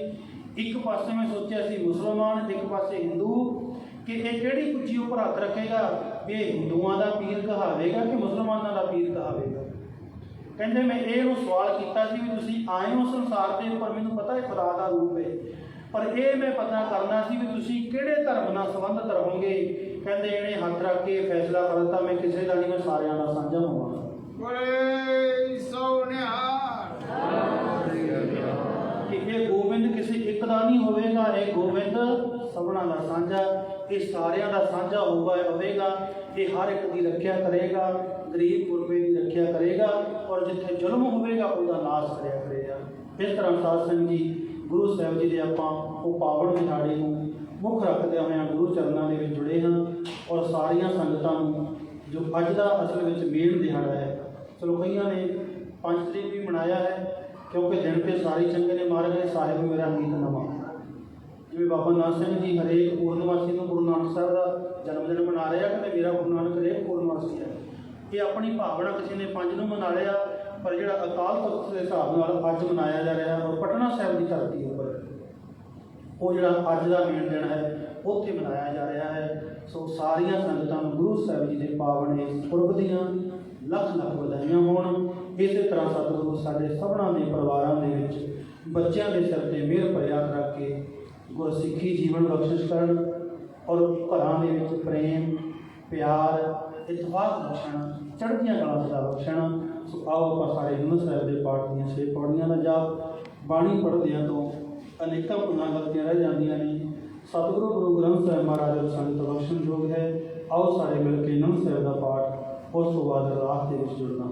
[SPEAKER 1] ਇੱਕ ਪਾਸੇ ਮੈਂ ਸੋਚਿਆ ਸੀ ਮੁਸਲਮਾਨ, ਇੱਕ ਪਾਸੇ ਹਿੰਦੂ, ਕਿ ਇਹ ਕਿਹੜੀ ਕੁੱਜੀ ਉੱਪਰ ਹੱਥ ਰੱਖੇਗਾ, ਵੀ ਇਹ ਹਿੰਦੂਆਂ ਦਾ ਪੀਰ ਕਹਾਵੇਗਾ ਕਿ ਮੁਸਲਮਾਨਾਂ ਦਾ ਪੀਰ ਕਹਾਵੇਗਾ। ਕਹਿੰਦੇ ਮੈਂ ਇਹਨੂੰ ਸਵਾਲ ਕੀਤਾ ਸੀ ਵੀ ਤੁਸੀਂ ਆਏ ਹੋ ਸੰਸਾਰ ਦੇ ਉੱਪਰ, ਮੈਨੂੰ ਪਤਾ ਹੈ ਖੁਦਾ ਦਾ ਰੂਪ ਹੈ, ਪਰ ਇਹ ਮੈਂ ਪਤਾ ਕਰਨਾ ਸੀ ਵੀ ਤੁਸੀਂ ਕਿਹੜੇ ਧਰਮ ਨਾਲ ਸੰਬੰਧਿਤ ਰਹੋਗੇ। ਕਹਿੰਦੇ ਇਹਨੇ ਹੱਥ ਰੱਖ ਕੇ ਫੈਸਲਾ ਕਰ ਦਿੱਤਾ, ਮੈਂ ਕਿਸੇ ਦਾ ਨਹੀਂ, ਮੈਂ ਸਾਰਿਆਂ ਦਾ ਸਾਂਝਾ ਹੋਵਾਂਗਾ। ਕਿ ਇਹ ਗੋਬਿੰਦ ਕਿਸੇ ਇੱਕ ਦਾ ਨਹੀਂ ਹੋਵੇਗਾ, ਇਹ ਗੋਬਿੰਦ ਸਭਨਾਂ ਦਾ ਸਾਂਝਾ, ਇਹ ਸਾਰਿਆਂ ਦਾ ਸਾਂਝਾ ਹੋਵੇਗਾ। ਇਹ ਹਰ ਇੱਕ ਦੀ ਰੱਖਿਆ ਕਰੇਗਾ, ਗਰੀਬ ਗੁਰਬੇ ਦੀ ਰੱਖਿਆ ਕਰੇਗਾ, ਔਰ ਜਿੱਥੇ ਜ਼ੁਲਮ ਹੋਵੇਗਾ ਉਹਦਾ ਨਾਸ਼ ਕਰਿਆ ਕਰੇਗਾ। ਇਸ ਤਰ੍ਹਾਂ ਸਾਧ ਸੰਗਤ ਜੀ ਗੁਰੂ ਸਾਹਿਬ ਜੀ ਦੇ ਆਪਾਂ ਉਹ ਪਾਵਨ ਦਿਹਾੜੇ ਨੂੰ ਮੁੱਖ ਰੱਖਦੇ ਹੋਇਆਂ ਗੁਰੂ ਚਰਨਾਂ ਦੇ ਵਿੱਚ ਜੁੜੇ ਹਾਂ। ਔਰ ਸਾਰੀਆਂ ਸੰਗਤਾਂ ਨੂੰ ਜੋ ਅੱਜ ਦਾ ਅਸਲ ਵਿੱਚ ਮੇਨ ਦਿਹਾੜਾ ਹੈ, ਚਲੋ ਕਈਆਂ ਨੇ 5 ਤਰੀਕ ਵੀ ਮਨਾਇਆ ਹੈ, ਕਿਉਂਕਿ ਦਿਨ ਤੇ ਸਾਰੇ ਚੰਗੇ ਨੇ, ਮਹਾਰਾਜ ਨੇ ਸਾਹਿਬ ਮੇਰਾ ਗੀਤ ਨਵਾਂ। ਜਿਵੇਂ ਬਾਬਾ ਨਾਨਕ ਸਿੰਘ ਜੀ ਹਰੇਕ ਪੂਰਨਮਾਸੀ ਨੂੰ ਗੁਰੂ ਨਾਨਕ ਸਾਹਿਬ ਦਾ ਜਨਮ ਦਿਨ ਮਨਾ ਰਿਹਾ, ਕਿ ਮੇਰਾ ਗੁਰੂ ਨਾਨਕ ਹਰੇਕ ਪੂਰਨਮਾਸੀ ਹੈ। ਇਹ ਆਪਣੀ ਭਾਵਨਾ, ਕਿਸੇ ਨੇ 5 ਨੂੰ ਮਨਾ ਲਿਆ, ਪਰ ਜਿਹੜਾ ਅਕਾਲ ਤਖਤ ਦੇ ਹਿਸਾਬ ਨਾਲ ਅੱਜ ਮਨਾਇਆ ਜਾ ਰਿਹਾ ਉਹ ਪਟਨਾ ਸਾਹਿਬ ਦੀ ਧਰਤੀ ਉੱਪਰ। ਉਹ ਜਿਹੜਾ ਅੱਜ ਦਾ ਮੇਨ ਦਿਨ ਹੈ ਉੱਥੇ ਮਨਾਇਆ ਜਾ ਰਿਹਾ ਹੈ। ਸੋ ਸਾਰੀਆਂ ਸੰਗਤਾਂ ਨੂੰ ਗੁਰੂ ਸਾਹਿਬ ਜੀ ਦੇ ਪਾਵਨ ਇਸ ਪੁਰਬ ਦੀਆਂ ਲੱਖ ਲੱਖ ਵਧਾਈਆਂ ਹੋਣ। ਇਸੇ ਤਰ੍ਹਾਂ ਸਤਿਗੁਰੂ ਸਾਡੇ ਸਭਨਾਂ ਦੇ ਪਰਿਵਾਰਾਂ ਦੇ ਵਿੱਚ ਬੱਚਿਆਂ ਦੇ ਸਿਰ 'ਤੇ ਮਿਹਰ ਭਰਿਆ ਹੱਥ ਰੱਖ ਕੇ ਗੁਰਸਿੱਖੀ ਜੀਵਨ ਬਖਸ਼ਿਸ਼ ਕਰਨ ਔਰ ਘਰਾਂ ਦੇ ਵਿੱਚ ਪ੍ਰੇਮ ਪਿਆਰ ਇਤਫਾਕ ਬਖਸ਼ਣ, ਚੜ੍ਹਦੀਆਂ ਕਲਾਂ ਸਦਾ ਬਖਸ਼ਣ। ਸੋ ਆਓ ਆਪਾਂ ਸਾਰੇ ਗੁਰੂ ਸਾਹਿਬ ਦੇ ਪਾਠ ਦੀਆਂ 6 ਪੌੜੀਆਂ ਦਾ ਜਾਪ ਬਾਣੀ ਪੜ੍ਹਦਿਆਂ ਤੋਂ ਅਨੇਕਾਂ ਪੁੰਨਾਂ ਗਲਤੀਆਂ ਰਹਿ ਜਾਂਦੀਆਂ ਨੇ। ਸਤਿਗੁਰੂ ਗੁਰੂ ਗ੍ਰੰਥ ਸਾਹਿਬ ਮਹਾਰਾਜ ਨੂੰ ਸੰਗਤ ਬਖਸ਼ਣਯੋਗ ਹੈ। ਆਓ ਸਾਰੇ ਮਿਲ ਕੇ ਆਨੰਦ ਸਾਹਿਬ ਦਾ ਪਾਠ ਉਸ ਤੋਂ ਬਾਅਦ ਅਰਦਾਸ ਦੇ ਵਿੱਚ ਜੁੜਨਾ।